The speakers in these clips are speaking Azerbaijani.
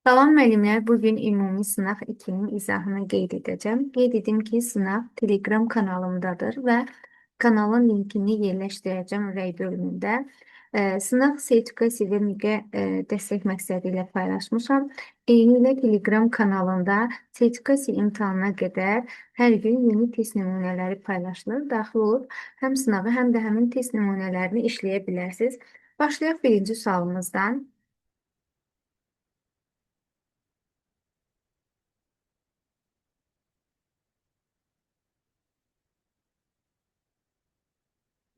Salam müəllimlər, bugün ümumi sınaq 2-nin izahını qeyd edəcəm. Qeyd edim ki, sınaq Telegram kanalımdadır və kanalın linkini yerləşdirəcəm rəy bölümündə. Sınaq sertifikasiya və müqə dəstək məqsədi ilə paylaşmışam. Eyni ilə Telegram kanalında sertifikasiya imtahanına qədər hər gün yeni test nümunələri paylaşılır. Daxil olub həm sınağı, həm də həmin test nümunələrini işləyə bilərsiniz. Başlayaq birinci sualımızdan.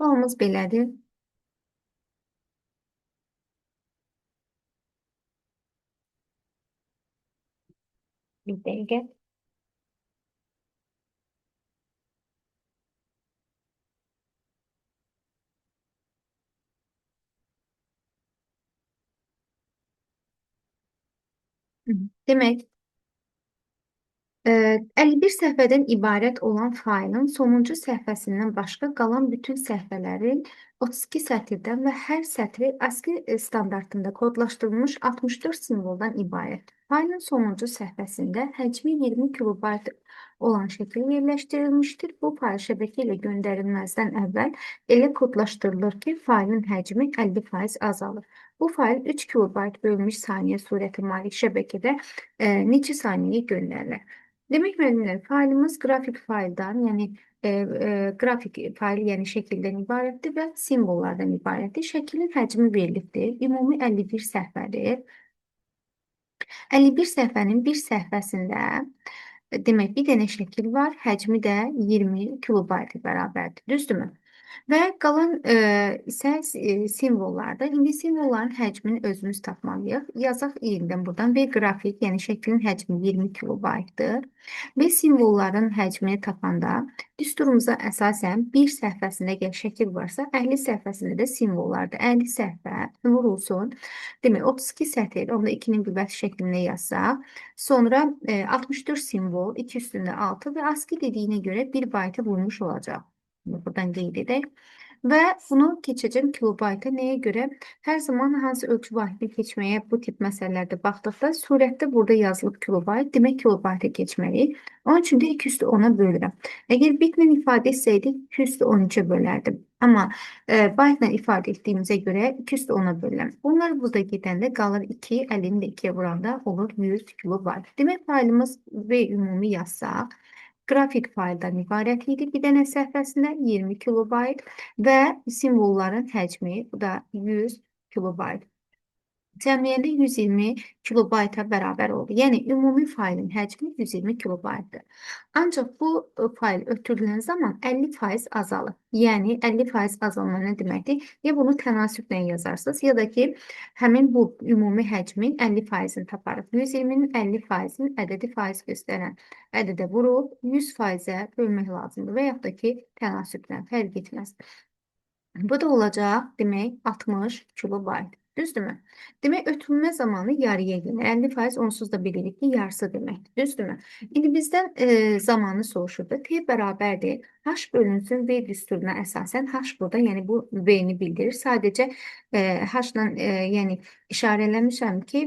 Sualımız belədir. Bir dəqiqə. Demək, 51 səhvədən ibarət olan faylın sonuncu səhvəsindən başqa qalan bütün səhvələrin 32 sətirdən və hər sətri ASCII standartında kodlaşdırılmış 64 simvoldan ibarətdir. Faylın sonuncu səhvəsində həcmi 20 kilobayt olan şəkil yerləşdirilmişdir. Bu fayl şəbəkə ilə göndərilməzdən əvvəl elə kodlaşdırılır ki, faylın həcmi 50% azalır. Bu fayl 3 kilobayt bölünmüş saniyə surəti malik şəbəkədə neçə saniyəyə göndərilir? Demək müəllimlər, faylımız qrafik fayldan, yəni qrafik fayl, yəni şəkildən ibarətdir və simvollardan ibarətdir. Şəklin həcmi verilibdir. Ümumi 51 səhvədir. 51 səhvənin bir səhvəsində demək bir dənə şəkil var, həcmi də 20 kilobayta bərabərdir. Düzdürmü? Və qalan isə simvollarda. İndi simvolların həcmini özümüz tapmalıyıq. Yazaq yenidən buradan və qrafik, yəni şəklin həcmi 20 kilobaytdır. Və simvolların həcmini tapanda düsturumuza əsasən bir səhvəsində əgər şəkil varsa, 50 səhvəsində də simvollardır. 50 səhvə vurulsun. Demək 32 sətr, onda 2-nin qüvvəti şəklində yazsaq. Sonra 64 simvol, 2 üstündə 6 və ASCII dediyinə görə 1 bayta vurmuş olacaq. Buradan qeyd edək. Və bunu keçəcəm kilobayta. Nəyə görə? Hər zaman hansı ölçü vahidini keçməyə bu tip məsələlərdə baxdıqda surətdə burada yazılıb kilobayt, demək kilobayta keçməliyik. Onun üçün də 2 üstü 10-a bölürəm. Əgər bitlə ifadə etsəydik 2 üstü 13-ə bölərdim. Amma baytla ifadə etdiyimizə görə 2 üstü 10-a bölürəm. Bunlar burada gedəndə qalır 2, 50-ni də 2-yə vuranda olur 100 kilobayt. Demək faylımız və ümumi yazsaq, qrafik fayldan ibarət idi. Bir dənə səhvəsində 20 kilobayt və simvolların həcmi, bu da 100 kilobayt. Cəmiyyəndə 120 kilobayta bərabər oldu. Yəni, ümumi faylın həcmi 120 kilobaytdır. Ancaq bu fayl ötürülən zaman 50% azalır. Yəni, 50% azalma nə deməkdir? Ya bunu tənasüblə yazarsınız, ya da ki, həmin bu ümumi həcmin 50%-ni taparıq. 120-nin 50%-ni ədədi faiz göstərən ədədə vurub 100%-ə bölmək lazımdır və yaxud da ki, tənasüblə fərq etməz. Bu da olacaq, demək, 60 kilobayt. Düzdürmü? Demək, ötürülmə zamanı yarıya gedir. 50% onsuz da bilirik ki, yarısı deməkdir. Düzdürmü? İndi bizdən zamanı soruşurdu. T bərabərdir. H bölünsün V düsturuna əsasən H burada, yəni bu V-ni bildirir. Sadəcə H-la yəni işarələmişəm ki,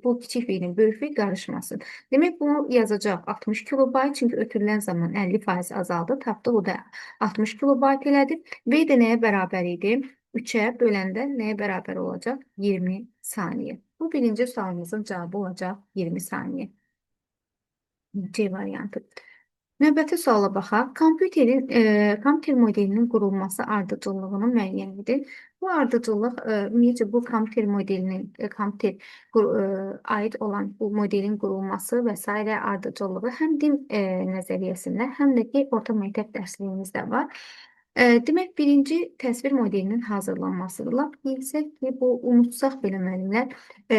bu kiçik V-nin böyük V qarışmasın. Demək, bunu yazacaq 60 kilobayt, çünki ötürülən zaman 50% azaldı. Tapdıq, o da 60 kilobayt elədir. V də nəyə bərabər idi? 3-ə böləndə nəyə bərabər olacaq? 20 saniyə. Bu birinci sualımızın cavabı olacaq 20 saniyə. C variantı. Növbəti suala baxaq. Kompüter modelinin qurulması ardıcıllığını müəyyən edin. Bu ardıcıllıq, ümumiyyətcə bu kompüter modelinin, aid olan bu modelin qurulması və s. ardıcıllığı həm din nəzəriyyəsində, həm də ki, orta məktəb dərsliyimizdə var. Demək, birinci təsvir modelinin hazırlanmasıdır. Lap bilsək ki, bu unutsaq belə müəllimlər,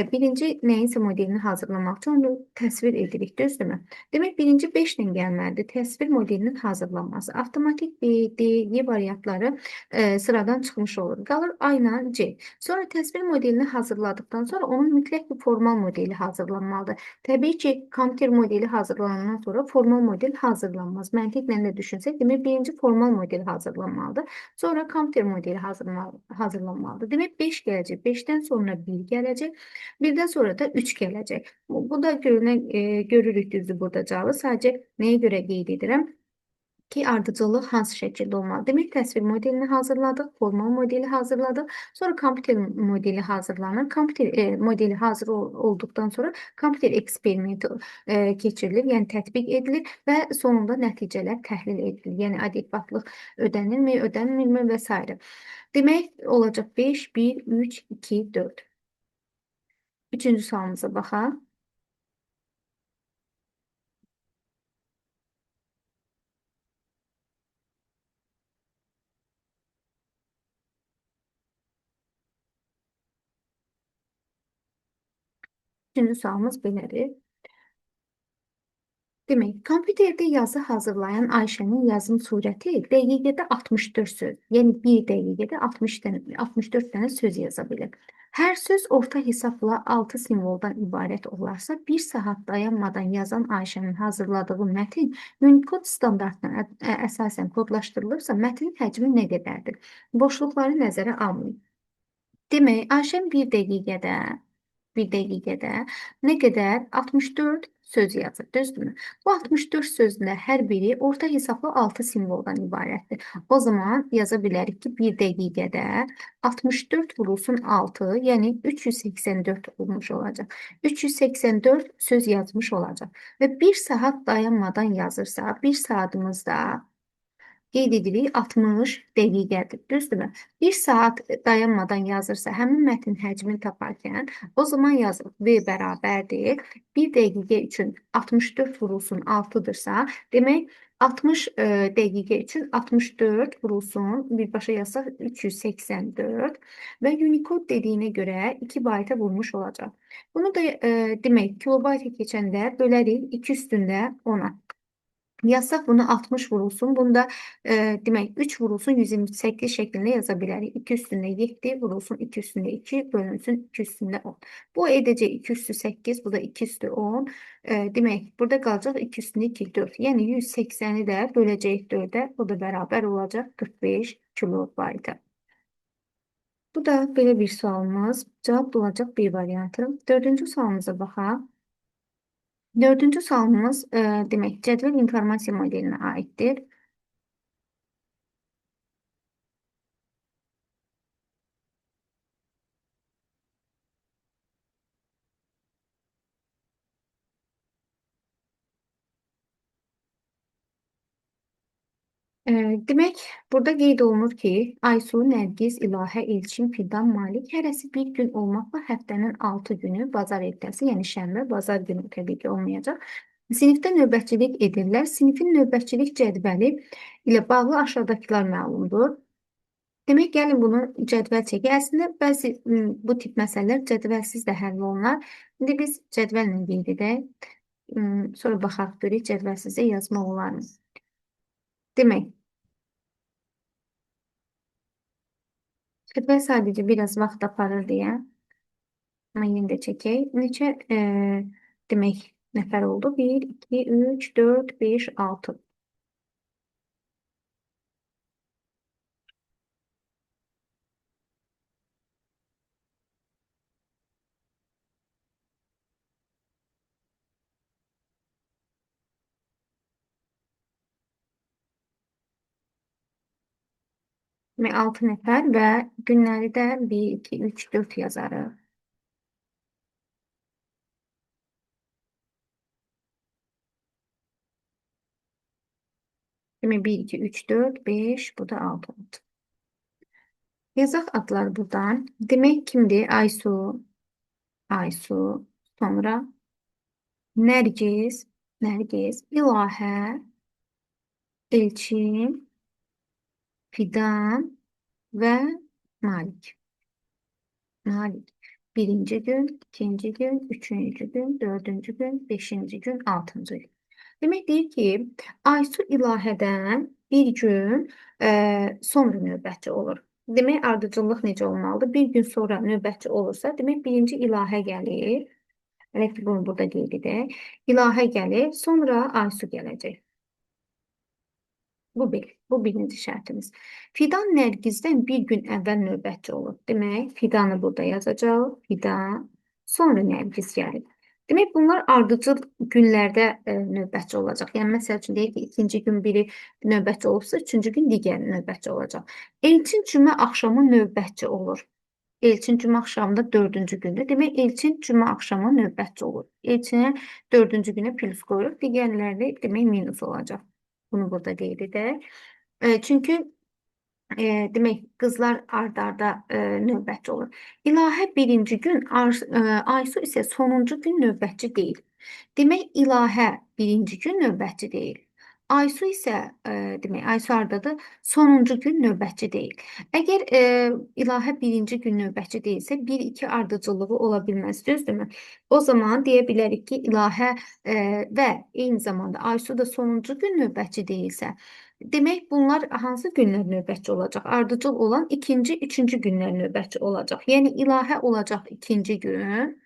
birinci nəyinsə modelini hazırlamaq üçün onu təsvir edirik, düzdürmü? Demək, birinci 5 ilə gəlməlidir təsvir modelinin hazırlanması. Avtomatik B, D, Y variantları sıradan çıxmış olur. Qalır A ilə C. Sonra təsvir modelini hazırladıqdan sonra onun mütləq bir formal modeli hazırlanmalıdır. Təbii ki, kompüter modeli hazırlanandan sonra formal model hazırlanmaz. Məntiqlə də düşünsək, demək, birinci formal model hazırlanmalıdır. hazırlanmalıdır. Sonra kompüter modeli hazırlanmalıdır. Demək 5 gələcək. 5-dən sonra 1 gələcək. 1-dən sonra da 3 gələcək. Bu da görürük düzdür burada cavabı. Sadəcə nəyə görə qeyd edirəm? Ki ardıcıllıq hansı şəkildə olmalı? Demək, təsvir modelini hazırladıq, formal modeli hazırladıq, sonra kompüter modeli hazırlanır. Kompüter modeli hazır olduqdan sonra kompüter eksperimenti keçirilir, yəni tətbiq edilir və sonunda nəticələr təhlil edilir. Yəni adekvatlıq ödənilmi, ödənilmirmi və s. Demək, olacaq 5, 1, 3, 2, 4. Üçüncü sualımıza baxaq. Üçüncü sualımız belədir. Demək, kompüterdə yazı hazırlayan Ayşənin yazım surəti dəqiqədə 64 söz, yəni 1 dəqiqədə 64 dənə söz yaza bilir. Hər söz orta hesabla 6 simvoldan ibarət olarsa, 1 saat dayanmadan yazan Ayşənin hazırladığı mətin Unicode standartına əsasən kodlaşdırılırsa, mətnin həcmi nə qədərdir? Boşluqları nəzərə almayın. Demək, Ayşən bir dəqiqədə nə qədər? 64 söz yazır, düzdürmü? Bu 64 sözün də hər biri orta hesablı 6 simvoldan ibarətdir. O zaman yaza bilərik ki, bir dəqiqədə 64 vurulsun 6, yəni 384 olmuş olacaq. 384 söz yazmış olacaq. Və 1 saat dayanmadan yazırsa, 1 saatımızda qeyd edirik 60 dəqiqədir, düzdürmü? 1 saat dayanmadan yazırsa, həmin mətnin həcmini taparkən, o zaman yazırıq V bərabərdir. 1 dəqiqə üçün 64 vurulsun 6-dırsa, demək 60 dəqiqə üçün 64 vurulsun, birbaşa yazsaq 384 və Unicode dediyinə görə 2 bayta vurmuş olacaq. Bunu da demək, kilobayta keçəndə bölərik 2 üstündə 10-a. Yazsaq bunu 60 vurulsun. Bunda demək 3 vurulsun 128 şəklində yaza bilərik. 2 üstündə 7 vurulsun 2 üstündə 2 bölünsün 2 üstündə 10. Bu edəcək 2 üstü 8, bu da 2 üstü 10. Demək burada qalacaq 2 üstündə 2, 4. Yəni 180-i də böləcəyik 4-ə. O da bərabər olacaq 45 kilobayta. Bu da belə bir sualımız. Cavab olacaq B variantı. Dördüncü sualımıza baxaq. Dördüncü sualımız demək cədvəl informasiya modelinə aiddir. Demək, burada qeyd olunur ki, Aysu, Nərgiz, İlahə, Elçin, Fidan, Malik hərəsi bir gün olmaqla həftənin 6 günü bazar ertəsi, yəni şənbə, bazar günü təbii ki, olmayacaq. Sinifdə növbətçilik edirlər. Sinifin növbətçilik cədvəli ilə bağlı aşağıdakılar məlumdur. Demək, gəlin bunu cədvəl çəkək. Əslində, bəzi bu tip məsələlər cədvəlsiz də həll olunar. İndi biz cədvəllə qeyd edək. Sonra baxaq görək cədvəlsizə yazmaq olarmı? Demək, cədvəl sadəcə biraz vaxt aparır deyə. Amma yenə də çəkək. Neçə demək nəfər oldu? 1, 2, 3, 4, 5, 6. Demək 6 nəfər və günləri də 1, 2, 3, 4 yazarıq. Demək 1, 2, 3, 4, 5, bu da 6 oldu. Yazaq adlar buradan. Demək kimdir? Aysu, Aysu, sonra Nərgiz, Nərgiz, İlahə, Elçin, Fidan və Malik. Malik. Birinci gün, ikinci gün, üçüncü gün, dördüncü gün, beşinci gün, altıncı gün. Demək deyir ki, Aysu İlahədən bir gün sonra növbətçi olur. Demək, ardıcıllıq necə olmalıdır? Bir gün sonra növbətçi olursa, demək, birinci İlahə gəlir. Əlbəttə, bunu burada qeyd edək. İlahə gəlir, sonra Aysu gələcək. Bu bir. Bu birinci şərtimiz. Fidan Nərgizdən bir gün əvvəl növbətçi olur. Demək, fidanı burada yazacaq. Fidan, sonra Nərgiz gəlir. Demək, bunlar ardıcıl günlərdə növbətçi olacaq. Yəni, məsəl üçün, deyək ki, ikinci gün biri növbətçi olubsa, üçüncü gün digəri növbətçi olacaq. Elçin cümə axşamı növbətçi olur. Elçin cümə axşamında dördüncü gündür. Demək, Elçin cümə axşamı növbətçi olur. Elçinə dördüncü günə plus qoyuruq. Digərləri demək minus olacaq. Bunu burada qeyd edək. Çünki demək, qızlar ard-arda növbətçi olur. İlahə birinci gün, Aysu isə sonuncu gün növbətçi deyil. Demək, İlahə birinci gün növbətçi deyil. Aysu isə, demək, Aysu hardadır? Sonuncu gün növbətçi deyil. Əgər İlahə birinci gün növbətçi deyilsə, 1-2 ardıcıllığı ola bilməz, düzdürmü? O zaman deyə bilərik ki, İlahə və eyni zamanda Aysu da sonuncu gün növbətçi deyilsə, demək, bunlar hansı günlər növbətçi olacaq? Ardıcıl olan ikinci, üçüncü günlər növbətçi olacaq. Yəni, İlahə olacaq ikinci gün,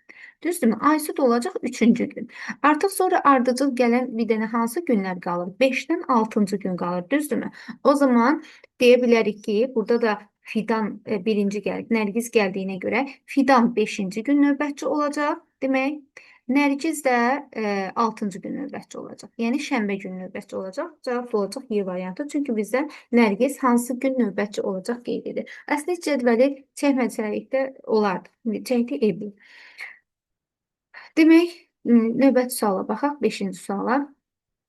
düzdürmü? Aysu da olacaq üçüncü gün. Artıq sonra ardıcıl gələn bir dənə hansı günlər qalır? 5-dən 6-cı gün qalır, düzdürmü? O zaman deyə bilərik ki, burada da Fidan birinci gəlib, Nərgiz gəldiyinə görə Fidan 5-ci gün növbətçi olacaq, demək. Nərgiz də 6-cı gün növbətçi olacaq. Yəni, şənbə gün növbətçi olacaq. Cavab olacaq Y variantı. Çünki bizdən Nərgiz hansı gün növbətçi olacaq qeyd edir. Əslində, cədvəli çəkməsəylikdə olardı. Çəkdi E1. Demək, növbəti suala baxaq, 5-ci suala.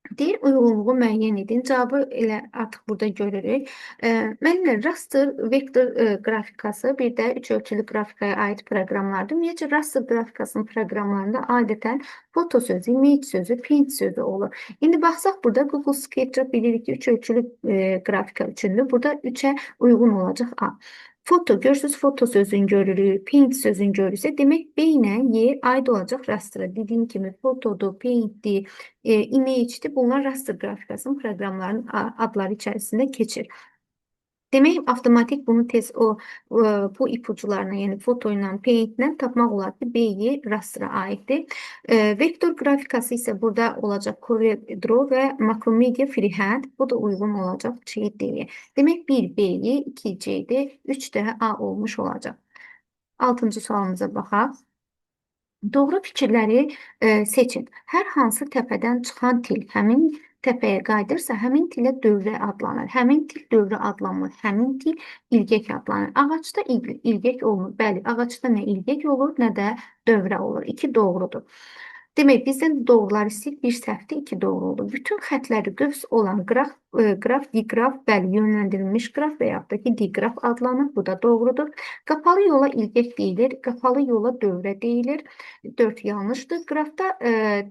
Deyir, uyğunluğu müəyyən edin. Cavabı elə artıq burada görürük. Müəllimlər, raster, vektor qrafikası bir də üç ölçülü qrafikaya aid proqramlardır. Ümumiyyətcə, raster qrafikasının proqramlarında adətən foto sözü, image sözü, paint sözü olur. İndi baxsaq burada Google SketchUp bilirik ki, üç ölçülü qrafika üçündür. Burada 3-ə uyğun olacaq A. Foto, görürsünüz, foto sözünü görürük, paint sözünü görürsə, demək, B ilə Y aid olacaq rastra. Dediyim kimi, fotodur, paintdir, image'dir. Bunlar raster qrafikasının proqramlarının adları içərisində keçir. Demək, avtomatik bunu tez bu ipucularına, yəni foto ilə, paint ilə tapmaq olar ki, B-yi rastra aiddir. Vektor qrafikası isə burada olacaq CorelDRAW və Macromedia Freehand. Bu da uyğun olacaq C-dir. Demək, 1 B-yi, 2 C-dir, 3 də A olmuş olacaq. 6-cı sualımıza baxaq. Doğru fikirləri seçin. Hər hansı təpədən çıxan til həmin təpəyə qaydırsa, həmin tilə dövrə adlanır. Həmin til dövrə adlanmır. Həmin til ilgək adlanır. Ağacda ilgək olmur. Bəli, ağacda nə ilgək olur, nə də dövrə olur. 2 doğrudur. Demək, bizdən doğrular istəyir, bir səhvdə 2 doğru olur. Bütün xətləri qövs olan qraf, diqraf, bəli, yönləndirilmiş qraf və yaxud da ki, diqraf adlanır. Bu da doğrudur. Qapalı yola ilgək deyilir, qapalı yola dövrə deyilir. 4 yanlışdır. Qrafda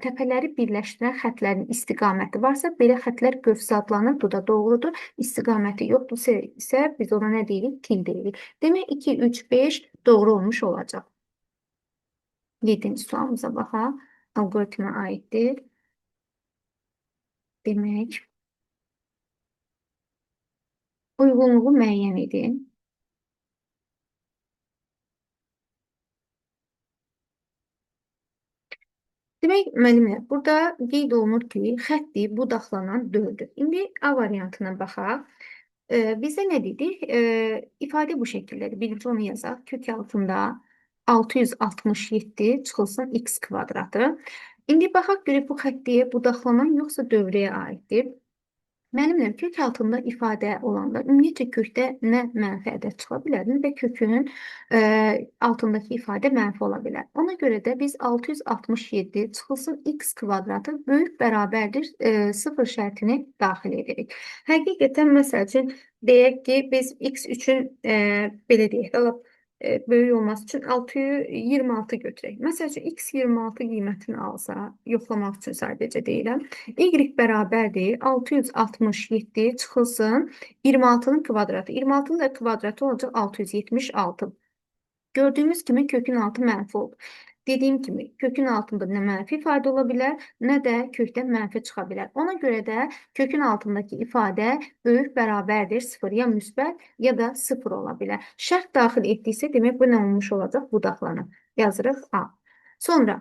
təpələri birləşdirən xətlərin istiqaməti varsa, belə xətlər qövs adlanır. Bu da doğrudur. İstiqaməti yoxdursa isə biz ona nə deyirik? Til deyirik. Demək, 2, 3, 5 doğru olmuş olacaq. 7-ci sualımıza baxaq. Algoritmə aiddir. Demək, uyğunluğu müəyyən edin. Demək, müəllimlər, burada qeyd olunur ki, xətti budaqlanan döldür. İndi A variantına baxaq. Bizdə nə dedik? İfadə bu şəkildədir. Birinci onu yazaq. Kök altında 667 çıxılsın x kvadratı. İndi baxaq görək bu xəttiyə budaqlanan yoxsa dövrəyə aiddir. Müəllimlər, kök altında ifadə olanda ümumiyyətcə kökdə nə mənfi ədəd çıxa bilər, nə də kökün altındakı ifadə mənfi ola bilər. Ona görə də biz 667 çıxılsın x kvadratı böyük bərabərdir 0 şərtini daxil edirik. Həqiqətən, məsəl üçün, deyək ki, biz x üçün belə deyək, böyük olması üçün 626 götürək. Məsəl üçün, x 26 qiymətini alsa, yoxlamaq üçün sadəcə deyirəm. Y bərabərdir 667 çıxılsın 26-nın kvadratı. 26-nın da kvadratı olacaq 676. Gördüyümüz kimi kökün altı mənfi oldu. Dediyim kimi, kökün altında nə mənfi ifadə ola bilər, nə də kökdən mənfi çıxa bilər. Ona görə də kökün altındakı ifadə böyük bərabərdir 0, ya müsbət, ya da 0 ola bilər. Şərt daxil etdiksə, demək bu nə olmuş olacaq? Budaqlanır. Yazırıq A. Sonra,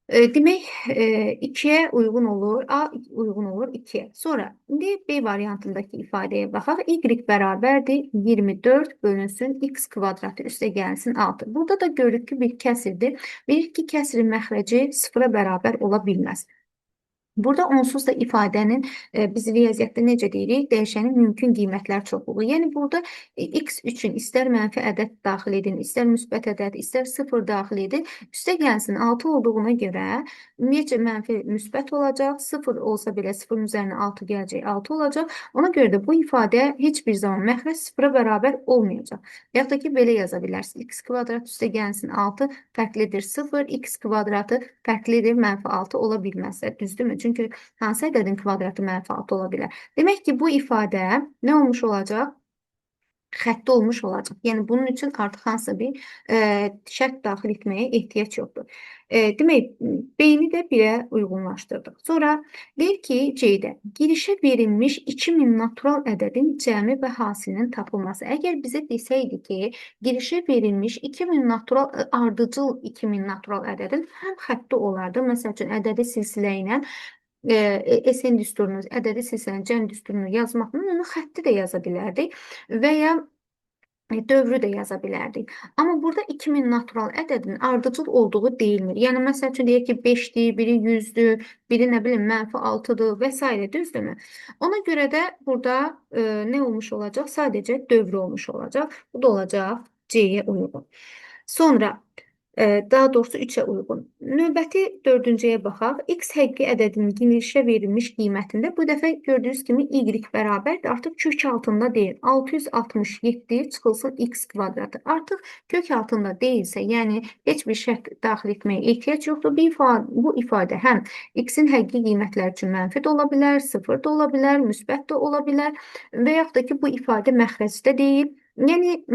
Demek 2'ye uygun olur. A uygun olur 2'ye. Sonra indi B variantındaki ifadeye baxaq. Y bərabərdir 24 bölünsün x kvadratı üstə gəlsin 6. Burada da görürük ki, bir kəsirdir. Bilir ki, kəsirin məxrəci sıfıra bərabər ola bilməz. Burada onsuz da ifadənin biz riyaziyyatda necə deyirik? Dəyişənin mümkün qiymətlər çoxluğu. Yəni burada x üçün istər mənfi ədəd daxil edin, istər müsbət ədəd, istər sıfır daxil edin. Üstə gəlsin 6 olduğuna görə ümumiyyətcə mənfi müsbət olacaq. Sıfır olsa belə sıfırın üzərinə 6 gələcək, 6 olacaq. Ona görə də bu ifadə heç bir zaman məxrəc sıfıra bərabər olmayacaq. Yaxud da ki, belə yaza bilərsiniz. X kvadrat üstə gəlsin 6 fərqlidir 0, x kvadratı fərqlidir mənfi 6 ola bilməzsə, düzdürmü? Çünki hansı ədədin kvadratı mənfi 6 ola bilər? Demək ki, bu ifadə nə olmuş olacaq? Xətti olmuş olacaq. Yəni bunun üçün artıq hansısa bir şərt daxil etməyə ehtiyac yoxdur. Demək, B-ni də 1-ə uyğunlaşdırdıq. Sonra deyir ki, C-də girişə verilmiş 2000 natural ədədin cəmi və hasilinin tapılması. Əgər bizə desəydi ki, girişə verilmiş 2000 natural, ardıcıl 2000 natural ədədin həm xətti olardı. Məsəl üçün, ədədi silsilə ilə SN düsturunu, ədədi silsilənin cəm düsturunu yazmaqla onu xətti də yaza bilərdik və ya dövrü də yaza bilərdik. Amma burada 2000 natural ədədin ardıcıl olduğu deyilmir. Yəni, məsəl üçün, deyək ki, 5-dir, biri 100-dür, biri nə bilim, mənfi 6-dır və s. düzdürmü? Ona görə də burada nə olmuş olacaq? Sadəcə dövrü olmuş olacaq. Bu da olacaq C-yə uyğun. Sonra daha doğrusu 3-ə uyğun. Növbəti 4-cüyə baxaq. X həqiqi ədədinin girişə verilmiş qiymətində bu dəfə gördüyünüz kimi y bərabərdir. Artıq kök altında deyil. 667 çıxılsın x kvadratı. Artıq kök altında deyilsə, yəni heç bir şərt daxil etməyə ehtiyac yoxdur. Bu ifadə həm x-in həqiqi qiymətləri üçün mənfi də ola bilər, sıfır da ola bilər, müsbət də ola bilər və yaxud da ki, bu ifadə məxrəcdə deyil. Yəni,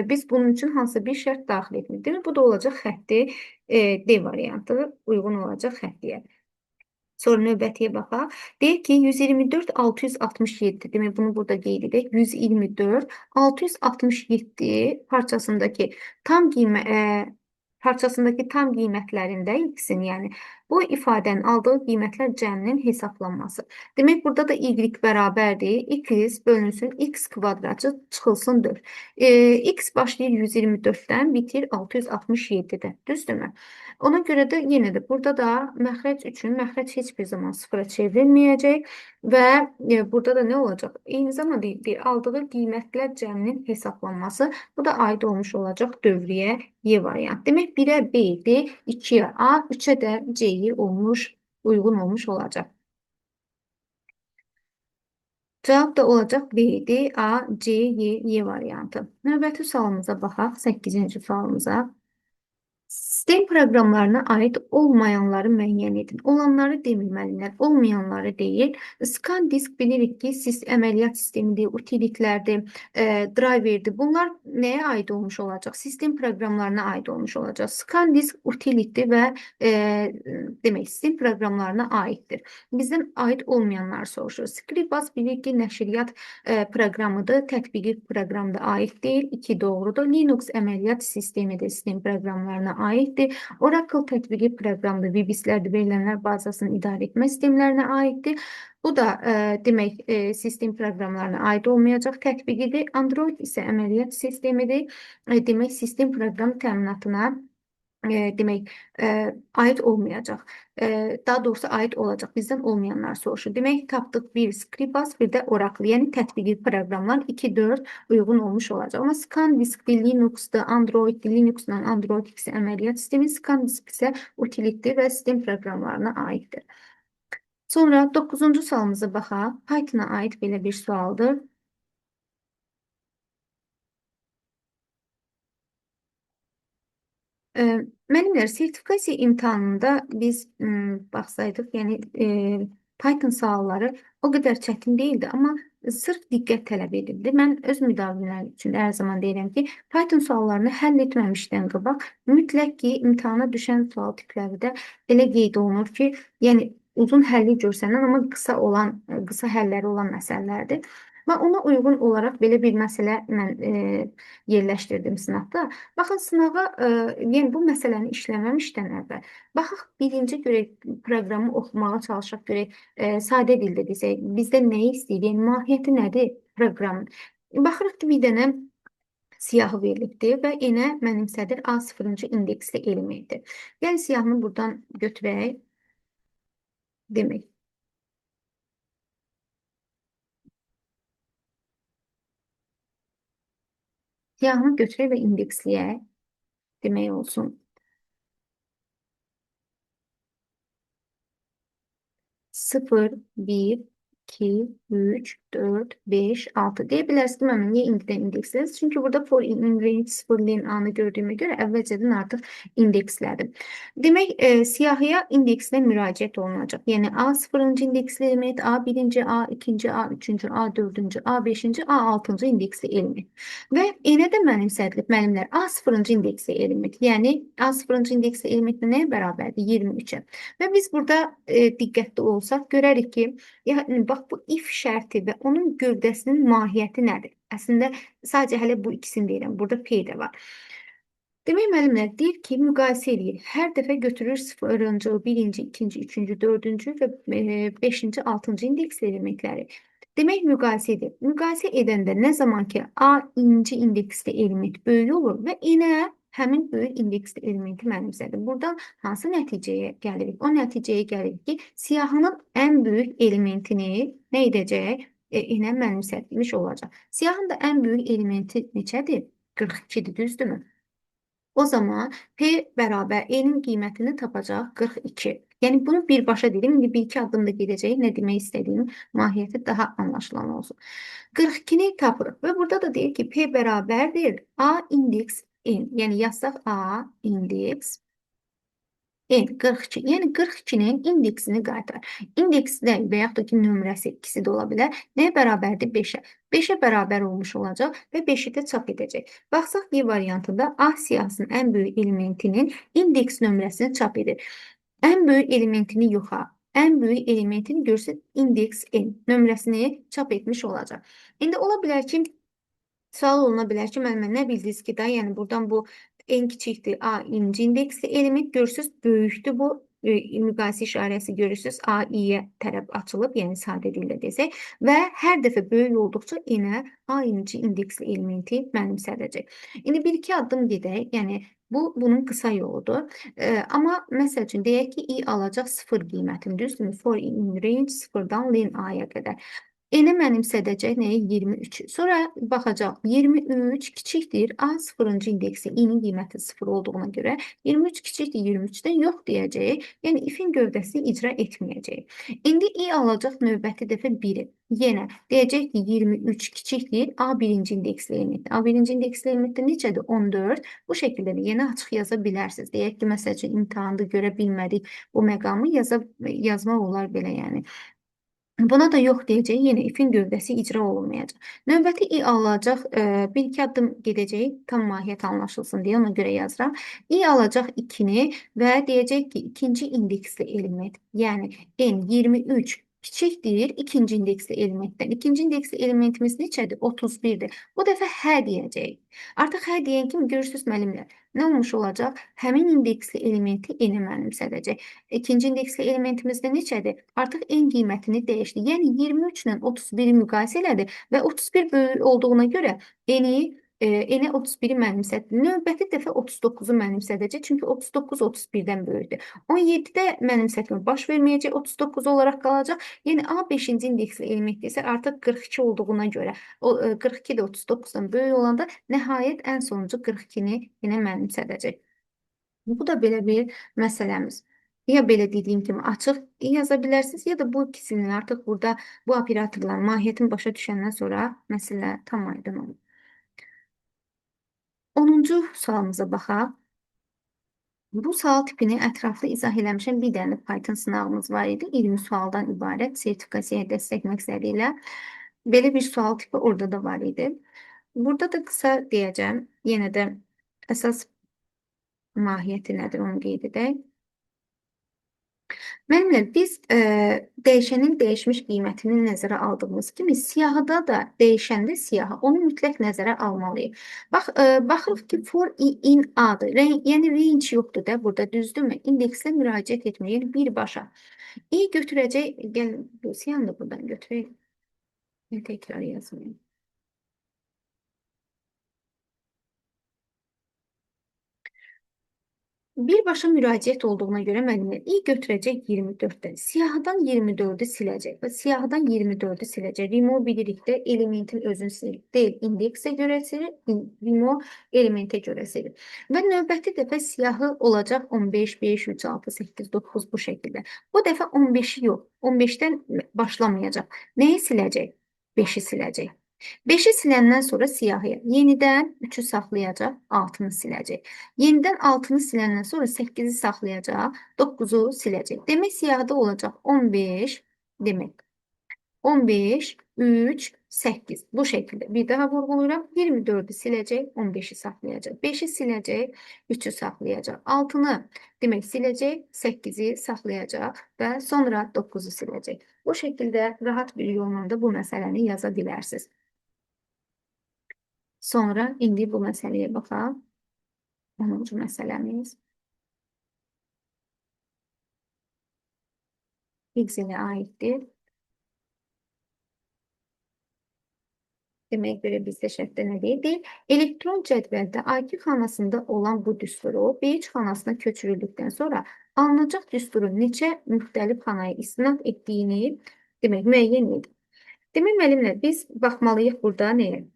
biz bunun üçün hansısa bir şərt daxil etmirik, deyil mi? Bu da olacaq xətti D variantı uyğun olacaq xəttiyə. Sonra növbətiyə baxaq. Deyək ki, 124 667. Demək, bunu burada qeyd edək. 124 667 parçasındakı tam qiymətlərində x-in, yəni bu ifadənin aldığı qiymətlər cəminin hesablanması. Demək, burada da y bərabərdir. X bölünsün x kvadratı çıxılsın 4. X başlayır 124-dən, bitir 667-də. Düzdürmü? Ona görə də yenə də burada da məxrəc üçün məxrəc heç bir zaman sıfıra çevrilməyəcək və burada da nə olacaq? Eyni zamanda aldığı qiymətlər cəminin hesablanması, bu da aid olmuş olacaq dövrüyə Y variant. Demək, 1-ə B-dir, 2-yə A, 3-ə də C-yi uyğun olmuş olacaq. Cavab da olacaq B-dir, A, C, Y variantı. Növbəti sualımıza baxaq, 8-ci sualımıza. Sistem proqramlarına aid olmayanları müəyyən edin. Olanları deməlidirlər, olmayanları deyil. ScanDisk bilirik ki, əməliyyat sistemidir, utilitlərdir, driverdir. Bunlar nəyə aid olmuş olacaq? Sistem proqramlarına aid olmuş olacaq. ScanDisk utilitdir və demək, sistem proqramlarına aiddir. Bizdən aid olmayanlar soruşur. Scribus bilirik ki, nəşriyyat proqramıdır, tətbiqi proqramda aid deyil. 2 doğrudur. Linux əməliyyat sistemidir, sistem proqramlarına aiddir. Oracle tətbiqi proqramdır, VBIS-lərdir, verilənlər bazasının idarə etmə sistemlərinə aiddir. Bu da demək, sistem proqramlarına aid olmayacaq tətbiqidir. Android isə əməliyyat sistemidir. Demək, sistem proqram təminatına demək, aid olmayacaq. Daha doğrusu aid olacaq. Bizdən olmayanlar soruşur. Demək, tapdıq bir Scribus, bir də Oracle, yəni tətbiqi proqramlar 2-4 uyğun olmuş olacaq. Amma ScanDisk-dir, Linux-dur, Android-dir, Linux-la Android ikisi əməliyyat sistemi, ScanDisk isə utilitdir və sistem proqramlarına aiddir. Sonra 9-cu sualımıza baxaq. Python-a aid belə bir sualdır. Müəllimlər, sertifikasiya imtahanında biz baxsaydıq, yəni Python sualları o qədər çətin deyildi, amma sırf diqqət tələb edirdi. Mən öz müdavimlərim üçün hər zaman deyirəm ki, Python suallarını həll etməmişdən qabaq mütləq ki, imtahana düşən sual tipləri də elə qeyd olunur ki, yəni uzun həlli görsənən, amma qısa həlləri olan məsələlərdir. Və ona uyğun olaraq belə bir məsələ mən yerləşdirdim sınaqda. Baxın, sınağa, yəni bu məsələni işləməmişdən əvvəl, baxaq birinci görək proqramı oxumağa çalışaq, görək sadə dildə desək, bizdə nə istəyir, yəni mahiyyəti nədir proqramın? Baxırıq ki, bir dənə siyahı verilibdir və enə mənimsədir A0-cı indeksli elementdir. Yəni siyahını buradan götürək, demək. Siyahını götürək və indeksləyək, demək olsun. 0, 1, 2, 3, 4, 5, 6 deyə bilərsiniz ki, mən niyə indidən indeksləyirsiniz? Çünki burada for in range 0 len anı gördüyümə görə əvvəlcədən artıq indekslədim. Demək, siyahıya indekslə müraciət olunacaq. Yəni A0-cı indeksli element, A1-ci, A2-ci, A3-cü, A4-cü, A5-ci, A6-cı indeksli element. Və yenə də mənimsədilib, müəllimlər, A0-cı indeksli element. Yəni A0-cı indeksli element nəyə bərabərdir? 23-ə. Və biz burada diqqətli olsaq görərik ki, yəni bax bu if şərti və onun gövdəsinin mahiyyəti nədir? Əslində sadəcə hələ bu ikisini deyirəm. Burada P də var. Demək, müəllimlər deyir ki, müqayisə eləyir. Hər dəfə götürür 0-cı, 1-ci, 2-ci, 3-cü, 4-cü və 5-ci, 6-cı indeks elementləri. Demək, müqayisə edir. Müqayisə edəndə nə zaman ki A-inci indeksli element böyük olur və yenə həmin böyük indeksli elementi mənimsədir. Buradan hansı nəticəyə gəlirik? O nəticəyə gəlirik ki, siyahının ən böyük elementini nə edəcək? Yenə mənimsətmiş olacaq. Siyahın da ən böyük elementi neçədir? 42-dir, düzdürmü? O zaman P bərabər E-nin qiymətini tapacaq 42. Yəni bunu birbaşa dedim. İndi bir-iki addımda gedəcək. Nə demək istədiyim mahiyyəti daha anlaşılan olsun. 42-ni tapırıq və burada da deyir ki, P bərabərdir A indeks N. Yəni yazsaq A indeks N 42. Yəni 42-nin indeksini qaytar. İndeksdə və yaxud da ki, nömrəsi ikisi də ola bilər. Nəyə bərabərdir? 5-ə. 5-ə bərabər olmuş olacaq və 5-i də çap edəcək. Baxsaq Y variantında A siyahısının ən böyük elementinin indeks nömrəsini çap edir. Ən böyük elementini yoxa, ən böyük elementini görsün indeks N nömrəsini çap etmiş olacaq. İndi ola bilər ki, sual oluna bilər ki, müəllimə, nə bildiniz ki, da, yəni buradan bu en kiçikdir A inci indeksli element görürsüz, böyükdür bu müqayisə işarəsi görürsüz A i-yə tərəf açılıb, yəni sadə dillə desək və hər dəfə böyük olduqca yenə A inci indeksli elementi mənimsədəcək. İndi bir-iki addım gedək, yəni bunun qısa yoludur. Amma məsəl üçün deyək ki, i alacaq 0 qiymətini, düzdürmü? For in range 0-dan len a-ya qədər. N-i mənimsədəcək nəyə? 23. Sonra baxacaq. 23 kiçikdir A0-cı indeksi i-nin qiyməti 0 olduğuna görə 23 kiçikdir 23-dən yox deyəcək. Yəni ifin gövdəsi icra etməyəcək. İndi i alacaq növbəti dəfə 1-i. Yenə deyəcək ki, 23 kiçikdir A1-ci indeksli element. A1-ci indeksli element neçədir? 14. Bu şəkildə də yenə açıq yaza bilərsiniz. Deyək ki, məsəl üçün imtahanda görə bilmədik bu məqamı yazmaq olar belə yəni. Buna da yox deyəcək, yenə ifin gövdəsi icra olunmayacaq. Növbəti i alacaq, bir-iki addım gedəcək, tam mahiyyət anlaşılsın deyə ona görə yazıram. I alacaq 2-ni və deyəcək ki, ikinci indeksli element, yəni n 23 kiçikdir ikinci indeksli elementdən. İkinci indeksli elementimiz neçədir? 31-dir. Bu dəfə hə deyəcək. Artıq hə deyən kimi görürsünüz müəllimlər. Nə olmuş olacaq? Həmin indeksli elementi n-i mənimsədəcək. İkinci indeksli elementimizdə neçədir? Artıq n qiymətini dəyişdi. Yəni 23 ilə 31-i müqayisə elədi və 31 böyük olduğuna görə n-ə 31-i mənimsətdi. Növbəti dəfə 39-u mənimsədəcək. Çünki 39 31-dən böyükdür. 17-də mənimsətmə baş verməyəcək. 39 olaraq qalacaq. Yəni A5-ci indeksli element isə artıq 42 olduğuna görə 42 də 39-dan böyük olanda nəhayət ən sonuncu 42-ni yenə mənimsədəcək. Bu da belə bir məsələmiz. Ya belə dediyim kimi açıq yaza bilərsiniz, ya da bu ikisinin artıq burada bu operatorların mahiyyətini başa düşəndən sonra məsələ tam aydın olur. 10-cu sualımıza baxaq. Bu sual tipini ətraflı izah eləmişəm. Bir dənə Python sınavımız var idi. 20 sualdan ibarət sertifikasiyaya dəstək məqsədi ilə. Belə bir sual tipi orada da var idi. Burada da qısa deyəcəm. Yenə də əsas mahiyyəti nədir onu qeyd edək. Müəllimlər, biz dəyişənin dəyişmiş qiymətini nəzərə aldığımız kimi, siyahıda da dəyişəndə siyahı, onu mütləq nəzərə almalıyıq. Baxırıq ki, for i in A-dır. Yəni range yoxdur da burada, düzdürmü? İndeksə müraciət etmir, yəni birbaşa. İ götürəcək, gəl bu siyanı da buradan götürək. Təkrar yazmayayım. Birbaşa müraciət olduğuna görə müəllimlər i götürəcək 24-dən. Siyahıdan 24-ü siləcək və siyahıdan 24-ü siləcək. Remove bilirik də elementin özünü silir. Deyil, indeksə görə silir, remove elementə görə silir. Və növbəti dəfə siyahı olacaq 15, 5, 3, 6, 8, 9 bu şəkildə. Bu dəfə 15-i yox, 15-dən başlamayacaq. Nəyi siləcək? 5-i siləcək. 5-i siləndən sonra siyahıya yenidən 3-ü saxlayacaq, 6-nı siləcək. Yenidən 6-nı siləndən sonra 8-i saxlayacaq, 9-u siləcək. Demək siyahıda olacaq 15, demək 15, 3, 8. Bu şəkildə. Bir daha vurğulayıram. 24-ü siləcək, 15-i saxlayacaq. 5-i siləcək, 3-ü saxlayacaq. 6-nı demək siləcək, 8-i saxlayacaq və sonra 9-u siləcək. Bu şəkildə rahat bir yolla da bu məsələni yaza bilərsiniz. Sonra indi bu məsələyə baxaq. 10-cu məsələmiz. Excel'e aittir. Deməyə görə bizdə şərtdə nə deyil? Elektron cədvəldə A2 xanasında olan bu düsturu B3 xanasına köçürüldükdən sonra alınacaq düsturun neçə müxtəlif xanaya istinad etdiyini demək müəyyən edir. Demək müəllimlər, biz baxmalıyıq burada nəyə?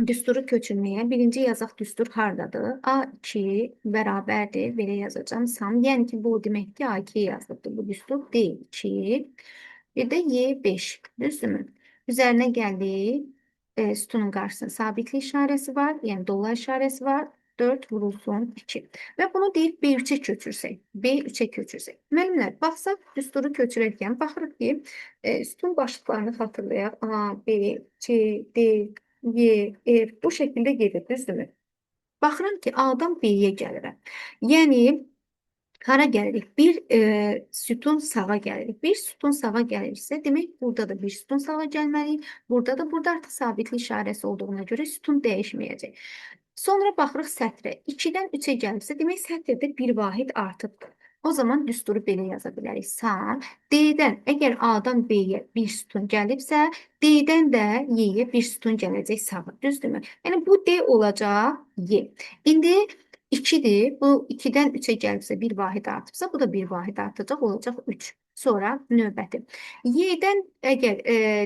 Düsturu köçürməyə. Birinci yazaq düstur hardadır? A2 bərabərdir. Belə yazacağım. Sam. Yəni ki, bu demək ki, A2 yazılıbdır. Bu düstur D2. Bir də Y5. Düzdürmü? Üzərinə gəldik. Sütunun qarşısında sabitlik işarəsi var. Yəni dollar işarəsi var. 4 vurulsun 2. Və bunu deyib B3-ə köçürsək. B3-ə köçürsək. Müəllimlər, baxsaq düsturu köçürərkən baxırıq ki, sütun başlıqlarını xatırlayaq. A, B, C, D, Y, F bu şəkildə gedir, düzdürmü? Baxıram ki, A-dan B-yə gəlirəm. Yəni, hara gəlirik? Bir sütun sağa gəlirik. Bir sütun sağa gəlirsə, demək burada da bir sütun sağa gəlməliyik. Burada da, burada artıq sabitlik işarəsi olduğuna görə sütun dəyişməyəcək. Sonra baxırıq sətrə. 2-dən 3-ə gəlirsə, demək sətrdə bir vahid artıbdır. O zaman düsturu belə yaza bilərik. Sam D-dən, əgər A-dan B-yə bir sütun gəlibsə, D-dən də Y-yə bir sütun gələcək sağa. Düzdürmü? Yəni bu D olacaq Y. İndi 2-dir. Bu 2-dən 3-ə gəlibsə bir vahid artıbsa, bu da bir vahid artacaq, olacaq 3. Sonra növbəti. Y-dən əgər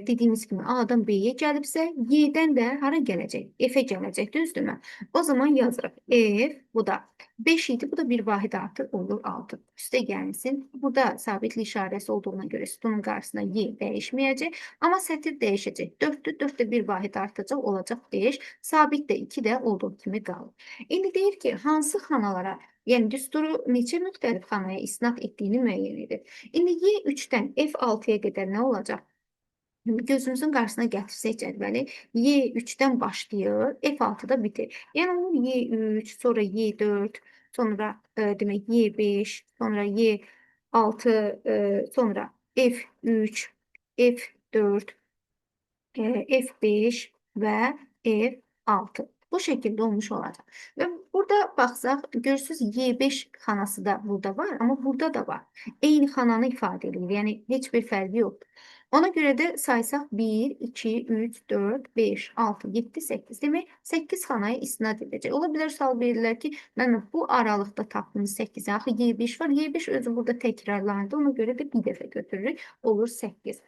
dediyimiz kimi A-dan B-yə gəlibsə, Y-dən də hara gələcək? F-ə gələcək, düzdürmü? O zaman yazırıq. F, bu da 5 idi, bu da bir vahid artır, olur 6. Üstə gəlsin. Burada sabitlik işarəsi olduğuna görə sütunun qarşısında Y dəyişməyəcək, amma sətir dəyişəcək. 4-dür, 4 də bir vahid artacaq, olacaq 5. Sabit də 2 də olduğu kimi qalır. İndi deyir ki, hansı xanalara, yəni düsturu neçə müxtəlif xanaya istinad etdiyini müəyyən edir. İndi Y3-dən F6-ya qədər nə olacaq? Gözümüzün qarşısına gətirsək cədvəli, Y3-dən başlayır, F6-da bitir. Yəni olur Y3, sonra Y4, sonra demək Y5, sonra Y6, sonra F3, F4, F5 və F6. Bu şəkildə olmuş olacaq. Və burada baxsaq, görürsünüz Y5 xanası da burada var, amma burada da var. Eyni xananı ifadə edir, yəni heç bir fərqi yoxdur. Ona görə də saysaq 1, 2, 3, 4, 5, 6, 7, 8. Demək, 8 xanaya istinad edəcək. Ola bilər, sual verirlər ki, mən bu aralıqda tapdığımız 8, axı Y5 var. Y5 özü burada təkrarlandı. Ona görə də bir dəfə götürürük. Olur 8.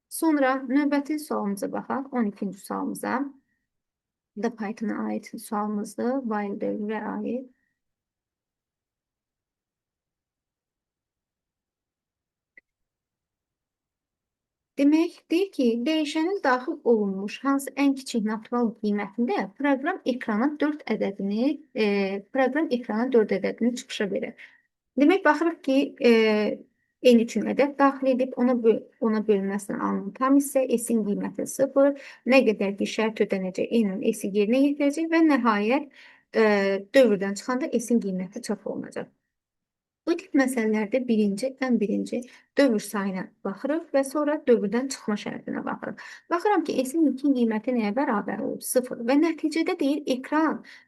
Sonra növbəti sualımıza baxaq. 12-ci sualımıza. Bu da Python'a ait sualımızdır. While dövrə aid. Demək, deyir ki, dəyişənin daxil olunmuş hansı ən kiçik natural qiymətində proqram ekrana 4 ədədini çıxışa verir. Demək, baxırıq ki, n üçün ədəd daxil edib, ona bölünməsindən alınan tam hissə, s-in qiyməti 0, nə qədər ki, şərt ödənəcək, n-in s-i yerinə yetirəcək və nəhayət dövrdən çıxanda s-in qiyməti çap olunacaq. Bu tip məsələlərdə ən birinci dövr sayına baxırıq və sonra dövrdən çıxma şərtinə baxırıq. Baxıram ki, S-in ilkin qiyməti nəyə bərabər olub? 0 və nəticədə deyir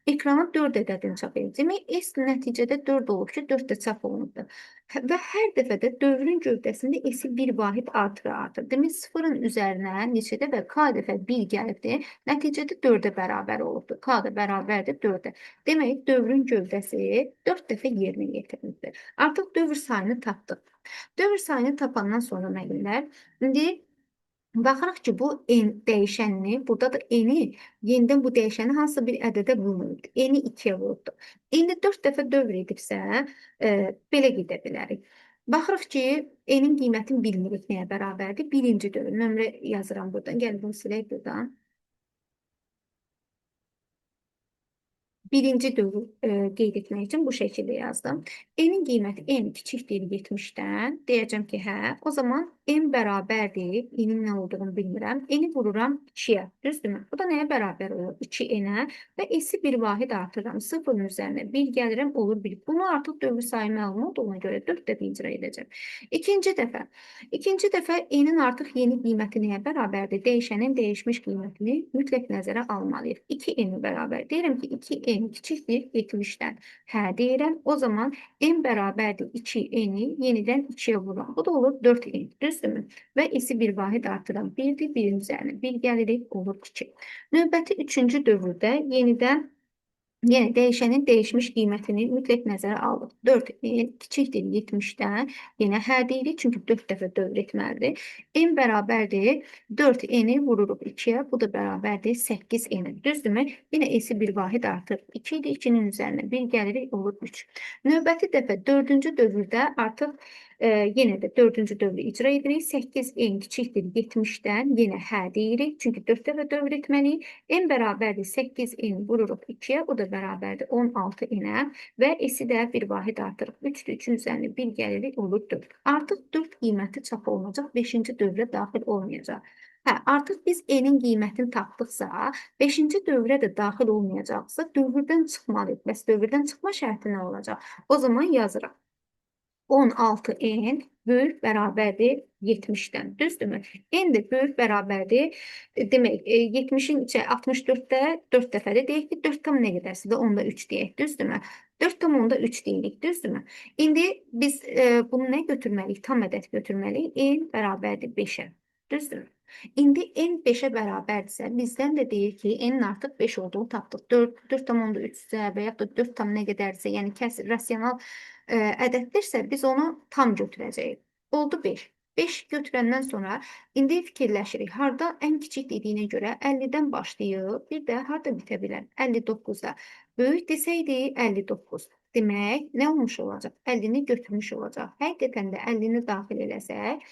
ekrana 4 ədədini çap edir. Demək, S nəticədə 4 olub ki, 4 də çap olunubdur. Və hər dəfədə dövrün gövdəsində S-i bir vahid artır. Demək, 0-ın üzərinə neçədə və K dəfə 1 gəlibdir. Nəticədə 4-ə bərabər olubdur. K da bərabərdir 4-ə. Demək, dövrün gövdəsi 4 dəfə yerinə yetirilmişdir. Artıq dövr sayını tapdıq. Dövr sayını tapandan sonra müəllimlər, indi baxırıq ki, bu n dəyişənini, burada da n-i yenidən bu dəyişəni hansısa bir ədədə vurulubdur. N-i 2-yə vurubdur. İndi 4 dəfə dövr edibsə, belə gedə bilərik. Baxırıq ki, n-in qiymətini bilmirik nəyə bərabərdir. Birinci dövr. Nömrə yazıram buradan. Gəlin bunu silək buradan. Birinci dövrü qeyd etmək üçün bu şəkildə yazdım. N-in qiyməti n kiçikdir 70-dən. Deyəcəm ki, hə. O zaman n bərabərdir. N-in nə olduğunu bilmirəm. N-i vururam 2-yə. Düzdürmü? Bu da nəyə bərabər olur? 2n-ə və s-i bir vahid artırıram. 0-ın üzərinə 1 gəlirəm, olur 1. Bunu artıq dövr sayı məlum olduğuna görə 4 dəfə icra edəcəm. İkinci dəfə n-in artıq yeni qiyməti nəyə bərabərdir? Dəyişənin dəyişmiş qiymətini mütləq nəzərə almalıyıq. 2n bərabər. Deyirəm ki, 2n kiçikdir 70-dən. Hə deyirəm. O zaman n bərabərdir 2n-i yenidən 2-yə vururam. Bu da olur 4n. Düzdürmü? Və s-i bir vahid artıram. 1-dir. 1-in üzərinə 1 gəlirik. Olur 2. Növbəti üçüncü dövrdə yenidən dəyişənin dəyişmiş qiymətini mütləq nəzərə alırıq. 4n kiçikdir 70-dən. Yenə hə deyirik, çünki 4 dəfə dövr etməlidir. N bərabərdir 4n-i vururuq 2-yə. Bu da bərabərdir 8n. Düzdürmü? Yenə s-i bir vahid artır. 2 idi, 2-nin üzərinə 1 gəlirik, olur 3. Növbəti dəfə 4-cü dövrdə artıq yenə də 4-cü dövrü icra edirik. 8n kiçikdir 70-dən. Yenə hə deyirik, çünki 4 dəfə dövr etməliyik. N bərabərdir 8n vururuq 2-yə. O da bərabərdir 16n-ə və s-i də bir vahid artırıq. 3-dür, 3-ün üzərinə 1 gəlirik, olur 4. Artıq 4 qiyməti çap olunacaq, 5-ci dövrə daxil olmayacaq. Hə, artıq biz n-in qiymətini tapdıqsa, 5-ci dövrə də daxil olmayacaqsa, dövrdən çıxmalıyıq. Bəs dövrdən çıxma şərti nə olacaq? O zaman yazırıq. 16n böyük bərabərdir 70-dən. Düzdürmü? N də böyük bərabərdir. Demək, 70-in içə 64-də 4 dəfədə deyək ki, 4 tam nə qədərsə də onda 3 deyək. Düzdürmü? 4 tam onda 3 deyirik. Düzdürmü? İndi biz bunu nə götürməliyik? Tam ədəd götürməliyik. N bərabərdir 5-ə. Düzdürmü? İndi n 5-ə bərabərdirsə, bizdən də deyir ki, n-in artıq 5 olduğunu tapdıq. 4 tam onda 3-sə və yaxud da 4 tam nə qədərsə, yəni kəsr, rasional ədəddirsə, biz onu tam götürəcəyik. Oldu 5. 5 götürəndən sonra indi fikirləşirik. Harda ən kiçik dediyinə görə 50-dən başlayıb, bir də harda bitə bilər? 59-da. Böyük desəydi 59. Demək, nə olmuş olacaq? 50-ni götürmüş olacaq. Həqiqətən də 50-ni daxil eləsək,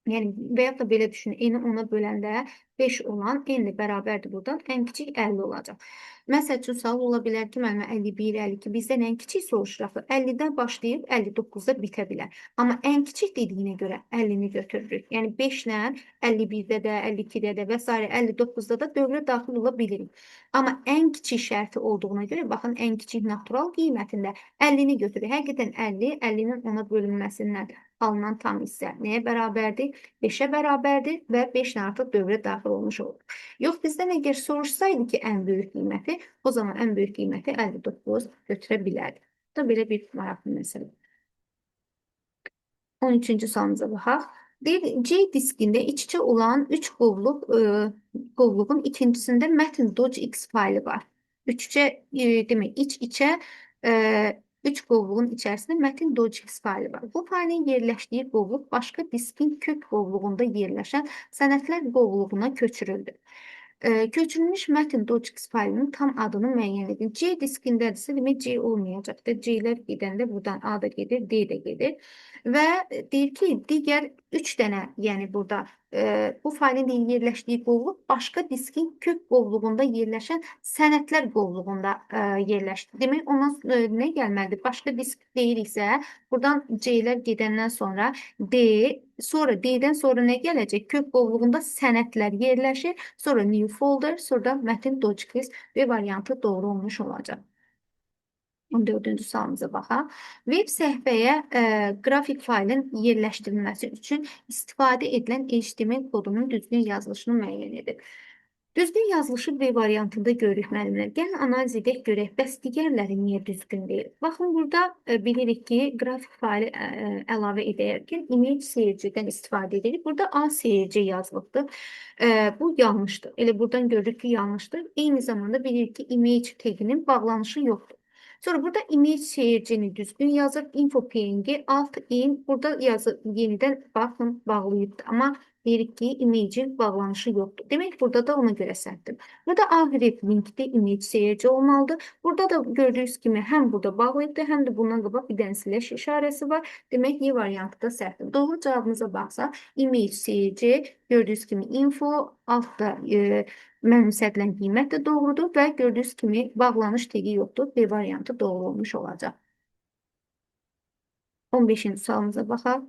yəni və yaxud da belə düşünün, n-i 10-a böləndə 5 olan n-i bərabərdir buradan, ən kiçik 50 olacaq. Məsəl üçün, sual ola bilər ki, müəllimə 51, 52, bizdən ən kiçik soruşur axı. 50-dən başlayıb 59-da bitə bilər. Amma ən kiçik dediyinə görə 50-ni götürürük. Yəni 5 ilə 51-də də, 52-də də və s. 59-da da dövrə daxil ola bilirik. Amma ən kiçik şərti olduğuna görə, baxın, ən kiçik natural qiymətində 50-ni götürürük. Həqiqətən 50, 50-nin 10-a bölünməsindən alınan tam hissə nəyə bərabərdir? 5-ə bərabərdir və 5 ilə artıq dövrə daxil olmuş olur. Yox, bizdən əgər soruşsaydı ki, ən böyük qiyməti, o zaman ən böyük qiyməti 59 götürə bilərdik. Bu da belə bir maraqlı məsələ. 13-cü sualımıza baxaq. C diskində iç-içə olan 3 qovluğun ikincisində mətn docx faylı var. Demək, iç-içə 3 qovluğun içərisində mətn docx faylı var. Bu faylın yerləşdiyi qovluq başqa diskin kök qovluğunda yerləşən sənədlər qovluğuna köçürüldü. Köçürülmüş mətn docx faylının tam adını müəyyən edin. C diskindədirsə, demək C olmayacaqdır. C-lər gedəndə buradan A da gedir, D də gedir. Və deyir ki, digər 3 dənə, yəni burada bu faylın yerləşdiyi qovluq başqa diskin kök qovluğunda yerləşən sənədlər qovluğunda yerləşdi. Demək, ondan nə gəlməlidir? Başqa disk deyiriksə, buradan C-lər gedəndən sonra D, sonra D-dən sonra nə gələcək? Kök qovluğunda sənədlər yerləşir, sonra new folder, sonra da mətn docx və variantı doğru olmuş olacaq. 14-cü sualımıza baxaq. Veb səhifəyə qrafik faylın yerləşdirilməsi üçün istifadə edilən HTML kodunun düzgün yazılışını müəyyən edin. Düzgün yazılışı B variantında görürük müəllimlər. Gəlin analiz edək görək, bəs digərləri niyə düzgün deyil? Baxın, burada bilirik ki, qrafik faylı əlavə edərkən image seyircidən istifadə edirik. Burada A seyirci yazılıbdır. Bu yanlışdır. Elə buradan görürük ki, yanlışdır. Eyni zamanda bilirik ki, image taginin bağlanışı yoxdur. Sonra burada image seyircini düzgün yazır. Info png alt in burada yazı yenidən baxın bağlayıbdır. Amma deyirik ki, image bağlanışı yoxdur. Demək burada da ona görə səhvdir. Burada ahirət linkdə image seyirci olmalıdır. Burada da gördüyünüz kimi həm burada bağlayıbdır, həm də bundan qabaq bir dənə slash işarəsi var. Demək Y variantı da səhvdir. Doğru cavabımıza baxsaq, image seyirci gördüyünüz kimi info altda mənimsədilən qiymət də doğrudur və gördüyünüz kimi bağlanış tagi yoxdur. B variantı doğru olmuş olacaq. 15-ci sualımıza baxaq.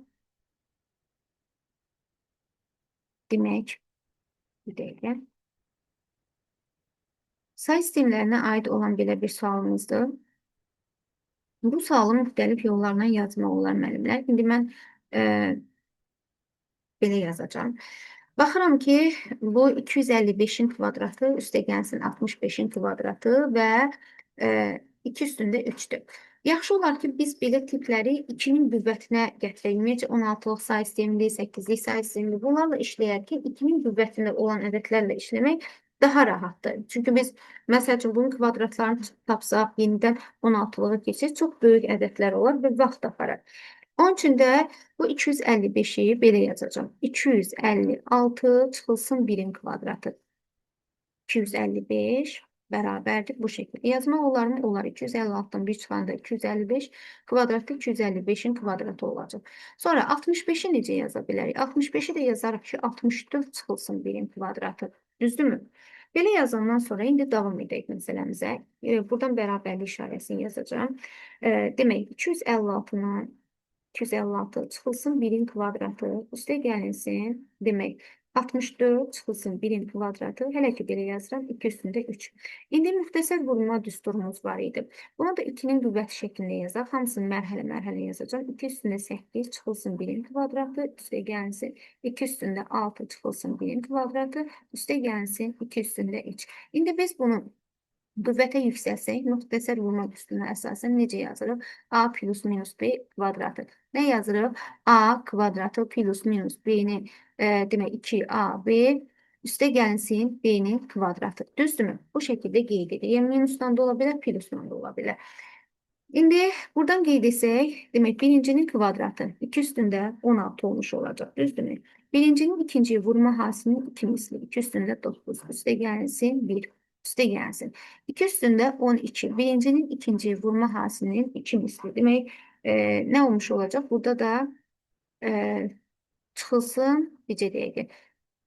Demək, bir dəqiqə. Say sistemlərinə aid olan belə bir sualımızdır. Bu sualı müxtəlif yollarla yazmaq olar müəllimlər. İndi mən belə yazacağım. Baxıram ki, bu 255-in kvadratı üstə gəlsin 65-in kvadratı və 2 üstündə 3-dür. Yaxşı olar ki, biz belə tipləri 2-nin qüvvətinə gətirək. Ümumiyyətcə 16-lıq say sistemli, 8-lik say sistemli bunlarla işləyərkən 2-nin qüvvətində olan ədədlərlə işləmək daha rahatdır. Çünki biz, məsəl üçün, bunun kvadratlarını tapsaq, yenidən 16-lığa keçir, çox böyük ədədlər olar və vaxt aparar. Onun üçün də bu 255-i belə yazacağım. 256 çıxılsın 1-in kvadratı. 255 bərabərdir bu şəkildə. Yazmaq olar mı? Olar. 256-dan 1 çıxanda 255 kvadratı 255-in kvadratı olacaq. Sonra 65-i necə yaza bilərik? 65-i də yazarıq ki, 64 çıxılsın 1-in kvadratı. Düzdürmü? Belə yazandan sonra indi davam edək məsələmizə. Buradan bərabərlik işarəsini yazacağım. Demək, 256-dan 256 çıxılsın 1-in kvadratı üstə gəlinsin. Demək, 64 çıxılsın 1-in kvadratı. Hələ ki, belə yazıram, 2 üstündə 3. İndi müxtəsər vurma düsturumuz var idi. Bunu da 2-nin qüvvəti şəklində yazaq. Hamısını mərhələ-mərhələ yazacağım. 2 üstündə 8 çıxılsın 1-in kvadratı. Üstə gəlinsin 2 üstündə 6 çıxılsın 1-in kvadratı. Üstə gəlinsin 2 üstündə 3. İndi biz bunu qüvvətə yüksəlsək, müxtəsər vurma düsturuna əsasən necə yazırıq? A plus minus B kvadratı. Nə yazırıq? A kvadratı plus minus B-ni demək 2AB üstə gəlsin B-nin kvadratı. Düzdürmü? Bu şəkildə qeyd edir. Yəni minusdan da ola bilər, plusdan da ola bilər. İndi buradan qeyd etsək, demək birincinin kvadratı 2 üstündə 16 olmuş olacaq. Düzdürmü? Birincinin ikinciyə vurma hasilinin 2 misli. 2 üstündə 9. Üstə gəlsin 1. Üstə gəlsin. 2 üstündə 12. Birincinin ikinciyə vurma hasilinin 2 misli. Demək, nə olmuş olacaq? Burada da çıxılsın, necə deyək?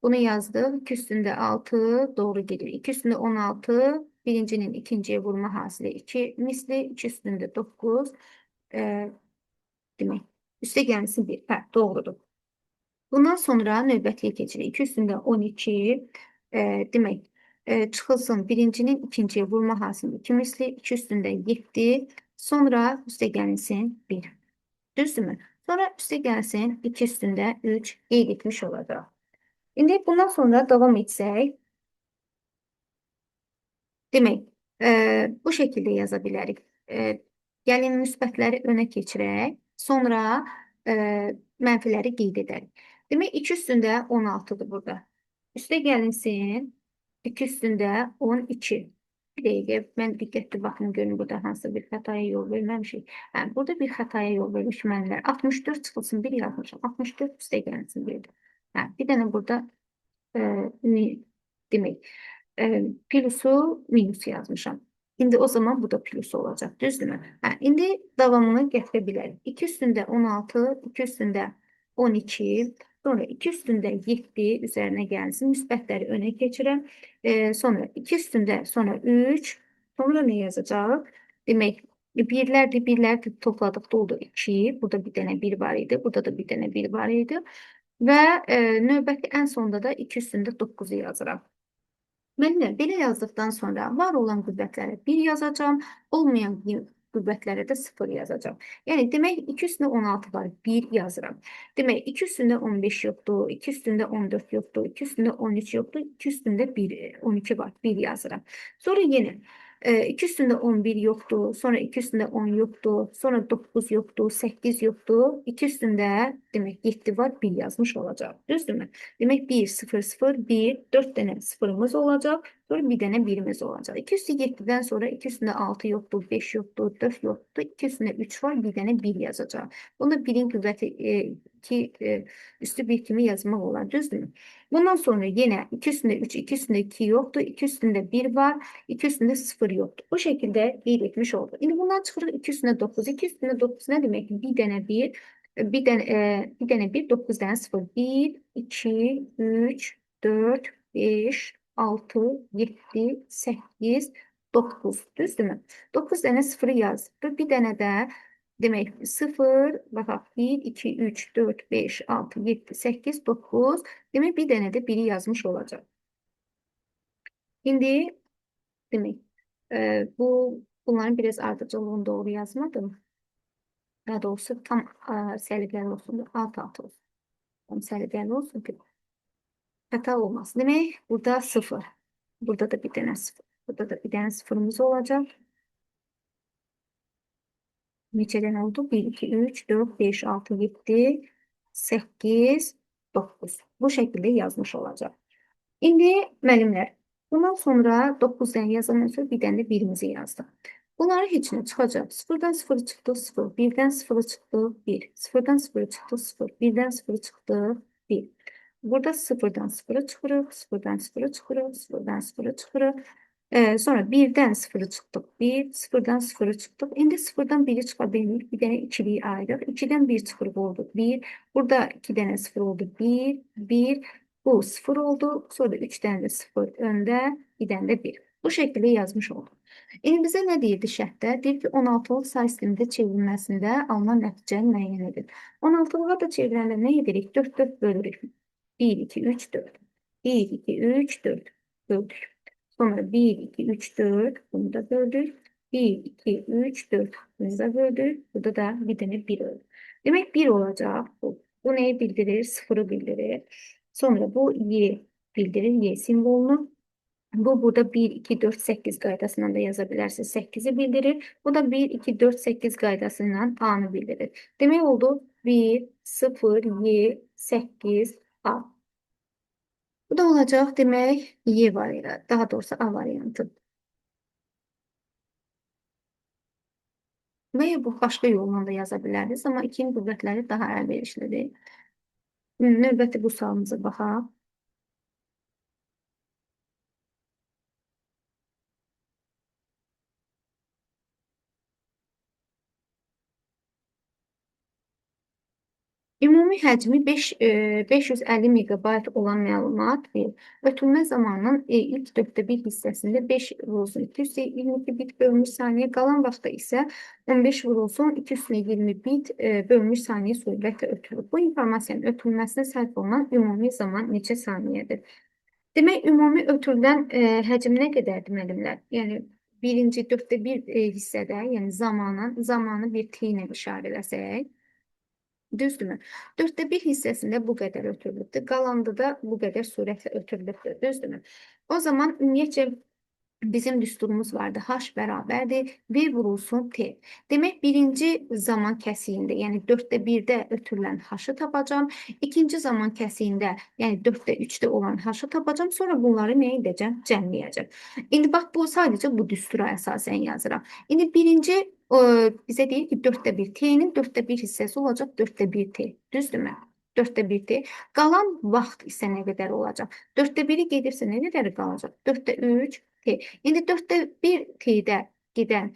Bunu yazdıq. 2 üstündə 6 doğru gedir. 2 üstündə 16 birincinin ikinciyə vurma hasili 2 misli. 2 üstündə 9 demək. Üstə gəlsin 1. Hə, doğrudur. Bundan sonra növbətiyə keçirik. 2 üstündə 12 demək. Çıxılsın birincinin ikinciyə vurma hasilini 2 misli, 2 üstündə 7, sonra üstə gəlinsin 1. Düzdürmü? Sonra üstə gəlsin 2 üstündə 3 qeyd etmiş olacaq. İndi bundan sonra davam etsək, demək, bu şəkildə yaza bilərik. Gəlin müsbətləri önə keçirək, sonra mənfiləri qeyd edərik. Demək, 2 üstündə 16-dır burada. Üstə gəlinsin 2 üstündə 12. Bir dəqiqə, mən diqqətli baxın, görün burada hansısa bir xətaya yol verməmişik. Burada bir xətaya yol vermiş mənlər. 64 çıxılsın 1 yazmışam. 64 üstə gəlinsin 1. Bir dənə burada demək, plusu minus yazmışam. İndi o zaman bu da plus olacaq, düzdürmü? İndi davamını gətirə bilərik. 2 üstündə 16, 2 üstündə 12, sonra 2 üstündə 7 üzərinə gəlsin, müsbətləri önə keçirəm. Sonra 2 üstündə, sonra 3, sonra nə yazacaq? Demək, birlərdir topladıqda oldu 2, burada bir dənə 1 var idi, burada da bir dənə 1 var idi. Və növbəti ən sonda da 2 üstündə 9-u yazıram. Müəllimlər, belə yazdıqdan sonra var olan qüvvətlərə 1 yazacağım, olmayan qüvvətlərə də 0 yazacağım. Yəni demək 2 üstündə 16 var, 1 yazıram. Demək 2 üstündə 15 yoxdur, 2 üstündə 14 yoxdur, 2 üstündə 13 yoxdur, 2 üstündə 1, 12 var, 1 yazıram. Sonra yenə 2 üstündə 11 yoxdur, sonra 2 üstündə 10 yoxdur, sonra 9 yoxdur, 8 yoxdur, 2 üstündə demək 7 var, 1 yazmış olacaq. Düzdürmü? Demək 1, 0, 0, 1, 4 dənə sıfırımız olacaq, sonra bir dənə birimiz olacaq. 2 üstü 7-dən sonra 2 üstündə 6 yoxdur, 5 yoxdur, 4 yoxdur, 2 üstündə 3 var, bir dənə 1 yazacaq. Bunda 1-in qüvvəti 2 üstü 1 kimi yazmaq olar, düzdürmü? Bundan sonra yenə 2 üstündə 3, 2 üstündə 2 yoxdur, 2 üstündə 1 var, 2 üstündə 0 yoxdur. Bu şəkildə qeyd etmiş oldu. İndi bundan çıxırıq 2 üstündə 9. 2 üstündə 9 nə demək? Bir dənə 1, bir dənə 1, 9 dənə 0. 1, 2, 3, 4, 5, 6, 7, 8, 9. Düzdürmü? 9 dənə 0 yazdı. Bir dənə də demək 0, baxaq 1, 2, 3, 4, 5, 6, 7, 8, 9. Demək bir dənə də 1-i yazmış olacaq. İndi demək bunların biraz ardıcıllığını doğru yazmadım. Daha doğrusu tam səliqəli olsun. Alt olsun. Tam səliqəli olsun ki hata olmasın. Demək burada 0. Burada da bir dənə 0. Burada da bir dənə 0'ımız olacaq. Neçə dənə oldu? 1, 2, 3, 4, 5, 6, 7, 8, 9. Bu şəkildə yazmış olacaq. İndi müəllimlər, bundan sonra 9 dənə yazandan sonra bir dənə də 1-imizi yazdıq. Bunları heç nə çıxacaq. 0-dan 0 çıxdı 0, 1-dən 0 çıxdı 1, 0-dan 0 çıxdı 0, 1-dən 0 çıxdı 1. Burada 0-dan 0 çıxırıq, 0-dan 0 çıxırıq, 0-dan 0 çıxırıq. Sonra 1-dən 0 çıxdıq 1, 0-dan 0 çıxdıq. İndi 0-dan 1-i çıxa bilmirik. Bir dənə 2-liyi ayırıq. 2-dən 1 çıxırıq oldu 1. Burada 2 dənə 0 oldu 1, 1. Bu 0 oldu. Sonra 3 dənə də 0 öndə, bir dənə də 1. Bu şəkildə yazmış olduk. İndi bizə nə deyirdi şərtdə? Deyir ki, 16-lıq say sistemində çevrilməsində alınan nəticəni müəyyən edin. 16-lığa da çevriləndə nə edirik? 4, 4 bölürük. 1, 2, 3, 4. 1, 2, 3, 4 böldük. Sonra 1, 2, 3, 4 bunu da böldük. 1, 2, 3, 4 bunu da böldük. Burada da bir dənə 1 öldü. Demək 1 olacaq. Bu neyi bildirir? 0'ı bildirir. Sonra bu Y bildirir. Y simvolunu. Bu burada 1, 2, 4, 8 qaydasından da yaza bilərsiniz. 8'i bildirir. Bu da 1, 2, 4, 8 qaydasından A'nı bildirir. Demək oldu 1, 0, Y, 8, A. Bu da olacaq demək Y variantı. Daha doğrusu A variantı. Və ya bu başqa yolla da yaza bilərdiniz. Amma 2'nin qüvvətləri daha əlverişlidir. Növbəti bu sualımıza baxaq. Ümumi həcmi 550 megabayt olan məlumat ötürmə zamanının ilk 1/4 hissəsində 5 vurulsun 222 bit bölünmüş saniyə, qalan vaxtda isə 15 vurulsun 220 bit bölünmüş saniyə sürətlə ötürülür. Bu informasiyanın ötürülməsinə sərf olunan ümumi zaman neçə saniyədir? Demək, ümumi ötürülən həcm nə qədərdir müəllimlər? Yəni, birinci 1/4 hissədə, yəni zamanı bir t ilə işarələsək, düzdürmü? 1/4 hissəsində bu qədər ötürülübdür. Qalanda da bu qədər sürətlə ötürülübdür. Düzdürmü? O zaman ümumiyyətcə bizim düsturumuz vardı. H bərabərdir. V vurulsun T. Demək, birinci zaman kəsiyində, yəni 1/4-də ötürülən H-ı tapacağım. İkinci zaman kəsiyində, yəni 4/3-də olan H-ı tapacağım. Sonra bunları nə edəcəm? Cəmləyəcəm. İndi bax, bu sadəcə bu düstura əsasən yazıram. İndi birinci bizə deyir ki, 1/4 T-nin 1/4 hissəsi olacaq 1/4 T. Düzdürmü? 1/4 T. Qalan vaxt isə nə qədər olacaq? 1/4-i gedirsə nə qədər qalacaq? 4/3 T. İndi 1/4 T-də gedən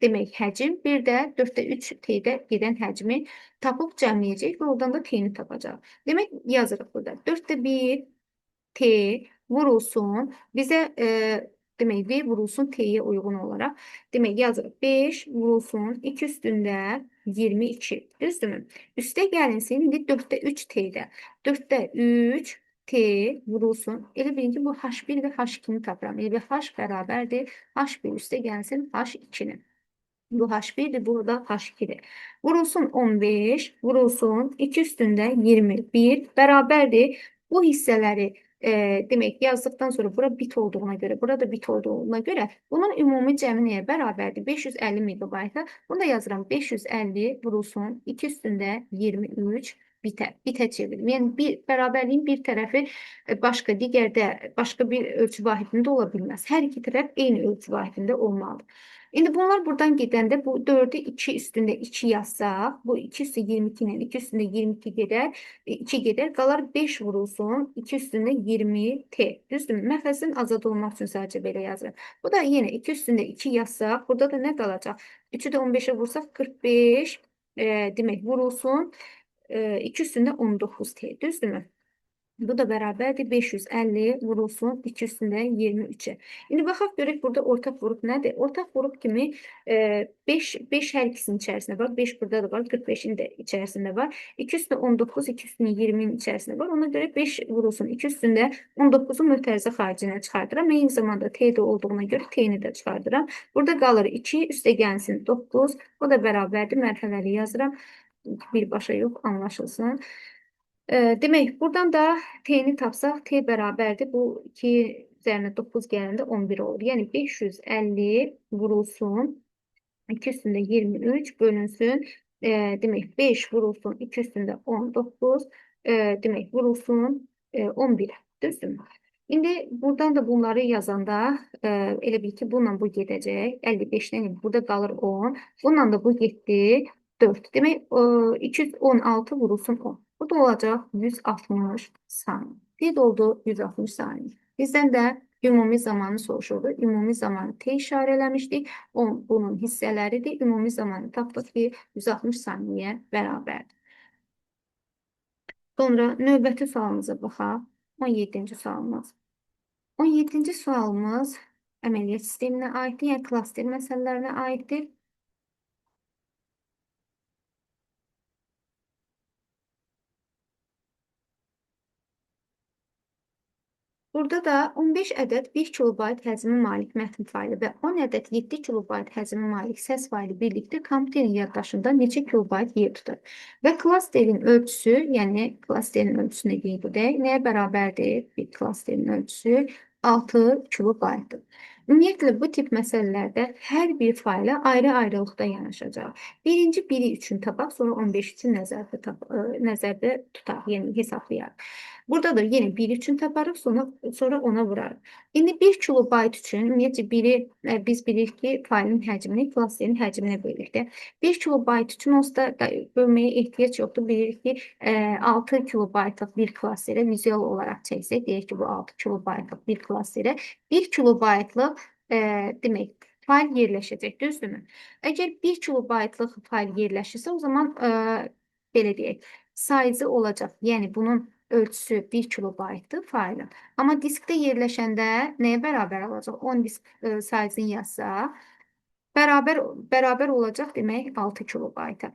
demək həcm, bir də 4/3 T-də gedən həcmi tapıb cəmləyəcək və oradan da T-ni tapacaq. Demək, yazırıq burada. 4/1 T vurulsun. Bizə demək, V vurulsun T'ye uyğun olaraq. Demək, yazırıq. 5 vurulsun 2 üstündə 22. Düzdürmü? Üstə gəlinsin. İndi 4/3 T'də. 4/3 T vurulsun. Elə bilin ki, bu H1 və H2-ni tapıram. Elə H bərabərdir. H1 üstə gəlsin H2-nin. Bu H1'dir, burada H2'dir. Vurulsun 15, vurulsun 2 üstünde 21 beraberdir. Bu hissələri demək yazdıktan sonra bura bit olduğuna göre, burada bit olduğuna göre bunun ümumi cəmi nəyə bərabərdir? 550 megabayta. Bunu da yazıram. 550 vurulsun 2 üstünde 23 bitə çevirilir. Yəni bir bərabərliyin bir tərəfi başqa digərdə başqa bir ölçü vahidində ola bilməz. Hər iki tərəf eyni ölçü vahidində olmalıdır. İndi bunlar buradan gedəndə bu 4'ü 2 üstündə 2 yazsaq, bu 2 üstü 22 ilə 2 üstündə 22 gedər, 2 gedər, qalar 5 vurulsun, 2 üstündə 20 t. Düzdür? Məxəzin azad olmaq üçün sadəcə belə yazırıq. Bu da yenə 2 üstündə 2 yazsaq, burada da nə qalacaq? 3'ü də 15'e vursaq 45, demək vurulsun, 2 üstündə 19 t. Düzdürmü? Bu da bərabərdir 550 vurulsun 2 üstündə 23'e. İndi baxaq görək burada ortaq vuruq nədir? Ortaq vuruq kimi 5 hər ikisinin içərisində var. 5 burada da var. 45'in də içərisində var. 2 üstündə 19, 2 üstündə 20'nin içərisində var. Ona görə 5 vurulsun 2 üstündə 19'u mötərizə xaricinə çıxardıram. Eyni zamanda t də olduğuna görə t-ni də çıxardıram. Burada qalır 2 üstə gəlsin 9. O da bərabərdir. Mərhələli yazıram. Birbaşa yox, anlaşılsın. Demək, buradan da t'ni tapsaq, t bərabərdir. Bu 2 üzərinə 9 gələndə 11 olur. Yəni 550 vurulsun 2 üstündə 23 bölünsün. Demək 5 vurulsun 2 üstündə 19. Demək vurulsun 11. Düzdürmü? İndi buradan da bunları yazanda elə bil ki, bununla bu gedəcək. 55'dən burada qalır 10. Bununla da bu getdi 4. Demək 216 vurulsun 10. Bu da olacaq 160 saniye. Bir oldu 160 saniye. Bizdən də ümumi zamanı soruşurdu. Ümumi zamanı t işarələmişdik. Bunun hissələridir. Ümumi zamanı tapdıq ki, 160 saniyə bərabərdir. Sonra növbəti sualımıza baxaq. 17-ci sualımız. 17-ci sualımız əməliyyat sisteminə aiddir, yəni klaster məsələlərinə aiddir. Burada da 15 ədəd 1 kilobayt həcmə malik mətn faylı və 10 ədəd 7 kilobayt həcmə malik səs faylı birlikdə kompüterin yaddaşında neçə kilobayt yer tutur? Və klasterin ölçüsü, yəni klasterin ölçüsünə qeyd edək, nəyə bərabərdir? Bir klasterin ölçüsü 6 kilobaytdır. Ümumiyyətlə, bu tip məsələlərdə hər bir fayla ayrı-ayrılıqda yanaşacaq. Birinci biri üçün tapaq, sonra 15 üçün nəzərdə tutaq, yəni hesablayaq. Burada da yine 1 üçün taparıq, sonra ona vurarıq. İndi 1 kilobayt üçün ümumiyyətcə biz bilirik ki, faylın həcmini klasterin həcminə bölürük. 1 kilobayt üçün onsuz da bölməyə ehtiyac yoxdur. Bilirik ki, 6 kilobaytlıq bir klasterə vizual olaraq çəksək, deyək ki, bu 6 kilobaytlıq bir klasterə 1 kilobaytlıq demək fayl yerləşəcək, düzdürmü? Əgər 1 kilobaytlıq fayl yerləşirsə, o zaman belə deyək, size olacaq. Yəni bunun ölçüsü 1 kilobaytdır faylın. Amma diskdə yerləşəndə nəyə bərabər olacaq? 10 disk size-ni yazsaq, bərabər olacaq demək 6 kilobayta.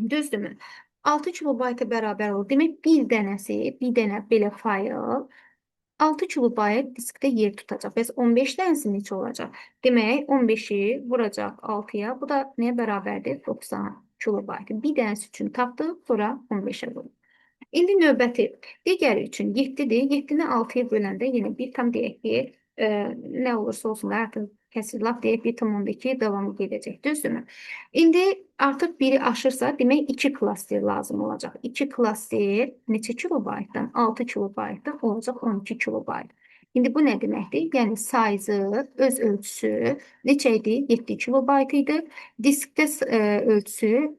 Düzdürmü? 6 kilobayta bərabər olur. Demək bir dənə belə fayl 6 kilobayt diskdə yer tutacaq. Bəs 15 dənəsi neçə olacaq? Demək 15'i vuracaq 6'ya. Bu da nəyə bərabərdir? 90 kilobayt. Bir dənəsi üçün tapdıq, sonra 15'e vurur. İndi növbəti digəri üçün 7'dir. 7'ni 6'ya böləndə yenə bir tam deyək ki, nə olursa olsun artıq kəsir laf deyək 1,2 davamı gedəcək. Düzdürmü? İndi artıq biri aşırsa demək 2 klaster lazım olacaq. 2 klaster neçə kilobaytdan? 6 kilobaytdan olacaq 12 kilobayt. İndi bu nə deməkdir? Yəni size-ı, öz ölçüsü neçə idi? 7 kilobayt idi. Diskdə ölçüsü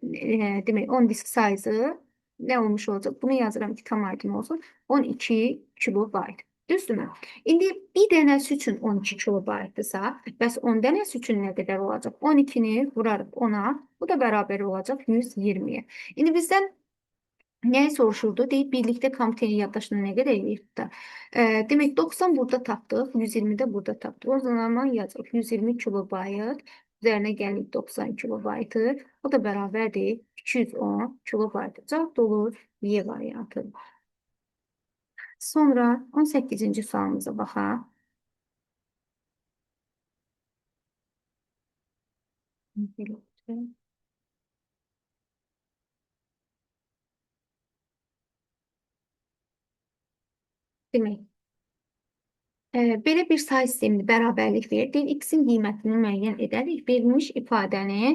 demək 10 disk size-ı nə olmuş olacaq? Bunu yazıram ki, tam aydın olsun. 12 kilobayt. Düzdürmü? İndi bir dənəsi üçün 12 kilobaytdırsa, bəs 10 dənəsi üçün nə qədər olacaq? 12'ni vurarıq 10'a. Bu da bərabər olacaq 120'ye. İndi bizdən nəyi soruşurdu? Deyib, birlikdə kompüterin yaddaşına nə qədər yer tutar? Demək, 90 burada tapdıq, 120 də burada tapdıq. O zaman yazırıq 120 kilobayt. Üzərinə gəlir 90 kilobaytı. O da bərabərdir 210 kilobayt. Cavab da olur Y variantı. Sonra 18-ci sualımıza baxaq. Demək, belə bir say sistemini bərabərlik verir. Deyir, x-in qiymətini müəyyən edərik. Verilmiş ifadənin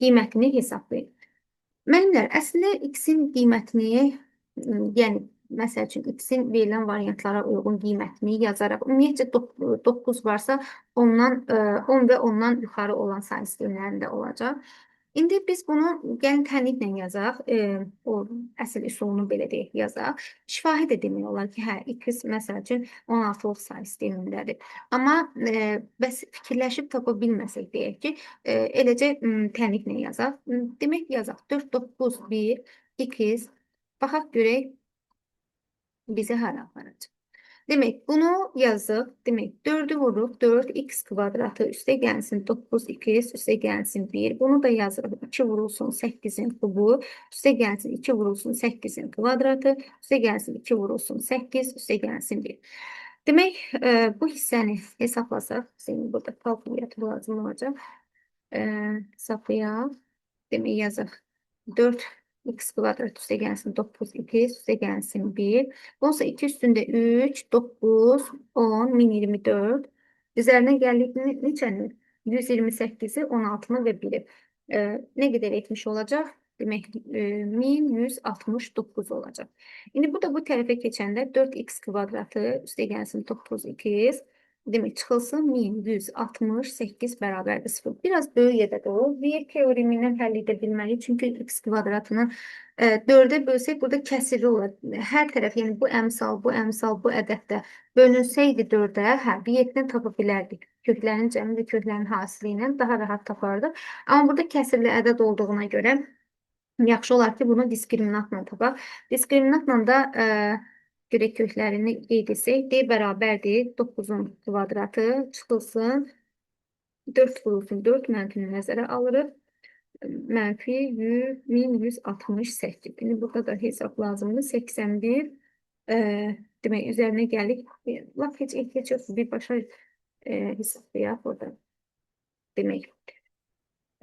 qiymətini hesablayın. Müəllimlər, əslində x-in qiymətini, yəni məsəl üçün x-in verilən variantlara uyğun qiymətini yazaraq, ümumiyyətcə 9 varsa, ondan 10 və ondan yuxarı olan say sistemlərində olacaq. İndi biz bunu gəlin tənliklə yazaq, o əsl üsulunu belə deyək yazaq. Şifahi də demək olar ki, hə, x məsəl üçün 16-lıq say sistemindədir. Amma bəs fikirləşib tapa bilməsək deyək ki, eləcə tənliklə yazaq. Demək yazaq 4, 9, 1, x, baxaq görək bizi hara aparacaq. Demək, bunu yazıq. Demək, 4'ü vururuq. 4x kvadratı üstə gəlsin 9x üstə gəlsin 1. Bunu da yazırıq. 2 vurulsun 8'in kubu. Üstə gəlsin 2 vurulsun 8'in kvadratı. Üstə gəlsin 2 vurulsun 8 üstə gəlsin 1. Demək, bu hissəni hesablasaq, senin burada kalkulyator lazım olacaq. Hesablayaq. Demək, yazıq. 4x kvadrat üstə gəlsin 9x üstə gəlsin 1. Olsa 2 üstündə 3, 9, 10, 1024. Üzərinə gəldik neçəni? 128'i, 16'ını və 1'i. Nə qədər etmiş olacaq? Demək, 1169 olacaq. İndi bu da bu tərəfə keçəndə 4x kvadratı üstə gəlsin 9x. Demək, çıxılsın 1168 bərabərdir 0. Biraz böyük ədəd olur. Viyer teoremindən həll edə bilməliyik. Çünki x kvadratını 4'e bölsək, burada kəsirli olur. Hər tərəf, yəni bu əmsal, bu əmsal, bu ədəddə bölünsəydi 4'e, hə, viyyətini tapa bilərdik. Köklərin cəmi və köklərin hasili ilə daha rahat tapardıq. Amma burada kəsirli ədəd olduğuna görə yaxşı olar ki, bunu diskriminantla tapaq. Diskriminantla da görək köklərini qeyd etsək, d bərabərdir 9'un kvadratı çıxılsın 4 vurulsun 4 mənfini nəzərə alırıq. Mənfi 100, 1168. İndi burada da hesab lazımdır. 81 demək, üzərinə gəlik. Laf heç ehtiyac yoxdur. Birbaşa hesablayaq burada. Demək,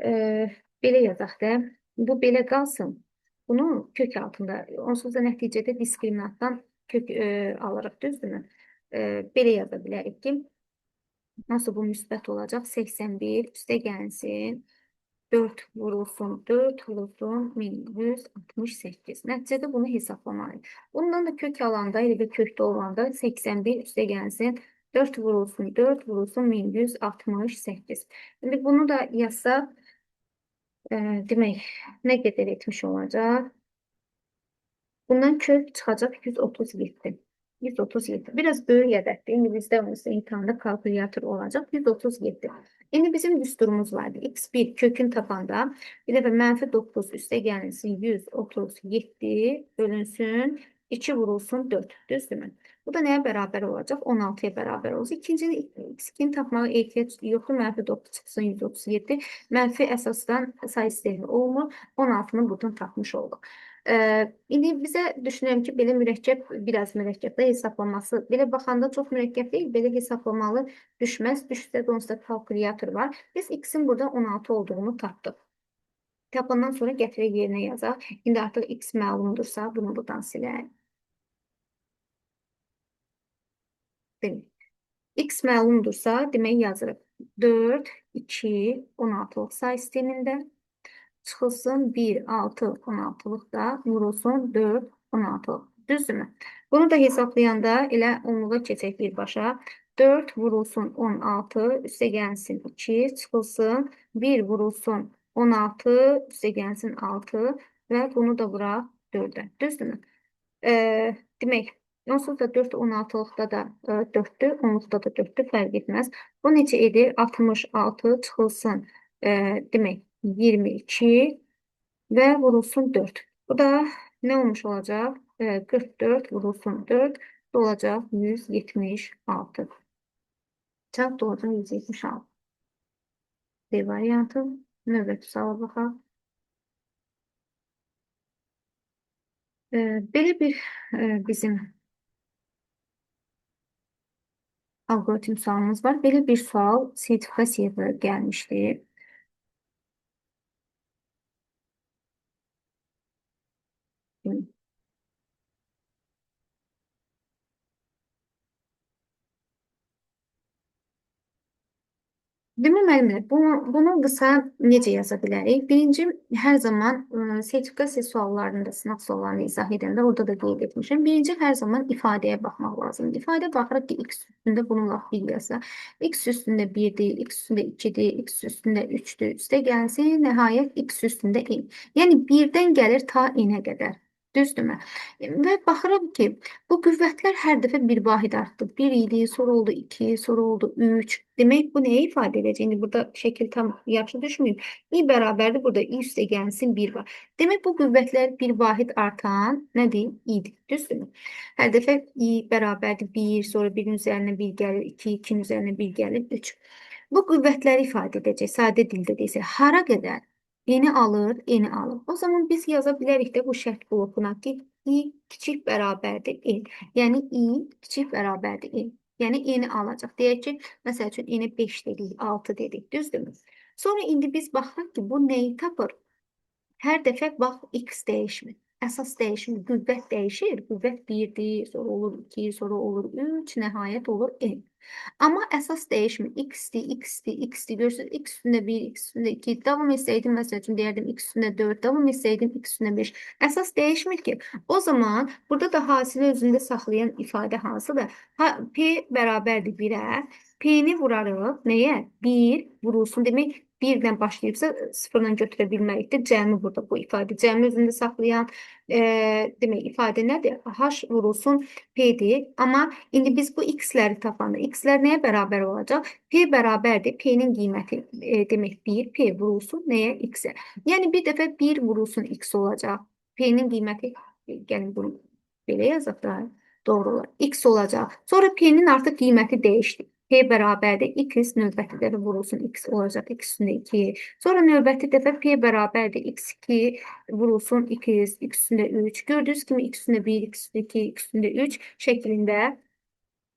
belə yazaq da. Bu belə qalsın. Bunu kök altında, onsuz da nəticədə diskriminantdan kök alırıq, düzdürmü? Belə yaza bilərik ki, nasıl bu müsbət olacaq? 81 üstə gəlsin. 4 vurulsun 4 vurulsun 1168. Nəticədə bunu hesablamalıyıq. Bundan da kök alanda, elə bir kökdə olanda 81 üstə gəlsin. 4 vurulsun 4 vurulsun 1168. İndi bunu da yazsaq, demək, nə qədər etmiş olacaq? Bundan kök çıxacaq 137. 137. Biraz böyük ədəddir. İngilisdə olsa imtahanda kalkulyator olacaq. 137. İndi bizim düsturumuz vardı. X1 kökün tapanda bir dəfə mənfi 9 üstə gəlsin 137 bölünsün 2 vurulsun 4. Düzdürmü? Bu da nəyə bərabər olacaq? 16'ya bərabər olacaq. İkincini x2'ni tapmağa ehtiyac yoxdur. Mənfi 9 çıxsın 137. Mənfi əsasdan say sistemi olmur. 16'nı buradan tapmış olduq. İndi bizə düşünürəm ki, belə mürəkkəb, biraz mürəkkəbdə hesablaması, belə baxanda çox mürəkkəb deyil, belə hesablamalı düşməz. Düşsə də onsuz da kalkulyator var. Biz x-in burada 16 olduğunu tapdıq. Tapandan sonra gətirək yerinə yazaq. İndi artıq x məlumdursa, bunu buradan silək. X məlumdursa, demək yazırıq. 4, 2, 16'lıq say sistemində. Çıxılsın 1, 6, 16'lıq da vurulsun 4, 16'lıq. Düzdürmü? Bunu da hesablayanda elə onluğa keçək birbaşa. 4 vurulsun 16, üstə gəlsin 2, çıxılsın 1 vurulsun 16, üstə gəlsin 6 və bunu da vuraq 4'ə. Düzdürmü? Demək, onsuz da 4 16'lıqda da 4'dür, 10'luqda da 4'dür, fərq etməz. Bu necə edir? 66 çıxılsın, demək, 22 və vurulsun 4. Bu da nə olmuş olacaq? 44 vurulsun 4 olacaq 176. Cavab da olacaq 176. D variantı. Növbəti suala baxaq. Belə bir bizim alqoritm sualımız var. Belə bir sual sertifikasiyada gəlmişdi. Demək müəllimlər, bunu qısa necə yaza bilərik? Birinci, hər zaman sertifikasiya suallarında, sınaq suallarını izah edəndə orada da qeyd etmişəm. Birinci, hər zaman ifadəyə baxmaq lazımdır. İfadə baxırıq ki, x üstündə bunun laf bir yazsa, x üstündə 1-dir, x üstündə 2-dir, x üstündə 3-dür, üstə gəlsin, nəhayət x üstündə n. Yəni, birdən gəlir ta n-ə qədər. Düzdürmü? Və baxıram ki, bu qüvvətlər hər dəfə bir vahid artdı. 1 idi, sonra oldu 2, sonra oldu 3. Demək bu nəyi ifadə edəcək? İndi burada şəkil tam yaxşı düşməyib. I bərabərdir. Burada i üstə gəlsin 1 var. Demək bu qüvvətlər bir vahid artan nədir? İdir. Düzdürmü? Hər dəfə i bərabərdir 1, sonra 1-in üzərinə 1 gəlir, 2, 2-nin üzərinə 1 gəlir, 3. Bu qüvvətləri ifadə edəcək. Sadə dildə desək, hara qədər? Eni alır, eni alır. O zaman biz yaza bilərik də bu şərt blokuna ki, i kiçik bərabərdir n. Yəni i kiçik bərabərdir n. Yəni eni alacaq. Deyək ki, məsəl üçün eni 5 dedik, 6 dedik, düzdürmü? Sonra indi biz baxırıq ki, bu nəyi tapır? Hər dəfə bax x dəyişmir. Əsas dəyişmir, qüvvət dəyişir. Qüvvət 1-dir, sonra olur 2, sonra olur 3, nəhayət olur n. Amma əsas dəyişmir. X-dir, X-dir, X-dir. Görürsünüz, X üstündə 1, X üstündə 2. Davam etsəydim, məsəl üçün deyərdim X üstündə 4. Davam etsəydim X üstündə 5. Əsas dəyişmir ki. O zaman burada da hasili özündə saxlayan ifadə hansıdır? P bərabərdir 1-ə. P-ni vurarıq. Nəyə? 1 vurulsun. Demək, 1-lə başlayıbsa 0-la götürə bilməkdir. Cəmi burada bu ifadə. Cəmi özündə saxlayan demək, ifadə nədir? H vurulsun P-dir. Amma indi biz bu x-ləri tapanda x-lər nəyə bərabər olacaq? P bərabərdir. P-nin qiyməti demək 1. P vurulsun nəyə? X-ə. Yəni bir dəfə 1 vurulsun x olacaq. P-nin qiyməti, gəlin bunu belə yazaq da doğru olar. X olacaq. Sonra P-nin artıq qiyməti dəyişdi. P bərabərdir. X növbəti dəfə vurulsun x olacaq. X üstündə 2. Sonra növbəti dəfə P bərabərdir. X2 vurulsun x. X üstündə 3. Gördüyünüz kimi x üstündə 1, x üstündə 2, x üstündə 3 şəklində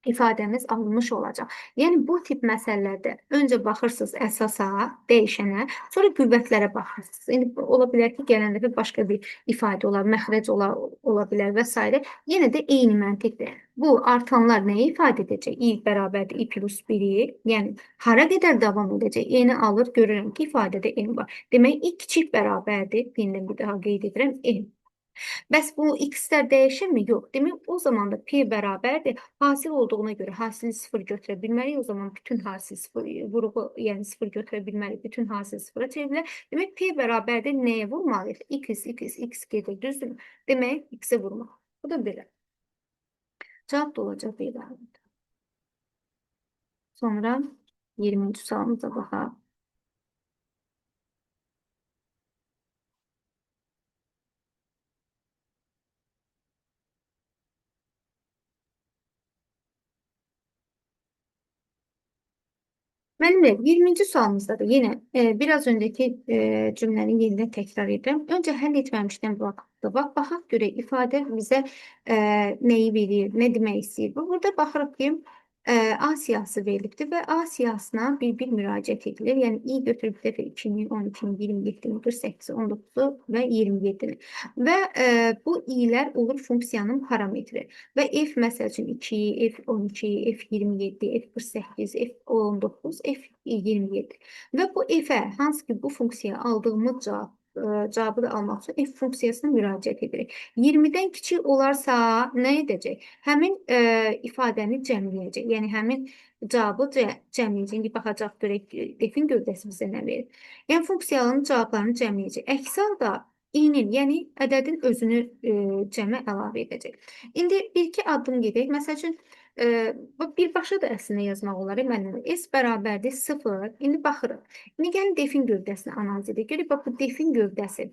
ifadəmiz alınmış olacaq. Yəni, bu tip məsələlərdə öncə baxırsınız əsasa, dəyişənə, sonra qüvvətlərə baxırsınız. İndi, ola bilər ki, gələn dəfə başqa bir ifadə olar, məxrəc ola bilər və s. Yenə də eyni məntiqdir. Bu, artanlar nəyi ifadə edəcək? I bərabərdir, I plus 1-i, yəni hara qədər davam edəcək? N-i alır, görürəm ki, ifadədə N var. Demək, I kiçik bərabərdir, bir daha qeyd edirəm, N. Bəs bu x-lər dəyişirmi? Yox. Demək, o zaman da P bərabərdir. Hasil olduğuna görə hasili 0 götürə bilməliyik. O zaman bütün hasil 0, vurğu, yəni 0 götürə bilməliyik. Bütün hasil 0-a çevrilir. Demək, P bərabərdir nəyə vurmalıyıq? X gedir, düzdür? Demək, x-ə vurmaq. Bu da belə. Cavab da olacaq belə. Sonra 20-ci sualımıza baxaq. Müəllimlər, 20-ci sualımızda da yenə biraz öncəki cümləni yenidən təkrar edirəm. Öncə həll etməmişdən baxaq görək ifadə bizə nəyi verir, nə demək istəyir. Burada baxırıq ki, A siyahısı verilibdir və A siyahısına bir müraciət edilir. Yəni, i götürüb bir dəfə 2-ni, 12-ni, 27-ni, 48-i, 19-u və 27-ni. Və bu i'lər olur funksiyanın parametri. Və f məsəl üçün 2, f12, f27, f48, f19, f27. Və bu f-ə, hansı ki bu funksiyaya aldığımız cavabı da almaq üçün f funksiyasına müraciət edirik. 20-dən kiçik olarsa nə edəcək? Həmin ifadəni cəmləyəcək. Yəni, həmin cavabı cəmləyəcək. İndi baxacaq görək, defin gövdəsi bizə nə verir? Yəni, funksiyanın cavablarını cəmləyəcək. Əks halda i-nin, yəni ədədin özünü cəmə əlavə edəcək. İndi bir-iki addım gedək. Məsəl üçün, birbaşa da əslində yazmaq olar. Müəllim, S bərabərdir 0. İndi baxırıq. İndi gəlin defin gövdəsini analiz edək. Görək, bax, bu defin gövdəsi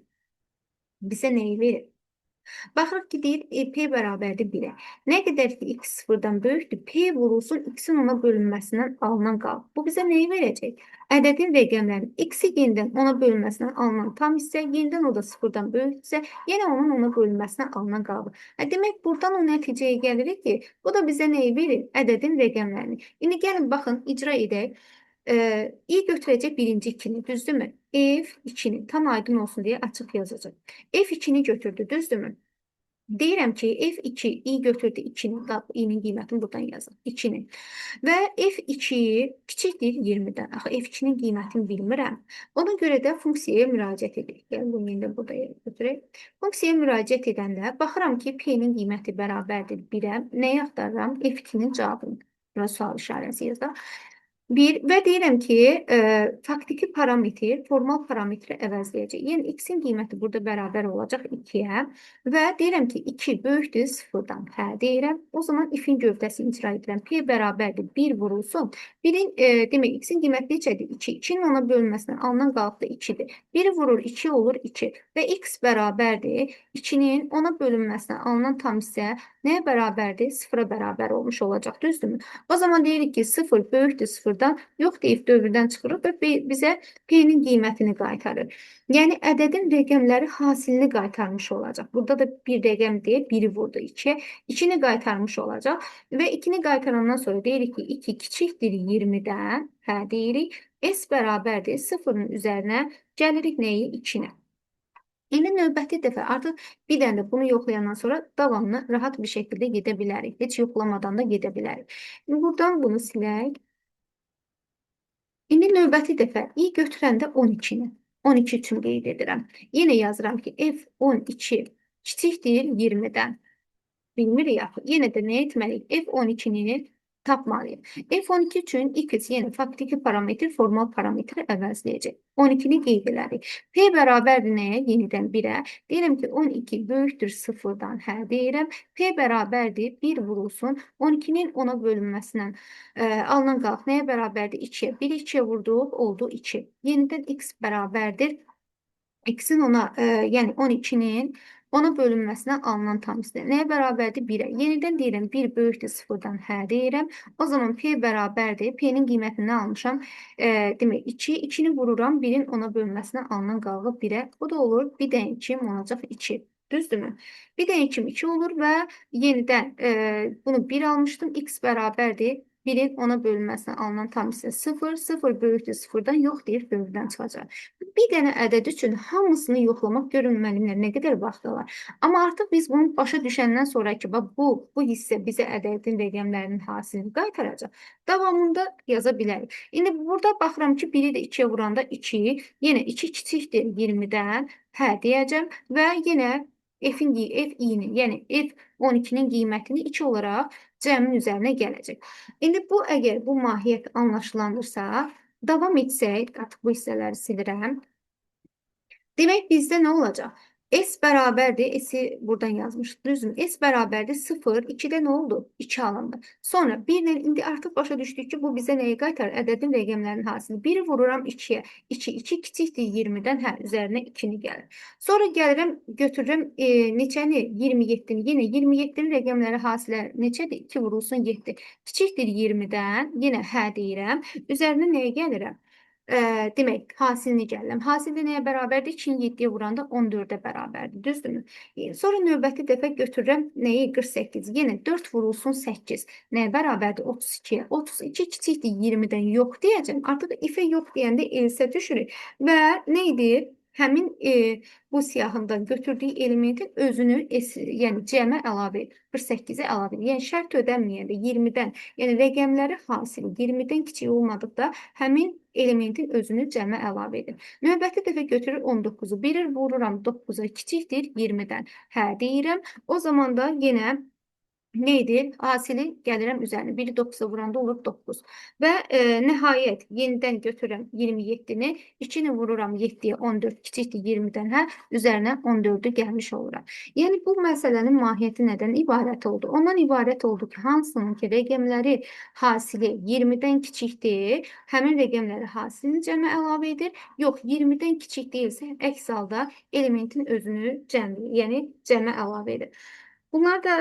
bizə nəyi verir? Baxırıq ki, deyir, P bərabərdir 1-ə. Nə qədər ki, x 0-dan böyükdür, P vurulsun x-in ona bölünməsindən alınan qalb. Bu bizə neyi verəcək? Ədədin rəqəmlərin x-i yenidən ona bölünməsindən alınan tam hissə, yenidən o da 0-dan böyükdürsə, yenə onun ona bölünməsindən alınan qalb. Demək, buradan o nəticəyə gəlirik ki, bu da bizə neyi verir? Ədədin rəqəmlərini. İndi gəlin, baxın, icra edək. i götürəcək birinci 2-ni, düzdürmü? F2-ni tam aydın olsun deyə açıq yazacaq. F2-ni götürdü, düzdürmü? Deyirəm ki, F2 i götürdü 2-ni, i'nin qiymətini buradan yazın. 2-ni. Və F2 kiçikdir 20-dən. Axı F2-nin qiymətini bilmirəm. Ona görə də funksiyaya müraciət edirik. Yəni bunu indi burada götürək. Funksiyaya müraciət edəndə baxıram ki, P-nin qiyməti bərabərdir 1-ə. Nəyi axtarıram? F2-nin cavabını. Bura sual işarəsi yazaq. 1 və deyirəm ki, faktiki parametr formal parametri əvəzləyəcək. Yəni x-in qiyməti burada bərabər olacaq 2-yə və deyirəm ki, 2 böyükdür 0-dan. Hə, deyirəm. O zaman if-in gövdəsini icra edirəm. P bərabərdir 1 vurulsun. 1-in demək x-in qiyməti neçədir? 2. 2-nin ona bölünməsindən alınan qalıb da 2-dir. 1 vurur 2 olur 2 və x bərabərdir 2-nin ona bölünməsindən alınan tam hissə nəyə bərabərdir? 0-a bərabər olmuş olacaq. Düzdürmü? O zaman deyirik ki, 0 böyükdür 0-dan, yox deyib dövrdən çıxırıq və bizə P-nin qiymətini qaytarır. Yəni, ədədin rəqəmləri hasilini qaytarmış olacaq. Burada da bir rəqəm deyil, 1-i vurdu 2-yə. 2-ni qaytarmış olacaq və 2-ni qaytarandan sonra deyirik ki, 2 kiçikdir 20-dən, hə, deyirik, S bərabərdir 0-ın üzərinə gəlirik nəyi? 2-nə. İndi növbəti dəfə artıq bir dənə də bunu yoxlayandan sonra davamlı rahat bir şəkildə gedə bilərik. Heç yoxlamadan da gedə bilərik. İndi buradan bunu silək. İndi növbəti dəfə i götürəndə 12-ni. 12 üçün qeyd edirəm. Yenə yazıram ki, F12 kiçikdir 20-dən. Bilmirik axı. Yenə də nə etməliyik? F12-ni tapmalıyıq. F12 üçün x yenə faktiki parametr formal parametri əvəzləyəcək. 12-ni qeyd elədik. P bərabərdir nəyə? Yenidən 1-ə. Deyirəm ki, 12 böyükdür 0-dan. Hə, deyirəm. P bərabərdir 1 vurulsun. 12-nin 10-a bölünməsindən alınan qalx nəyə bərabərdir? 2-yə. 1-i 2-yə vurduq, oldu 2. Yenidən x bərabərdir. X-in ona, yəni 12-nin ona bölünməsinə alınan tam hissə. Nəyə bərabərdir? 1-ə. Yenidən deyirəm, 1 böyükdür 0-dan. Hə, deyirəm. O zaman P bərabərdir. P-nin qiymətini almışam. Demək, 2. 2-ni vururam. 1-in ona bölünməsinə alınan qalıb 1-ə. Bu da olur. 1-dən 2 olacaq 2. Düzdürmü? 1-dən 2 2 olur və yenidən bunu 1 almışdım. X bərabərdir. 1-in ona bölünməsinə alınan tam hissə 0. 0 böyükdür 0-dan, yox deyir, böyükdən çıxacaq. Bir dənə ədəd üçün hamısını yoxlamaq görün müəllimlər nə qədər vaxt alır. Amma artıq biz bunu başa düşəndən sonra ki, bu hissə bizə ədədin rəqəmlərinin hasilini qaytaracaq. Davamında yaza bilərik. İndi burada baxıram ki, 1-i də 2-yə vuranda 2, yenə 2 kiçikdir 20-dən, hə deyəcəm və yenə F-i-ni, yəni F12-nin qiymətini 2 olaraq cəmin üzərinə gələcək. İndi bu, əgər bu mahiyyət anlaşılanırsa, davam etsək, artıq bu hissələri silirəm. Demək, bizdə nə olacaq? S bərabərdir, S-i buradan yazmışıq, düzdür? S bərabərdir 0, 2-də nə oldu? 2 alındı. Sonra 1-lə indi artıq başa düşdük ki, bu bizə nəyi qaytarır? Ədədin rəqəmlərinin hasili. 1-i vururam 2-yə. 2 kiçikdir 20-dən, hə, üzərinə 2-ni gəlir. Sonra gəlirəm, götürürəm neçəni? 27-ni. Yenə 27-nin rəqəmləri hasilə neçədir? 2 vurulsun 7. Kiçikdir 20-dən, yenə hə deyirəm. Üzərinə nəyə gəlirəm? Demək, hasilini gəlirəm. Hasildə nəyə bərabərdir? 2-ni 7-yə vuranda 14-ə bərabərdir. Düzdürmü? Sonra növbəti dəfə götürürəm nəyi? 48. Yenə 4 vurulsun 8. Nəyə bərabərdir? 32-yə. 32 kiçikdir 20-dən, yox deyəcəm. Artıq if-ə yox deyəndə elsə düşürük. Və nə idi? Həmin bu siyahından götürdüyü elementin özünü, yəni cəmə əlavə edir. 48-ə əlavə edir. Yəni şərt ödənməyəndə 20-dən, yəni rəqəmləri hasili 20-dən kiçik olmadıqda həmin elementin özünü cəmə əlavə edir. Növbəti dəfə götürür 19-u. 1-i vururam 9-a, kiçikdir 20-dən. Hə, deyirəm. O zaman da yenə nə edir? Hasili gəlirəm üzərinə. 1-i 9-a vuranda olur 9. Və nəhayət yenidən götürürəm 27-ni. 2-ni vururam 7-yə, 14 kiçikdir 20-dən, hə, üzərinə 14-ü gəlmiş oluram. Yəni, bu məsələnin mahiyyəti nədən ibarət oldu? Ondan ibarət oldu ki, hansının ki, rəqəmləri hasili 20-dən kiçikdir, həmin rəqəmləri hasilini cəmə əlavə edir. Yox, 20-dən kiçik deyilsə, əks halda elementin özünü cəmləyir, yəni cəmə əlavə edir. Bunlar da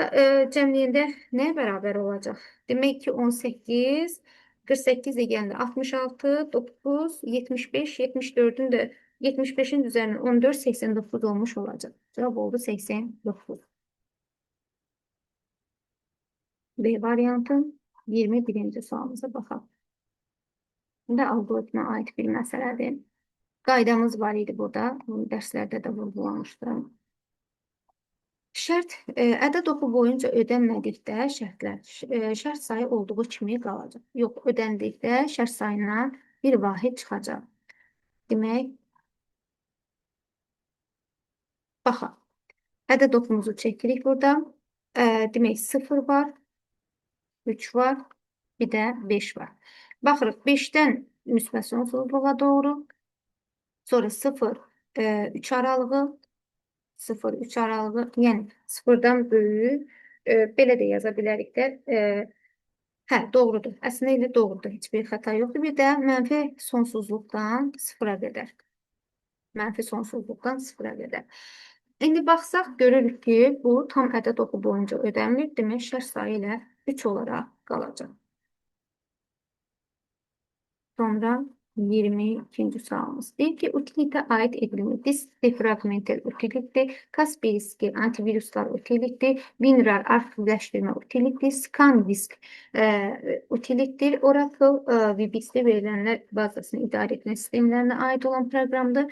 cəmliyində nəyə bərabər olacaq? Demək ki, 18, 48 də gəlir 66, 9, 75, 74-ün də 75-in üzərinə 14, 89 olmuş olacaq. Cavab oldu 89. B variantı 21-ci sualımıza baxaq. İndi alqoritmə aid bir məsələdir. Qaydamız var idi burada. Dərslərdə də vurgulamışdım. Şərt ədəd oxu boyunca ödənmədikdə şərt sayı olduğu kimi qalacaq. Yox, ödəndikdə şərt sayından bir vahid çıxacaq. Demək, baxaq. Ədəd oxumuzu çəkirik burada. Demək, 0 var, 3 var, bir də 5 var. Baxırıq, 5-dən müsbət sonsuzluğa doğru, sonra 0, 3 aralığı, 0-3 aralığı, yəni 0-dan böyük, belə də yaza bilərik də, hə, doğrudur. Əslində elə doğrudur, heç bir xəta yoxdur. Bir də mənfi sonsuzluqdan 0-a qədər. Mənfi sonsuzluqdan 0-a qədər. İndi baxsaq, görürük ki, bu tam ədəd oxu boyunca ödənilir. Demək, şərt sayı ilə 3 olaraq qalacaq. Sonra 22-ci sualımız. Deyir ki, utilitə aid edilmir. Disk defragmental utilitdir, Kaspersky antiviruslar utilitdir, WinRAR arxivləşdirmə utilitdir, ScanDisk utilitdir, Oracle VBX'də verilənlər bazasını idarə etmə sistemlərinə aid olan proqramdır.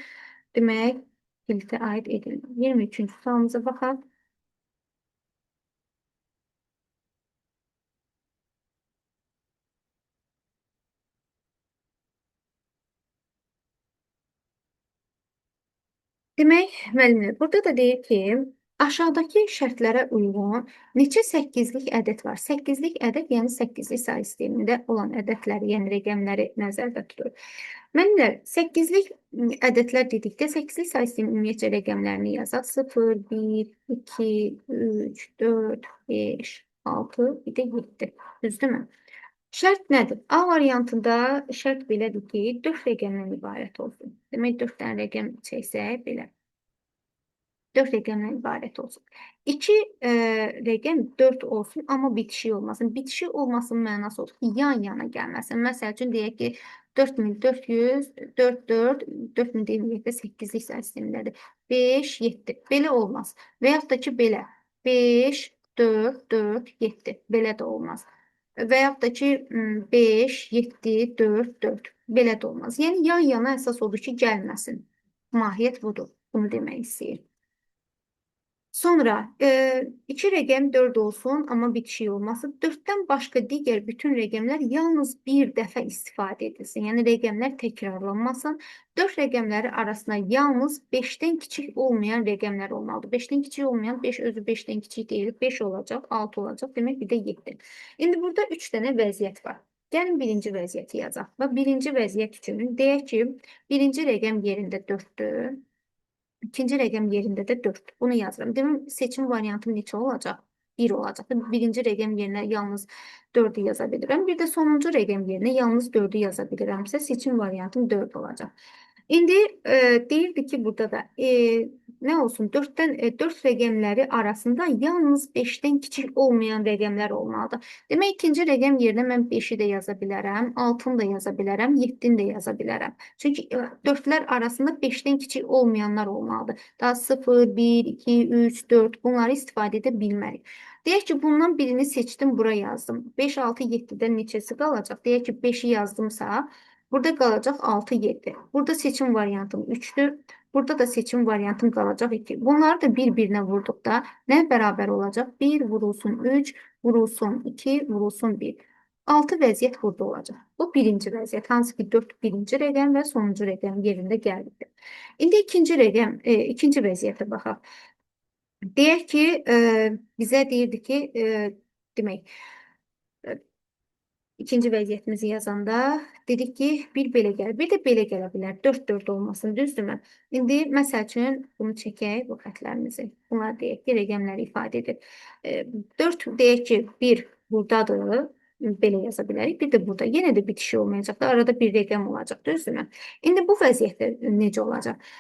Demək, utilitə aid edilmir. 23-cü sualımıza baxaq. Demək, müəllimlər, burada da deyir ki, aşağıdakı şərtlərə uyğun neçə 8-lik ədəd var? 8-lik ədəd, yəni 8-lik say sistemində olan ədədləri, yəni rəqəmləri nəzərdə tutur. Müəllimlər, 8-lik ədədlər dedikdə 8-lik say sisteminin ümumiyyətcə rəqəmlərini yazaq. 0, 1, 2, 3, 4, 5, 6, bir də 7. Düzdürmü? Şərt nədir? A variantında şərt belədir ki, 4 rəqəmdən ibarət olsun. Demək, 4 dənə rəqəm çəksək belə. 4 rəqəmdən ibarət olsun. 2 rəqəm 4 olsun, amma bitişik olmasın. Bitişik olmasının mənası odur ki, yan-yana gəlməsin. Məsəl üçün, deyək ki, 4400, 44, 4000 deyilməkdə 8-lik say sistemindədir. 5, 7. Belə olmaz. Və yaxud da ki, belə. 5, 4, 4, 7. Belə də olmaz. Və yaxud da ki, 5, 7, 4, 4. Belə də olmaz. Yəni, yan-yana əsas odur ki, gəlməsin. Mahiyyət budur. Bunu demək istəyir. Sonra 2 rəqəm 4 olsun, amma bitişik olmasın. 4-dən başqa digər bütün rəqəmlər yalnız bir dəfə istifadə edilsin. Yəni, rəqəmlər təkrarlanmasın. 4 rəqəmləri arasında yalnız 5-dən kiçik olmayan rəqəmlər olmalıdır. 5-dən kiçik olmayan 5 özü 5-dən kiçik deyil. 5 olacaq, 6 olacaq. Demək, bir də 7. İndi burada 3 dənə vəziyyət var. Gəlin birinci vəziyyəti yazaq. Və birinci vəziyyət üçün deyək ki, birinci rəqəm yerində 4-dür. İkinci rəqəm yerində də 4. Bunu yazıram. Demək, seçim variantım neçə olacaq? 1 olacaq. Birinci rəqəm yerinə yalnız 4-ü yaza bilirəm. Bir də sonuncu rəqəm yerinə yalnız 4-ü yaza bilirəmsə, seçim variantım 4 olacaq. İndi deyirdi ki, burada da nə olsun? 4-dən 4 rəqəmləri arasında yalnız 5-dən kiçik olmayan rəqəmlər olmalıdır. Demək, ikinci rəqəm yerinə mən 5-i də yaza bilərəm, 6-nı da yaza bilərəm, 7-ni də yaza bilərəm. Çünki 4-lər arasında 5-dən kiçik olmayanlar olmalıdır. Daha 0, 1, 2, 3, 4 bunları istifadə edə bilmərik. Deyək ki, bundan birini seçdim, bura yazdım. 5, 6, 7-dən neçəsi qalacaq? Deyək ki, 5-i yazdımsa, burada qalacaq 6, 7. Burada seçim variantım 3-dür. Burada da seçim variantım qalacaq 2. Bunları da bir-birinə vurduqda nə bərabər olacaq? 1 vurulsun 3, vurulsun 2, vurulsun 1. 6 vəziyyət burada olacaq. Bu birinci vəziyyət. Hansı ki 4 birinci rəqəm və sonuncu rəqəm yerində gəldi. İndi ikinci vəziyyətə baxaq. Deyək ki, bizə deyirdi ki, demək, İkinci vəziyyətimizi yazanda dedik ki, bir belə gəlir, bir də belə gələ bilər. 4-4 olmasın, düzdürmü? İndi, məsəl üçün, bunu çəkək, bu xətlərimizi. Bunlar deyək ki, rəqəmləri ifadə edir. 4 deyək ki, 1 buradadır, belə yaza bilərik. Bir də burada. Yenə də bitişi olmayacaq da, arada bir rəqəm olacaq, düzdürmü? İndi bu vəziyyətdə necə olacaq?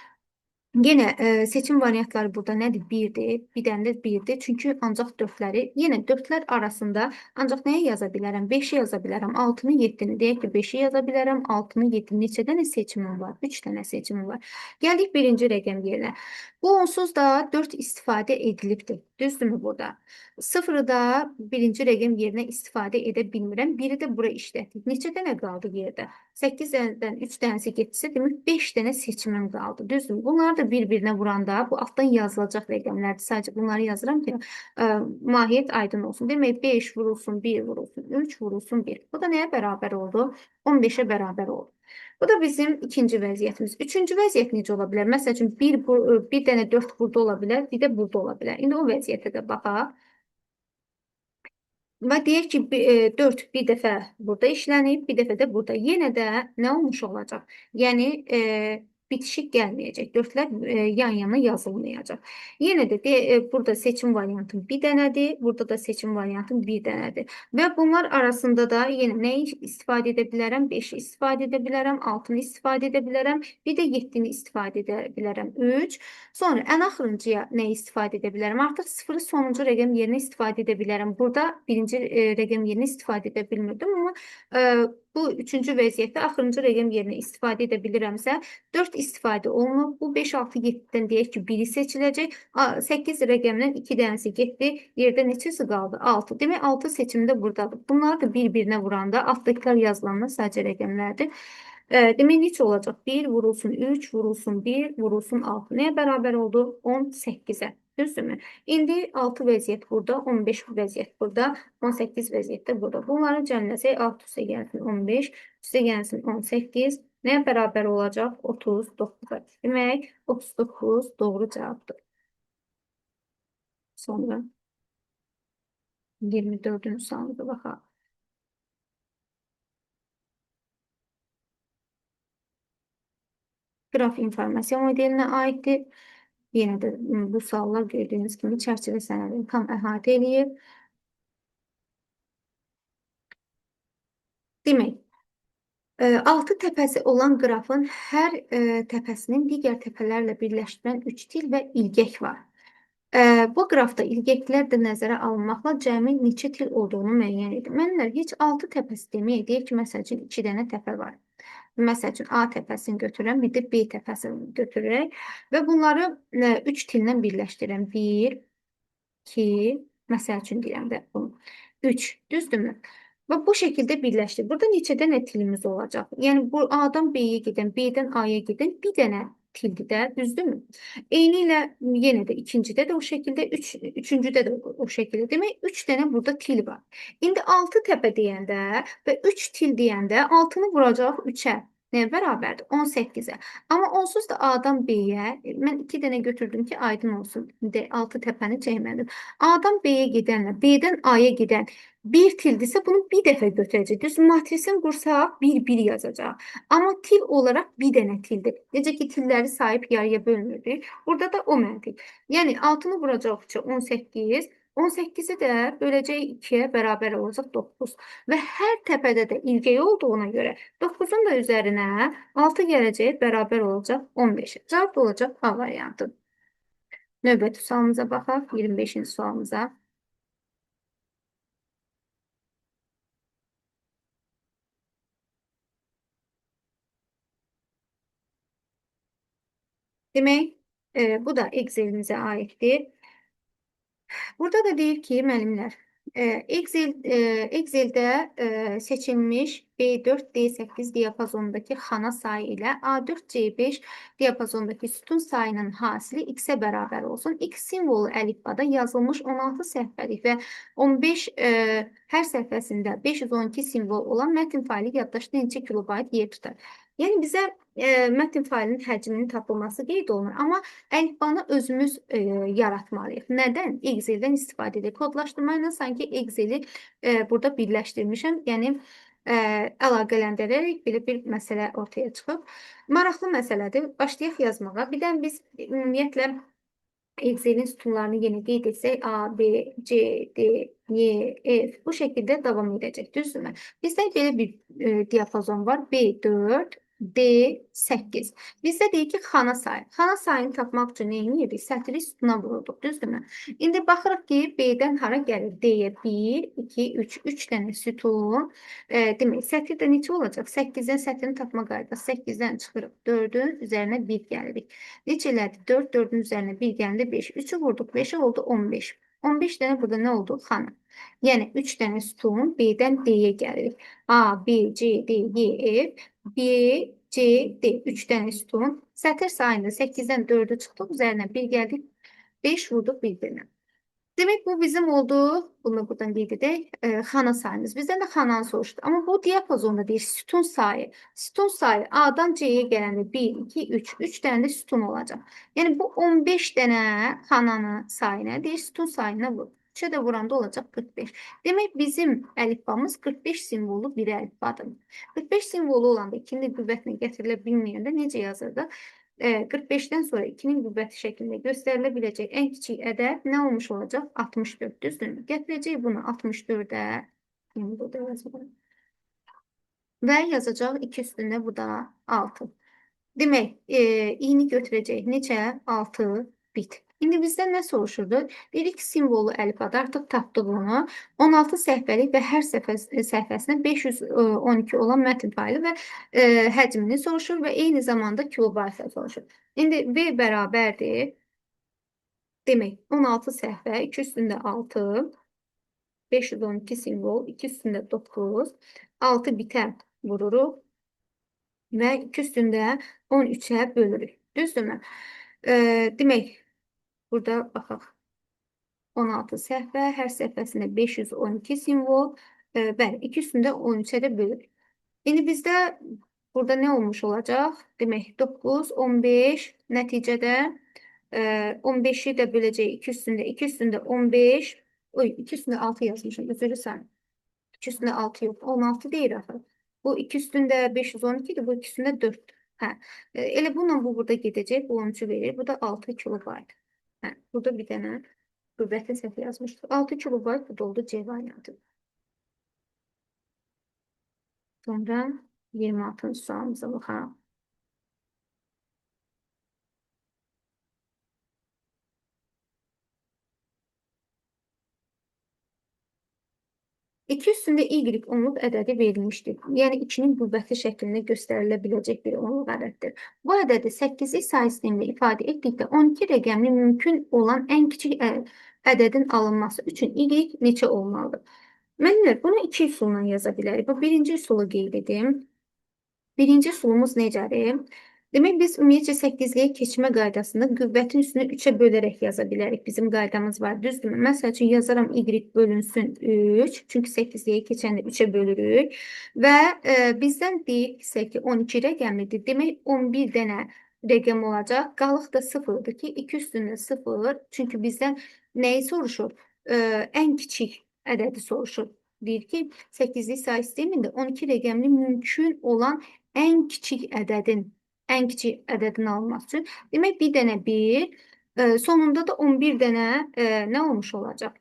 Yenə seçim variantları burada nədir? 1-dir, bir dənə də 1-dir. Çünki ancaq 4-ləri, yenə 4-lər arasında ancaq nəyi yaza bilərəm? 5-i yaza bilərəm, 6-nı, 7-ni. Deyək ki, 5-i yaza bilərəm, 6-nı, 7-ni. Neçə dənə seçimim var? 3 dənə seçimim var. Gəldik birinci rəqəm yerinə. Bu onsuz da 4 istifadə edilibdir. Düzdürmü burada? Sıfırı da birinci rəqəm yerinə istifadə edə bilmirəm. Biri də bura işlətdik. Neçə dənə qaldı yerdə? 8-dən 3 dənəsi getsə, demək 5 dənə seçimim qaldı. Düzdürmü? Bunları da bir-birinə vuranda bu altdan yazılacaq rəqəmlərdir. Sadəcə bunları yazıram ki, mahiyyət aydın olsun. Demək 5 vurulsun 1 vurulsun 3 vurulsun 1. Bu da nəyə bərabər oldu? 15-ə bərabər oldu. Bu da bizim ikinci vəziyyətimiz. Üçüncü vəziyyət necə ola bilər? Məsəl üçün bir dənə 4 burada ola bilər, bir də burada ola bilər. İndi o vəziyyətə də baxaq. Və deyək ki, 4 bir dəfə burada işlənib, bir dəfə də burada. Yenə də nə olmuş olacaq? Yəni, bitişik gəlməyəcək. Dördlər yan-yana yazılmayacaq. Yenə də burada seçim variantım bir dənədir, burada da seçim variantım bir dənədir. Və bunlar arasında da yenə nəyi istifadə edə bilərəm? 5-i istifadə edə bilərəm, 6-nı istifadə edə bilərəm, bir də 7-ni istifadə edə bilərəm. 3. Sonra ən axırıncıya nəyi istifadə edə bilərəm? Artıq 0-ı sonuncu rəqəm yerinə istifadə edə bilərəm. Burada birinci rəqəm yerinə istifadə edə bilmirdim, amma bu üçüncü vəziyyətdə axırıncı rəqəm yerinə istifadə edə bilirəmsə, 4 istifadə olunub. Bu 5, 6, 7-dən deyək ki, biri seçiləcək. 8 rəqəmdən 2 dənəsi getdi. Yerdə neçəsi qaldı? 6. Demək, 6 seçimi də buradadır. Bunları da bir-birinə vuranda, altdakiler yazılanlar sadəcə rəqəmlərdir. Demək, neçə olacaq? 1 vurulsun 3, vurulsun 1, vurulsun 6. Nəyə bərabər oldu? 18-ə. Düzdürmü? İndi 6 vəziyyət burada, 15 vəziyyət burada, 18 vəziyyətdə burada. Bunları cəmləsək, 6 üstə gəlsin 15, üstə gəlsin 18. Nəyə bərabər olacaq? 39-a. Demək, 39 doğru cavabdır. Sonra 24-cü sualımıza baxaq. Qraf informasiya modelinə aiddir. Yenə də bu suallar gördüyünüz kimi çərçivə sənədini tam əhatə edir. Demək, 6 təpəsi olan qrafın hər təpəsinin digər təpələrlə birləşdirən 3 til və ilgək var. Bu qrafda ilgəklər də nəzərə alınmaqla cəmi neçə til olduğunu müəyyən edin. Mənlər heç 6 təpəsi deməyək, deyək ki, məsəl üçün 2 dənə təpə var. Məsəl üçün A təpəsini götürürəm, bir də B təpəsini götürürək və bunları 3 tillə birləşdirirəm. 1, 2, məsəl üçün deyirəm də bunu. 3, düzdürmü? Və bu şəkildə birləşdir. Burada neçə dənə tilimiz olacaq? Yəni, bu A-dan B-yə gedən, B-dən A-ya gedən bir dənə tildir də, düzdürmü? Eyni ilə yenə də ikincidə də o şəkildə, üçüncüdə də o şəkildə. Demək, 3 dənə burada til var. İndi 6 təpə deyəndə və 3 til deyəndə 6-nı vuracaq 3-ə. Nəyə bərabərdir? 18-ə. Amma onsuz da A-dan B-yə, mən 2 dənə götürdüm ki, aydın olsun. 6 təpəni çəkmədim. A-dan B-yə gedənlə B-dən A-ya gedən bir tildirsə, bunu bir dəfə götürəcək. Düz matrisin qursaq, 1 yazacaq. Amma til olaraq bir dənə tildir. Necə ki, tilləri sayıb yarıya bölmürdük. Burada da o məntiq. Yəni, 6-nı vuracaq ki, 18, 18-i də böləcək 2-yə bərabər olacaq 9. Və hər təpədə də ilgək olduğuna görə 9-un da üzərinə 6 gələcək, bərabər olacaq 15. Cavab olacaq A variantı. Növbəti sualımıza baxaq, 25-ci sualımıza. Demək, bu da Excelimizə aiddir. Burada da deyir ki, müəllimlər, Exceldə seçilmiş B4, D8 diapazondakı xana sayı ilə A4, C5 diapazondakı sütun sayının hasili x-ə bərabər olsun. X simvolu əlifbada yazılmış 16 səhvəlik və 15 hər səhvəsində 512 simvol olan mətn faylı yaddaşda neçə kilobayt yer tutar? Yəni, bizə mətn faylının həcminin tapılması qeyd olunur, amma əlifbanı özümüz yaratmalıyıq. Nədən? Exceldən istifadə edək. Kodlaşdırma ilə sanki Exceli burada birləşdirmişəm. Yəni, əlaqələndirərək belə bir məsələ ortaya çıxıb. Maraqlı məsələdir. Başlayaq yazmağa. Birdən biz ümumiyyətlə Excelin sütunlarını yenə qeyd etsək, A, B, C, D, Y, F bu şəkildə davam edəcək. Düzdürmü? Bizdə belə bir diapazon var. B4, D 8. Bizdə deyir ki, xana sayı. Xana sayını tapmaq üçün nə edirik? Sətri sütuna vururuq, düzdürmü? İndi baxırıq ki, B-dən hara gəlir? D-yə 1, 2, 3. 3 dənə sütun. Demək, sətirdə neçə olacaq? 8-dən sətrini tapma qaydası. 8-dən çıxırıq. 4-ün üzərinə 1 gəlirik. Neçə elədi? 4, 4-ün üzərinə 1 gəldi 5. 3-ü vurduq. 5-i oldu 15. 15 dənə burada nə oldu? Xana. Yəni 3 dənə sütun B-dən D-yə gəlirik. A, B, C, D, E, F. B, C, D. 3 dənə sütun. Sətir sayında 8-dən 4-ü çıxdıq. Üzərinə 1 gəldik. 5 vurduq bir-birinə. Demek bu bizim oldu. Bunu buradan qeyd edək. Xana sayımız. Bizdən də xananı soruşdu. Amma bu diapazonda deyir sütun sayı. Sütun sayı A'dan C'ye gələndə 1, 2, 3. 3 dənə də sütun olacaq. Yəni bu 15 dənə xananın sayına deyir sütun sayına vur. 3'e də vuranda olacaq 45. Demək bizim əlifbamız 45 simvollu bir əlifbadır. 45 simvolu olanda 2'nin qüvvətinə gətirilə bilməyəndə necə yazırdıq? 45'ten sonra 2'nin qüvvəti şəklində göstərilə biləcək ən kiçik ədəd nə olmuş olacaq? 64, düzdür? Gətirəcək bunu 64'ə, burada yazalım. Və yazacaq 2 üstündə bu da 6. Demək, i'ni götürəcək neçə? 6 bit. İndi bizdən nə soruşurdu? Dedik ki, simvolu əlifbada artıq tapdıq onu. 16 səhvəlik və hər səhvəsinə 512 olan mətn faylı və həcmini soruşur və eyni zamanda kilobaytı soruşur. İndi V bərabərdir. Demək, 16 səhvə, 2 üstündə 6, 512 simvol, 2 üstündə 9, 6 bitə vururuq və 2 üstündə 13'ə bölürük. Düzdürmü? Demək, burada baxaq. 16 səhvə, hər səhvəsində 512 simvol, bəli, 2 üstündə 13'ə də bölürük. İndi bizdə burada nə olmuş olacaq? Demək, 9, 15, nəticədə 15'i də böləcək 2 üstündə, 2 üstündə 15, 2 üstündə 6 yazmışım, üzrü sən. 2 üstündə 6 yox, 16 deyir axı. Bu 2 üstündə 512 idi, bu 2 üstündə 4. Hə. Elə bununla bu burada gedəcək, bu 13'ü verir. Bu da 6 kilobayt. Hə. Burada bir dənə qüvvətin səhv yazmışdır. 6 kilobayt bu da oldu C variantı. Sonra 26-cı sualımıza baxaq. 2 üstündə y onluq ədədi verilmişdir. Yəni 2'nin qüvvəti şəklində göstərilə biləcək bir onluq ədəddir. Bu ədədi 8'lik sayı sistemində ifadə etdikdə 12 rəqəmli mümkün olan ən kiçik ədədin alınması üçün y neçə olmalıdır? Müəllimlər, bunu 2 üsulla yaza bilərik. Bu birinci üsulu qeyd edim. Birinci üsulumuz necədir? Demək, biz ümumiyyətcə 8'liyə keçmə qaydasında qüvvətin üstünü 3'ə bölərək yaza bilərik. Bizim qaydamız var, düzdürmü? Məsəl üçün yazaram y bölünsün 3. Çünki 8'liyə keçəndə 3'ə bölürük. Və bizdən deyirsə ki, 12 rəqəmlidir. Demək, 11 dənə rəqəm olacaq. Qalıq da 0'dır ki, 2 üstündə 0. Çünki bizdən nəyi soruşur? Ən kiçik ədədi soruşur. Deyir ki, 8'lik sayı sistemində 12 rəqəmli mümkün olan ən kiçik ədədin alınması üçün. Demək, bir dənə 1, sonunda da 11 dənə nə olmuş olacaq?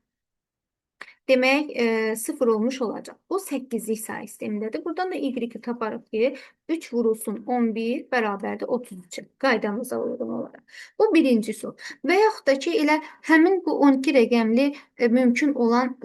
Demək, 0 olmuş olacaq. Bu 8'lik sayı sistemindədir. Buradan da y-i taparıq ki, 3 vurulsun 11 bərabərdir 33. Qaydamıza uyğun olaraq. Bu birinci üsul. Və yaxud da ki, elə həmin bu 12 rəqəmli mümkün olan,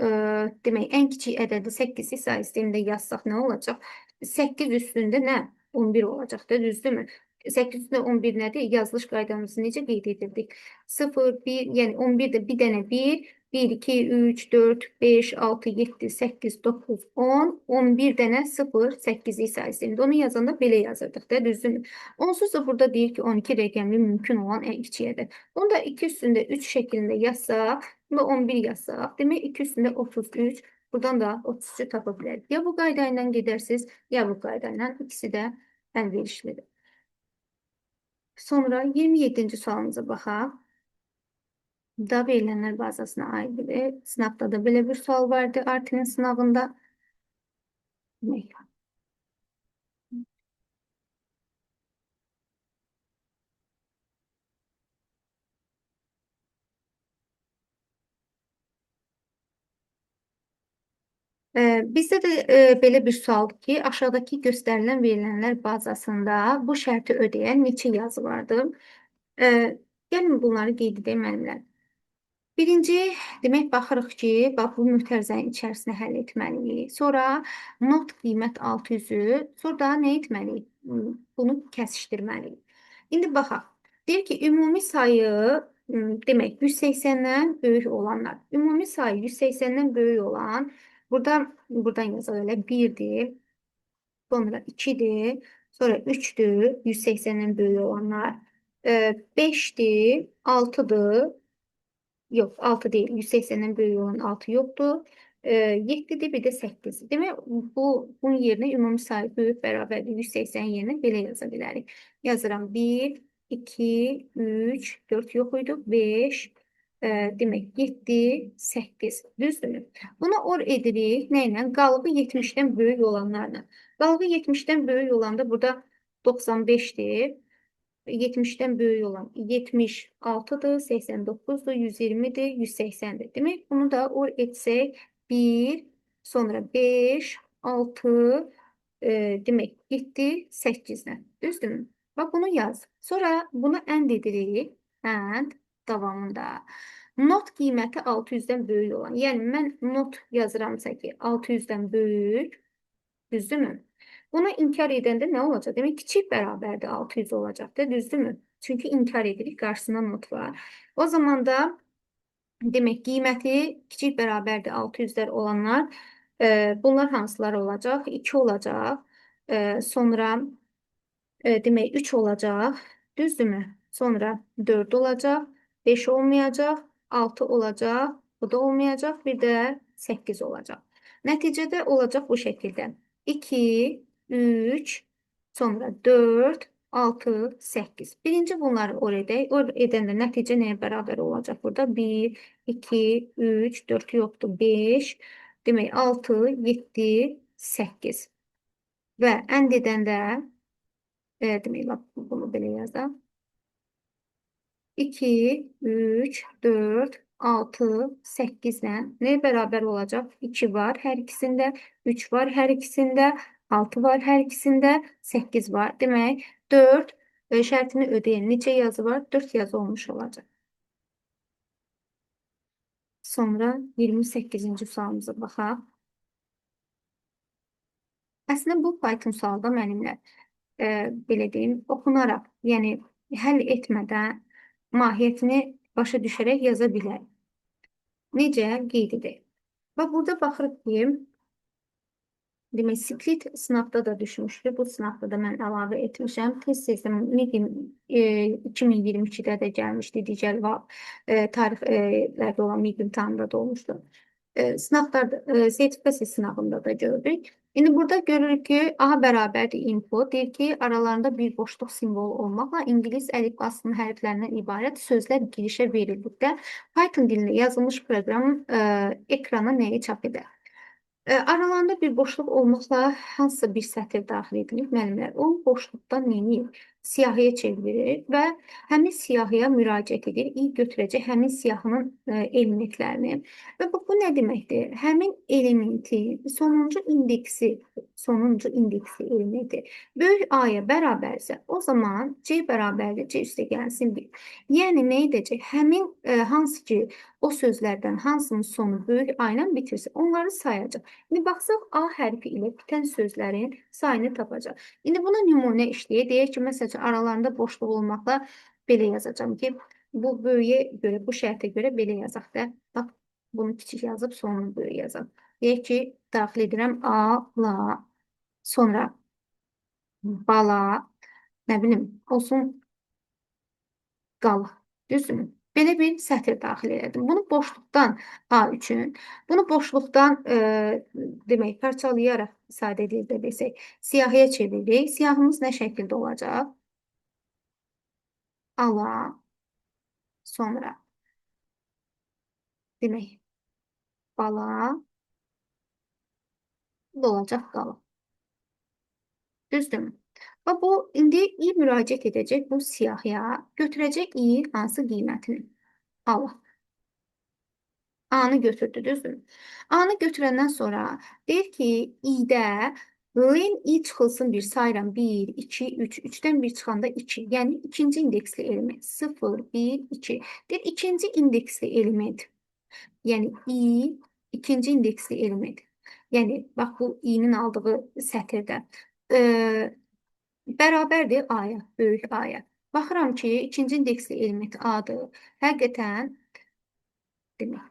demək, ən kiçik ədədi 8'lik sayı sistemində yazsaq nə olacaq? 8 üstündə nə? 11 olacaq da, düzdürmü? 8 üstündə 11 nədir? Yazılış qaydamızı necə qeyd edirdik? 0, 1, yəni 11'də bir dənə 1, 1, 2, 3, 4, 5, 6, 7, 8, 9, 10, 11 dənə 0, 8'lik sayı sistemində. Onu yazanda belə yazırdıq da, düzdürmü? Onsuz da burada deyir ki, 12 rəqəmli mümkün olan ən kiçik ədəd. Onu da 2 üstündə 3 şəklində yazsaq, bunda 11 yazsaq, demək 2 üstündə 33, buradan da 33'ü tapa bilərik. Ya bu qayda ilə gedərsiniz, ya bu qayda ilə. İkisi də əlverişlidir. Sonra 27-ci sualımıza baxaq. Da verilənlər bazasına aiddir. Sınavda da belə bir sual vardı Artinin sınavında. Bizdə də belə bir sualdır ki, aşağıdakı göstərilən verilənlər bazasında bu şərti ödəyən neçə yazı vardır? E, Gəlin bunları qeyd edək müəllimlər. Birinci, demək baxırıq ki, bax bu mötərizənin içərisində həll etməliyik. Sonra not qiymət 600-ü, sonra da nə etməliyik? Bunu kəsişdirməliyik. İndi baxaq. Deyir ki, ümumi sayı demək 180-dən böyük olanlar. Ümumi sayı 180-dən böyük olan buradan yazaq elə 1-dir, sonra 2-dir, sonra 3-dür, 180-dən böyük olanlar. 5-dir, 6-dır. Yox, 6 deyil. 180-dən böyük olan 6 yoxdur. 7-dir, bir də 8. Demək, bunun yerinə ümumi sayı böyük bərabərdir. 180 yerinə belə yaza bilərik. Yazıram 1, 2, 3, 4 yox idi. 5, demək 7, 8. Düzdürmü? Bunu or edirik. Nə ilə? Qalığı 70-dən böyük olanlarla. Qalığı 70-dən böyük olanda burada 95-dir. 70'den böyük olan 76'dır, 89'dur, 120'dir, 180'dir. Demek bunu da or etsek 1, sonra 5, 6, demek 7, 8'den. Düzdür? Bak bunu yaz. Sonra bunu end edirik. End davamında. Not qiyməti 600-dən böyük olan. Yəni mən not yazıramsa ki 600-dən böyük, düzdürmü? Buna inkar edəndə nə olacaq? Demək, kiçik bərabərdir 600 olacaqdır, düzdürmü? Çünki inkar edirik, qarşısında not var. O zaman da demək, qiyməti kiçik bərabərdir 600-lər olanlar, bunlar hansılar olacaq? 2 olacaq, sonra demək 3 olacaq, düzdürmü? Sonra 4 olacaq, 5 olmayacaq, 6 olacaq, bu da olmayacaq, bir də 8 olacaq. Nəticədə olacaq bu şəkildə. 2, 3, sonra 4, 6, 8. Birinci bunları or edək. Or edəndə nəticə nəyə bərabər olacaq burada? 1, 2, 3, 4 yoxdur, 5, demək 6, 7, 8. Və ənd edəndə demək, bunu belə yazaq. 2, 3, 4, 6, 8-lə nəyə bərabər olacaq? 2 var hər ikisində, 3 var hər ikisində, 6 var hər ikisində, 8 var. Demək, 4 şərtini ödəyən neçə yazı var? 4 yazı olmuş olacaq. Sonra 28-ci sualımıza baxaq. Əslində bu Python sualda müəllimlər belə deyim, oxunaraq, yəni həll etmədən mahiyyətini başa düşərək yaza bilər. Necə? Qeyd edək. Və burada baxırıq ki, demək, split sınavda da düşmüşdü. Bu sınavda da mən əlavə etmişəm. Test sistemi 2022-də də gəlmişdi. Digər tarixlərdə olan MİQ imtahanında da olmuşdu. Sınavlarda, sertifikasiya sınavında da gördük. İndi burada görürük ki, A bərabərdir info. Deyir ki, aralarında bir boşluq simvolu olmaqla İngilis əlifbasının hərflərindən ibarət sözlər girişə verildikdə Python dilində yazılmış proqramın ekrana nəyi çap edər? Aralarında bir boşluq olmaqla hansısa bir sətir daxil edilir müəllimlər. O boşluqdan neyini siyahıya çevirir və həmin siyahıya müraciət edir. İlk götürəcək həmin siyahının elementlərini. Və bu nə deməkdir? Həmin elementin sonuncu indeksi elementi böyük A-ya bərabərsə, o zaman C bərabərdir C üstə gəlsin 1. Yəni nə edəcək? Həmin hansı ki o sözlərdən hansının sonu böyük A ilə bitirsə, onları sayacaq. İndi baxsaq, A hərfi ilə bitən sözlərin sayını tapacaq. İndi buna nümunə işləyək. Deyək ki, məsələn, aralarında boşluq olmaqla belə yazacağım ki, bu böyüyə görə, bu şərtə görə belə yazaq da. Bax, bunu kiçik yazıb, sonunu böyük yazaq. Deyək ki, daxil edirəm A, la, sonra bala, nə bilim, olsun qala. Düzdürmü? Belə bir sətr daxil edim. Bunu boşluqdan A üçün, bunu boşluqdan demək, parçalayaraq ifadə edir desək, siyahıya çeviririk. Siyahımız nə şəkildə olacaq? Ala, sonra demək, bala, bu olacaq qala. Düzdürmü? Və bu, indi i müraciət edəcək bu siyahıya, götürəcək i hansı qiymətini? Allah. A-nı götürdü, düzdür? A-nı götürəndən sonra deyir ki, i-də len i çıxılsın bir sayıram 1, 2, 3, 3-dən 1 çıxanda 2. Yəni ikinci indeksli element 0, 1, 2. Deyir ikinci indeksli element. Yəni i ikinci indeksli element. Yəni bax bu i-nin aldığı sətirdə e, bərabərdir a-ya, böyük a-ya. Baxıram ki, ikinci indeksli element a-dır. Həqiqətən demək,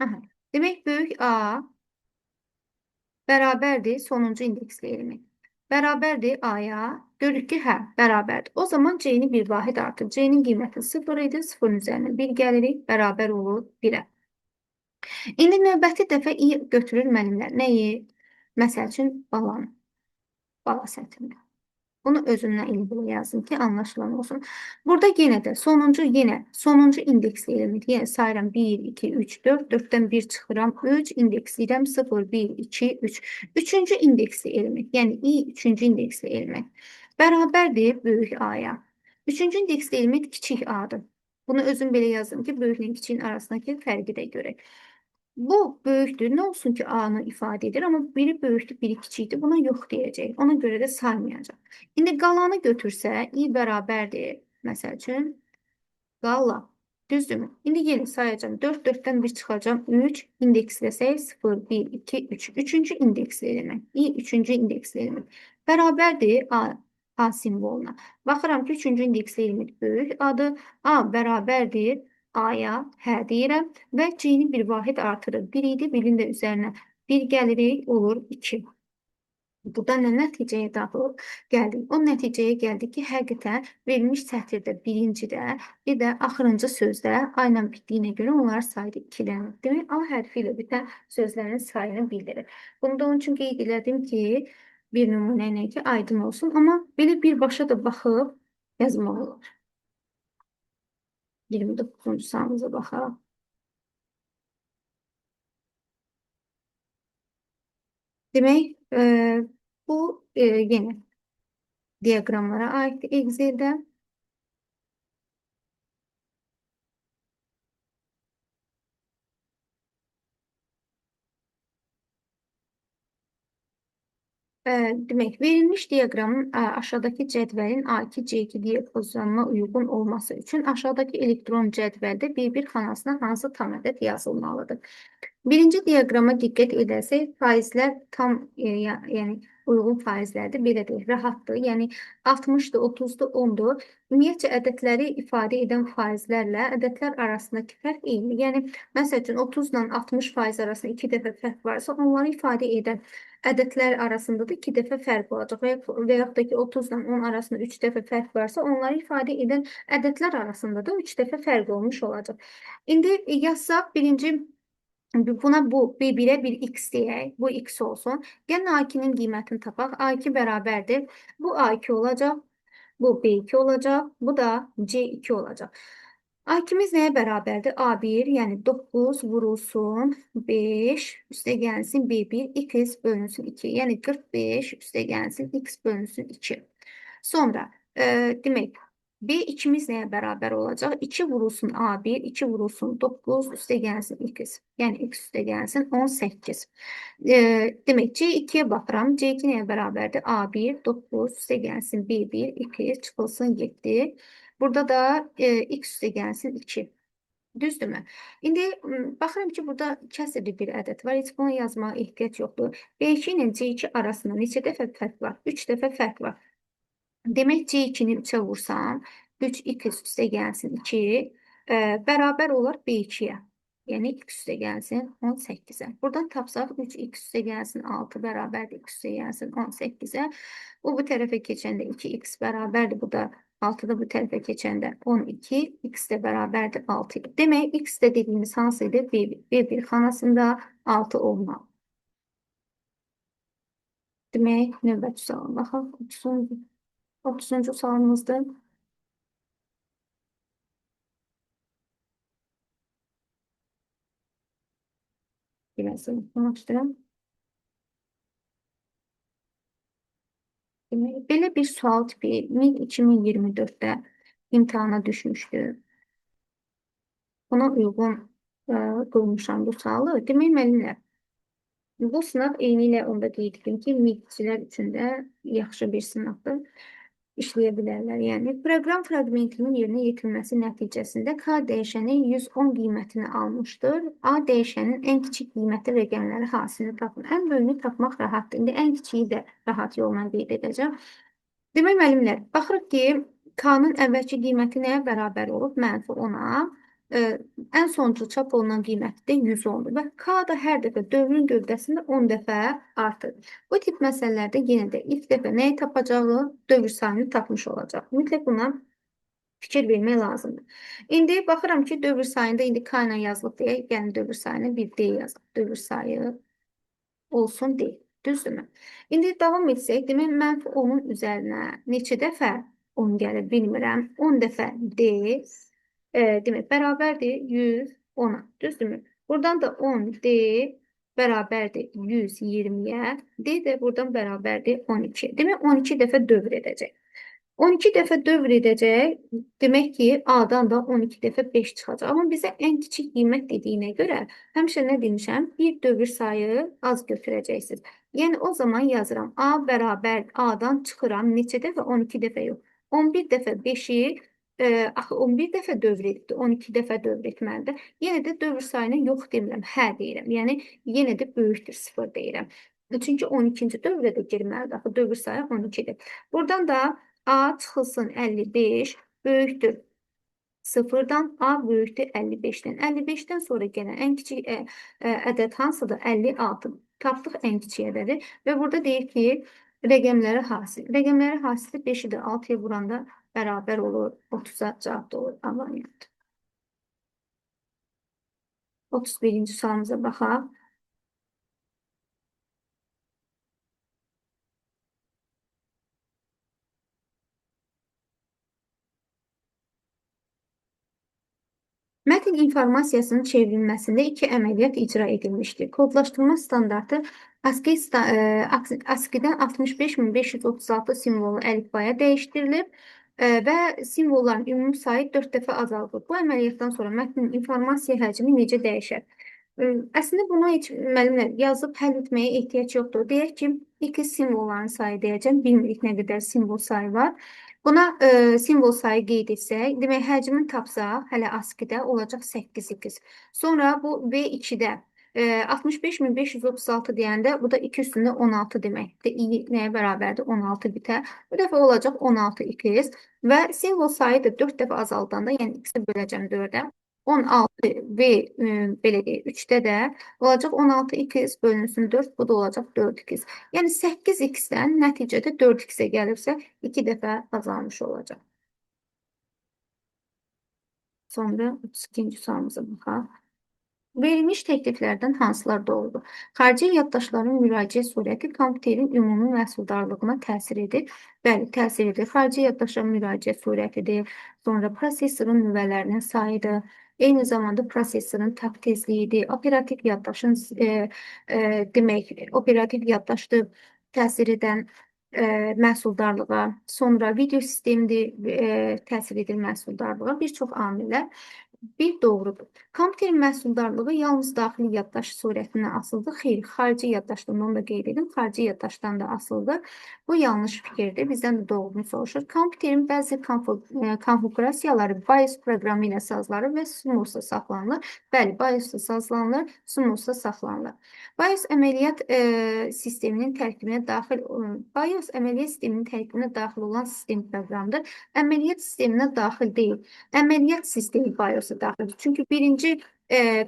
aha, demək böyük A bərabərdir sonuncu indeksli element. Bərabərdir A-ya. Görürük ki, hə, bərabərdir. O zaman C-ni bir vahid artır. C-nin qiyməti 0 idi. 0-ın üzərinə 1 gəlirik. Bərabər olur 1-ə. İndi növbəti dəfə i götürür müəllimlər. Nəyi? Məsəl üçün balanı. Bala sətrini. Bunu özündən elə belə yazın ki, anlaşılan olsun. Burada yenə sonuncu indeksli element. Yəni sayıram 1, 2, 3, 4. 4-dən 1 çıxıram. 3 indeksləyirəm 0, 1, 2, 3. Üçüncü indeksli element. Yəni i üçüncü indeksli element. Bərabərdir böyük A-ya. Üçüncü indeksli element kiçik A-dır. Bunu özüm belə yazdım ki, böyüklə kiçiyin arasındakı fərqi də görək. Bu böyükdür. Nə olsun ki, A-nı ifadə edir, amma biri böyükdür, biri kiçikdir. Buna yox deyəcək. Ona görə də saymayacaq. İndi qalanı götürsə, i bərabərdir. Məsəl üçün, qala. Düzdürmü? İndi yenə sayacağım. 4, 4-dən 1 çıxacağım. 3, indeksləsək 0, 1, 2, 3. Üçüncü indeksli element. i üçüncü indeksli element. Bərabərdir A simvoluna. Baxıram ki, üçüncü indeksli element böyük A-dır. A bərabərdir A-ya, hə deyirəm və C-ni bir vahid artırır. 1 idi, 1-in də üzərinə 1 gəlirik, olur 2. Burada nə nəticəyə daxil gəldik? O nəticəyə gəldik ki, həqiqətən verilmiş sətirdə birincidə, bir də axırıncı sözdə A ilə bitdiyinə görə onların sayı 2-dən. Demək, A hərfi ilə bitən sözlərin sayını bildirir. Bunu da onun üçün qeyd elədim ki, bir nümunə ilə ki, aydın olsun. Amma belə birbaşa da baxıb yazmaq olur. 29-cu sualımıza baxaq. Demək, bu yenə diaqramlara aiddir Excel'də. Demək, verilmiş diaqramın aşağıdakı cədvəlin A2, C2 diapazonuna uyğun olması üçün aşağıdakı elektron cədvəldə bir-bir xanasına hansı tam ədəd yazılmalıdır? Birinci diaqrama diqqət edərsək, faizlər tam, yəni uyğun faizlərdir, belə deyək, rahatdır. Yəni 60-dır, 30-dur, 10-dur. Ümumiyyətcə ədədləri ifadə edən faizlərlə ədədlər arasındakı fərq eyni. Yəni məsəl üçün 30 ilə 60% arasında 2 dəfə fərq varsa, onları ifadə edən ədədlər arasında da 2 dəfə fərq olacaq. Və yaxud da ki 30 ilə 10 arasında 3 dəfə fərq varsa, onları ifadə edən ədədlər arasında da 3 dəfə fərq olmuş olacaq. İndi yazsaq birinci buna bu B1-ə bir x deyək. Bu x olsun. Gəlin A2-nin qiymətini tapaq. A2 bərabərdir. Bu A2 olacaq. Bu B2 olacaq. Bu da C2 olacaq. A2-miz nəyə bərabərdir? A1, yəni 9 vurulsun 5, üstə gəlsin B1, x bölünsün 2. Yəni 45 üstə gəlsin x bölünsün 2. Sonra, demək, B2-miz nəyə bərabər olacaq? 2 vurulsun A1, 2 vurulsun 9, üstə gəlsin x. Yəni x üstə gəlsin 18. Demək, C2-yə baxıram. C2 nəyə bərabərdir? A1, 9, üstə gəlsin B1, x çıxılsın 7. Burada da x üstə gəlsin 2. Düzdürmü? İndi baxıram ki, burada kəsrli bir ədəd var. Heç bunu yazmağa ehtiyac yoxdur. B2 ilə C2 arasında neçə dəfə fərq var? 3 dəfə fərq var. Demək, C2-ni 3-ə vursam, 3x üstə gəlsin 2, bərabər olar B2-yə. Yəni, x üstə gəlsin 18-ə. Buradan tapsaq, 3x üstə gəlsin 6, bərabərdir x üstə gəlsin 18-ə. Bu tərəfə keçəndə 2x bərabərdir. Bu da 6 da bu tərəfə keçəndə 12, x də bərabərdir 6. Demək, x də dediyimiz hansı idi? B1 xanasında 6 olmalı. Demək, növbəti suala baxaq. 30-cu sualımızdır. Biraz unutmuşduram. Belə bir sual tipi 2024-də imtahana düşmüşdü. Buna uyğun qurmuşam bu sualı. Demək, müəllimlər, bu sınav eynilə onda qeyd edim ki, miqçilər üçün də yaxşı bir sınavdır. İşləyə bilərlər. Yəni, proqram fraqmentinin yerinə yetirilməsi nəticəsində K dəyişəni 110 qiymətini almışdır. A dəyişənin ən kiçik qiymətli rəqəmləri hasilini tapın. Ən böyüyünü tapmaq rahatdır. İndi ən kiçiyi də rahat yolla qeyd edəcəm. Demək, müəllimlər, baxırıq ki, K-nın əvvəlki qiyməti nəyə bərabər olub? -10-a. Ən sonuncu çap olunan qiyməti də 110-dur və K da hər dəfə dövrün gövdəsində 10 dəfə artır. Bu tip məsələlərdə yenə də ilk dəfə nəyi tapacağı, dövr sayını tapmış olacaq. Mütləq buna fikir vermək lazımdır. İndi baxıram ki, dövr sayında indi K ilə yazılıb deyə, gəlin dövr sayını bir D yazaq. Dövr sayı olsun deyil. Düzdürmü? İndi davam etsək, demək, -10-un üzərinə neçə dəfə 10 gəlir bilmirəm. 10 dəfə D, demək, bərabərdir 110-a. Düzdürmü? Buradan da 10D bərabərdir 120-yə. D də buradan bərabərdir 12-yə. Demək, 12 dəfə dövr edəcək. 12 dəfə dövr edəcək, demək ki, A-dan da 12 dəfə 5 çıxacaq. Amma bizə ən kiçik qiymət dediyinə görə, həmişə nə demişəm? Bir dövr sayı az götürəcəksiniz. Yəni, o zaman yazıram. A bərabər A-dan çıxıram. Neçə dəfə? 12 dəfə yox. 11 dəfə 5-i, axı 11 dəfə dövr etdi, 12 dəfə dövr etməlidir. Yenə də dövr sayına yox demirəm, hə deyirəm. Yəni, yenə də böyükdür 0 deyirəm. Çünki 12-ci dövrə də girməlidir. Axı dövr sayı 12-dir. Buradan da A çıxılsın 55 böyükdür 0-dan, A böyükdür 55-dən. 55-dən sonra gələn ən kiçik ədəd hansıdır? 56. Tapdıq ən kiçik ədədi və burada deyir ki, rəqəmləri hasil. Rəqəmləri hasili 5-i də 6-ya vuranda bərabər olur, 30-a cavab da olur. A variantı. 31-ci sualımıza baxaq. Mətn informasiyasının çevrilməsində iki əməliyyat icra edilmişdir. Kodlaşdırma standartı ASCII-dən 65536 simvolu əlifbaya dəyişdirilib və simvolların ümumi sayı 4 dəfə azaldılıb. Bu əməliyyatdan sonra mətnin informasiya həcmi necə dəyişər? Əslində buna heç müəllimlər yazıb həll etməyə ehtiyac yoxdur. Deyək ki, x simvolların sayı deyəcəm, bilmirik nə qədər simvol sayı var. Buna simvol sayı qeyd etsək, demək, həcmini tapsaq, hələ ASCII-də olacaq 8x. Sonra bu V2-də 65536 deyəndə, bu da 2 üstündə 16 deməkdir. I nəyə bərabərdir? 16 bitə. Bu dəfə olacaq 16x və simvol sayı da 4 dəfə azaldanda, yəni x-i böləcəm 4-ə. 16 V belə deyək, 3-də də olacaq 16x bölünsün 4, bu da olacaq 4x. Yəni 8x-dən nəticədə 4x-ə gəlirsə, 2 dəfə azalmış olacaq. Sonra 32-ci sualımıza baxaq. Verilmiş təkliflərdən hansılar doğrudur? Xarici yaddaşların müraciət surəti kompüterin ümumi məhsuldarlığına təsir edir. Bəli, təsir edir. Xarici yaddaşların müraciət surətidir. Sonra prosesorun nüvələrinin sayıdır. Eyni zamanda prosesorun tap tezliyidir. Operativ yaddaşın demək, operativ yaddaşdır təsir edən məhsuldarlığa. Sonra video sistemidir təsir edir məhsuldarlığa. Bir çox amillər. Bir doğrudur. Kompüterin məhsuldarlığı yalnız daxili yaddaş surətindən asılıdır. Xeyr, xarici yaddaşdan onu da qeyd edim. Xarici yaddaşdan da asılıdır. Bu yanlış fikirdir. Bizdən də doğrunu soruşur. Kompüterin bəzi konfigurasiyaları BIOS proqramı ilə sazlanır və Sumosda saxlanılır. Bəli, BIOSda sazlanılır, Sumosda saxlanılır. BIOS əməliyyat sisteminin tərkibinə daxil olan sistem proqramıdır. Əməliyyat sisteminə daxil deyil. Əməliyyat sistemi BIOS-a daxildir. Çünki birinci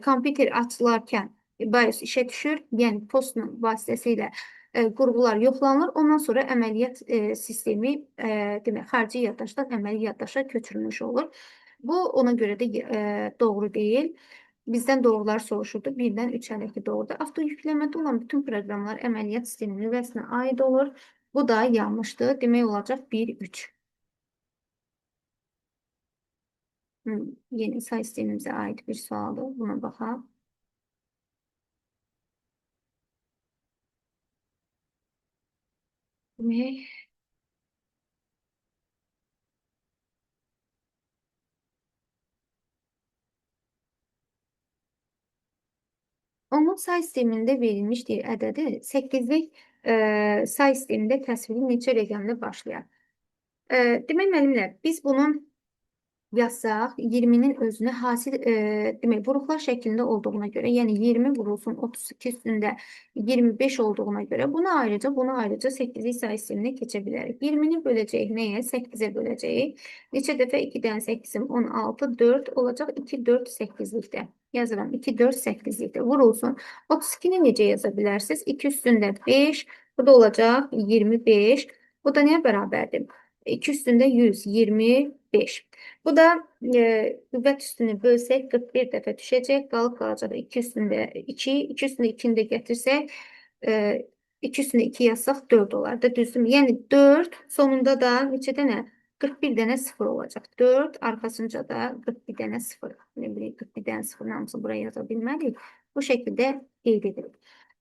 kompüter açılarkən BIOS işə düşür, yəni post vasitəsilə qurğular yoxlanılır. Ondan sonra əməliyyat sistemi demək, xarici yaddaşdan əməli yaddaşa köçürülmüş olur. Bu, ona görə də doğru deyil. Bizdən doğrular soruşurdu. 1-dən 3 hələ ki doğrudur. Avtoyükləmədə olan bütün proqramlar əməliyyat sisteminin nüvəsinə aid olur. Bu da yanlışdır. Demək olacaq 1-3. Yeni say sistemimizə aid bir sualdır. Buna baxaq. Demək, Onun say sistemində verilmiş bir ədədi 8'lik say sistemində təsviri neçə rəqəmlə başlayar? Demək müəllimlər, biz bunu yazsaq 20'nin özünü hasil demək vurultular şəklində olduğuna görə, yəni 20 vurulsun 32 üstündə 25 olduğuna görə bunu ayrıca 8'lik say sisteminə keçə bilərik. 20'ni böləcəyik nəyə? 8'e böləcəyik. Neçə dəfə 2'dən 8'im 16, 4 olacaq. 2, 4, 8'likdə. Yazıram. 2, 4, 8'likdə vurulsun. 32'ni necə yaza bilərsiniz? 2 üstündə 5. Bu da olacaq 25. Bu da nəyə bərabərdir? 2 üstündə 125. Bu da qüvvət üstünü bölsək 41 dəfə düşəcək. Qalıb qalacaq 2 üstündə 2. 2 üstündə 2'ni də gətirsək 2 üstündə 2 yazsaq 4 olar da, düzdürmü? Yəni 4 sonunda da neçə dənə? 41 dənə 0 olacaq. 4 arxasınca da 41 dənə 0. Ne bileyim 41 dənə 0 hamısı buraya yaza bilmərik. Bu şəkildə qeyd edirik.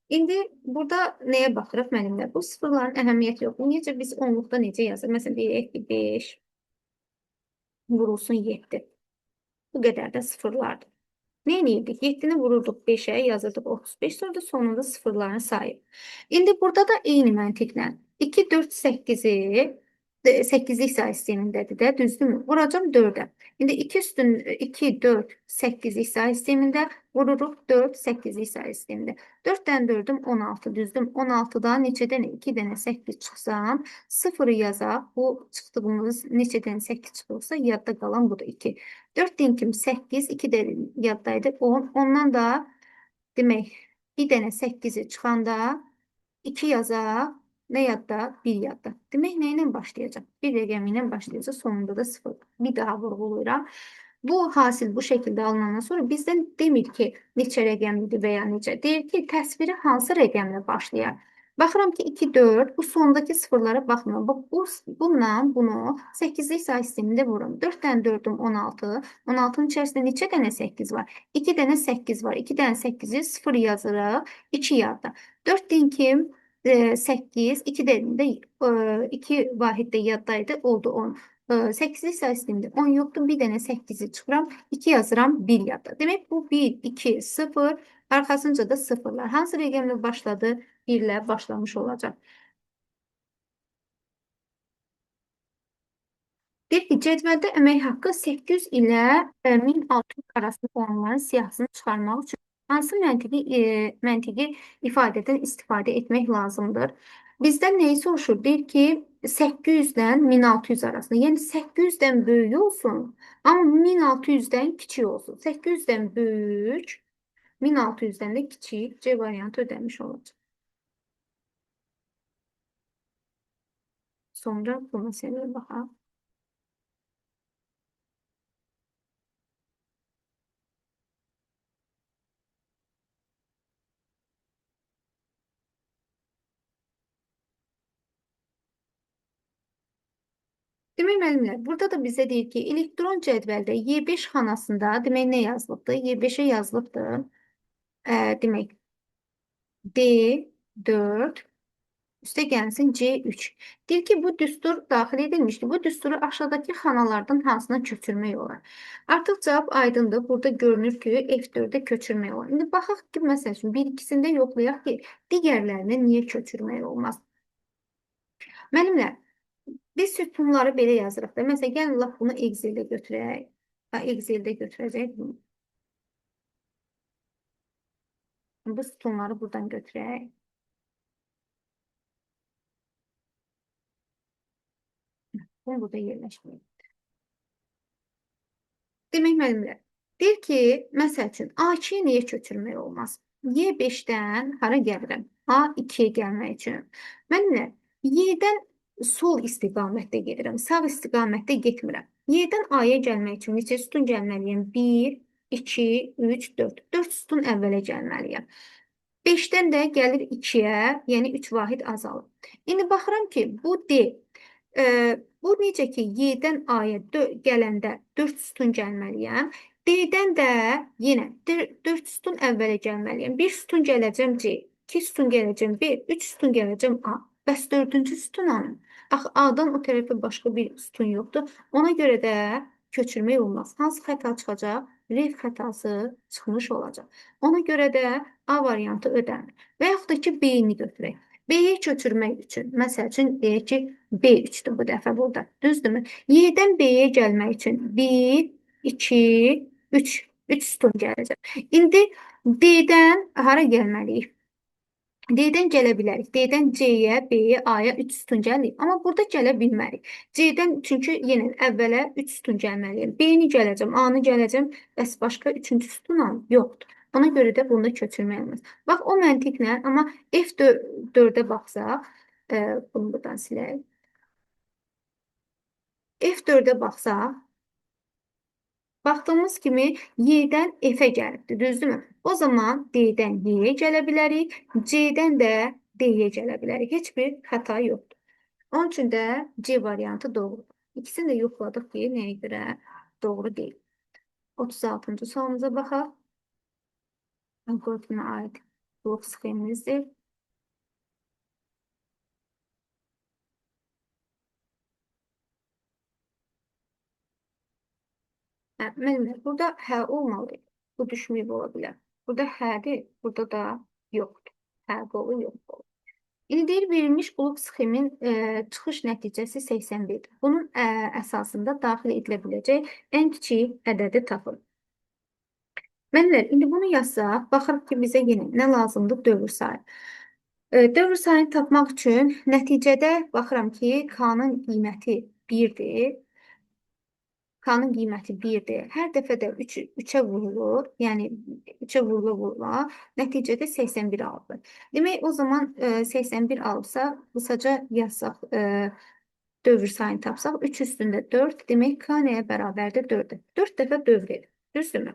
İndi burada nəyə baxırıq müəllimlər? Bu sıfırların əhəmiyyəti yoxdur. Necə biz onluqda necə yazırıq? Məsələn, deyək ki, 5 vurulsun 7. Bu qədər də sıfırlardır. Ne eləyirdik? 7'ni vururduk 5'e, yazırdık 35, sonra da sonunda sıfırlarını sayıb. İndi burada da eyni məntiqlə 2, 4, 8'i 8'lik say sistemindədir də, düzdürmü? Vuracam 4'e. İndi 2 üstün 2, 4, 8'lik say sistemində vururuq 4, 8'lik say sistemində. 4'dən 4'üm 16, düzdüm. 16'dan neçə dənə 2 dənə 8 çıxsam, 0'ı yazaq. Bu çıxdığımız neçə dənə 8 çıxırsa, yadda qalan budur 2. 4 dinkim 8, 2 də yaddaydı 10. Ondan da demək bir dənə 8'i çıxanda 2 yazaq. Nə yadda? 1 yadda. Demək nə ilə başlayacaq? Bir rəqəmi ilə başlayacaq. Sonunda da 0. Bir daha vurğulayıram. Bu hasil bu şəkildə alınandan sonra bizdən demir ki, neçə rəqəmlidir və ya necə. Deyir ki, təsviri hansı rəqəmlə başlayar? Baxıram ki, 2, 4. Bu sondakı sıfırlara baxmıram. Bax, bununla bunu 8'lik say sistemində vururum. 4'dən 4'üm 16. 16'nın içərisində neçə dənə 8 var? 2 dənə 8 var. 2 dənə 8'i 0 yazırıq. 2 yadda. 4 dinkim 8, 2 də 2 vahiddə yaddaydı, oldu 10. 8'lik say sistemində 10 yoxdur. Bir dənə 8'i çıxıram. 2 yazıram, 1 yadda. Demək bu 1, 2, 0. Arxasınca da sıfırlar. Hansı rəqəmlə başladı? 1 ilə başlamış olacaq. Deyir ki, cədvəldə əmək haqqı 800 ilə 1600 arasında olanların siyahısını çıxarmaq üçün hansı məntiqi ifadədən istifadə etmək lazımdır? Bizdən nəyi soruşur? Deyir ki, 800-dən 1600 arasında. Yəni 800-dən böyük olsun, amma 1600-dən kiçik olsun. 800-dən böyük, 1600-dən də kiçik. C variantı ödəmiş olacaq. Sonra bu məsələyə baxaq. Demək müəllimlər, burada da bizə deyir ki, elektron cədvəldə Y5 xanasında demək nə yazılıbdır? Y5'e yazılıbdır. Demək D4 üstə gəlsin C3. Deyir ki, bu düstur daxil edilmişdir. Bu düsturu aşağıdakı xanalardan hansına köçürmək olar? Artıq cavab aydındır. Burada görünür ki, F4'e köçürmək olar. İndi baxaq ki, məsəl üçün bir ikisində yoxlayaq ki, digərlərini niyə köçürmək olmaz? Müəllimlər, biz sütunları belə yazırıq da. Məsələn, gəlin lap bunu Excel-də götürək. Excel-də götürəcək. Bu sütunları buradan götürək. Bunu burada yerləşdirək. Demək müəllimlər, deyir ki, məsəl üçün A2-yə niyə köçürmək olmaz? Y5-dən hara gəlirəm? A2-yə gəlmək üçün. Müəllimlər, Y-dən sol istiqamətdə gedirəm, sağ istiqamətdə getmirəm. Y-dən A-ya gəlmək üçün neçə sütun gəlməliyəm? 1, 2, 3, 4. 4 sütun əvvələ gəlməliyəm. 5'dən də gəlir 2'yə, yəni 3 vahid azalır. İndi baxıram ki, bu D. Bu necə ki, Y-dən A-ya gələndə 4 sütun gəlməliyəm. D-dən də yenə 4 sütun əvvələ gəlməliyəm. 1 sütun gələcəm C, 2 sütun gələcəm B, 3 sütun gələcəm A. Bəs 4-cü sütun hanı? Axı A-dan o tərəfə başqa bir sütun yoxdur. Ona görə də köçürmək olmaz. Hansı xəta çıxacaq? Ref xətası çıxmış olacaq. Ona görə də A variantı ödənir. Və yaxud da ki, B-ni götürək. B-yi köçürmək üçün, məsəl üçün deyək ki, B3-dür bu dəfə burada. Düzdürmü? Y-dən B-yə gəlmək üçün 1, 2, 3. 3 sütun gələcək. İndi D-dən hara gəlməliyik? D-dən gələ bilərik. D-dən C-yə, B-yə, A-ya 3 sütun gəlirik. Amma burada gələ bilmərik. C-dən çünki yenə əvvələ 3 sütun gəlməliyəm. B-ni gələcəm, A-nı gələcəm. Bəs başqa 3-cü sütunam yoxdur. Ona görə də bunda köçürmək olmaz. Bax, o məntiqlə, amma F4-ə baxsaq, bunu buradan silək. F4-ə baxsaq, baxdığımız kimi Y-dən F-ə gəlibdir, düzdürmü? O zaman D-dən Y-yə gələ bilərik, C-dən də D-yə gələ bilərik. Heç bir xəta yoxdur. Onun üçün də C variantı doğrudur. İkisini də yoxladıq ki, nəyə görə doğru deyil. 36-cı sualımıza baxaq. Algoritmə aid blok sxemimizdir. Müəllimlər, burada hə olmalı. Bu düşməyib ola bilər. Burada hədir, burada da yoxdur. Hə qolu yoxdur. İndi deyir, verilmiş blok sxemin çıxış nəticəsi 81-dir. Bunun əsasında daxil edilə biləcək ən kiçik ədədi tapın. Müəllimlər, indi bunu yazsaq, baxırıq ki, bizə yenə nə lazımdır? Dövr sayı. Dövr sayını tapmaq üçün nəticədə baxıram ki, K-nın qiyməti 1-dir. K-nın qiyməti 1-dir. Hər dəfə də 3-ə vurulur. Yəni 3-ə vurula-vurula nəticədə 81 alınır. Demək, o zaman 81 alıbsa, qısaca yazsaq, dövr sayını tapsaq, 3 üstündə 4, demək K nəyə bərabərdir? 4-ə. 4 dəfə dövr edir. Düzdürmü?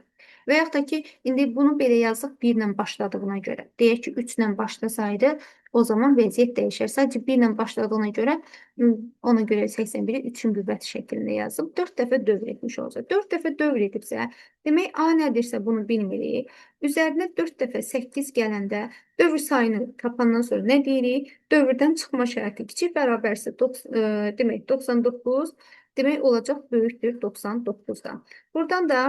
Və yaxud da ki, indi bunu belə yazıq 1 ilə başladığına görə. Deyək ki, 3 ilə başlasaydı, o zaman vəziyyət dəyişər. Sadəcə 1 ilə başladığına görə, ona görə 81-i 3-ün qüvvəti şəklində yazıb. 4 dəfə dövr etmiş olacaq. 4 dəfə dövr edibsə, demək A nədirsə bunu bilmirik. Üzərinə 4 dəfə 8 gələndə dövr sayını tapandan sonra nə deyirik? Dövrdən çıxma şərti kiçik bərabərsə demək 99, demək olacaq böyükdür 99-dan. Buradan da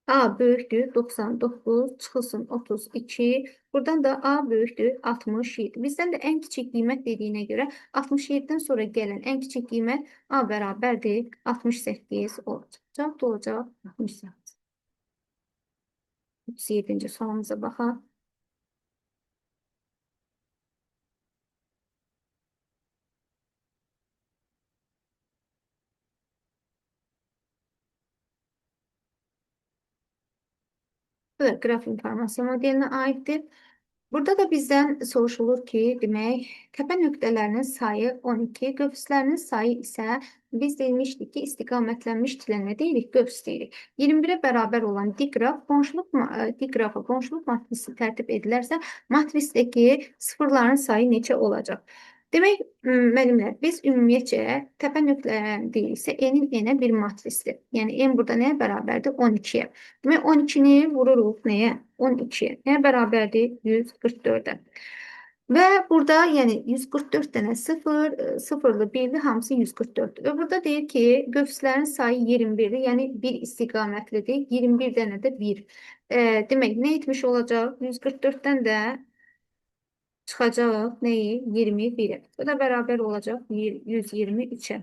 A böyükdür 99, çıxılsın 32. Buradan da A böyükdür 67. Bizdən də ən kiçik qiymət dediyinə görə 67-dən sonra gələn ən kiçik qiymət A bərabərdir 68 olacaq. Cavab da olacaq 68. 37-ci sualımıza baxaq. Bu da qraf informasiya modelinə aiddir. Burada da bizdən soruşulur ki, demək, təpə nöqtələrinin sayı 12, qövslərinin sayı isə biz demişdik ki, istiqamətlənmiş tilə nə deyirik? Qövs deyirik. 21-ə bərabər olan diqrafa qonşuluq matrisi tərtib edilərsə, matrisdəki sıfırların sayı neçə olacaq? Demək, müəllimlər, biz ümumiyyətcə təpə nöqtələrini deyiriksə, n-in n-ə bir matrisdir. Yəni, n burada nəyə bərabərdir? 12-yə. Demək, 12-ni vururuq nəyə? 12-yə. Nəyə bərabərdir? 144-ə. Və burada, yəni 144 dənə 0, 0-lı, 1-li hamısı 144-dür. Və burada deyir ki, qövslərin sayı 21-dir, yəni 1 istiqamətlidir, 21 dənə də 1. Demək, nə etmiş olacaq? 144-dən də çıxacaq nəyi? 21-ə. Bu da bərabər olacaq 123-ə.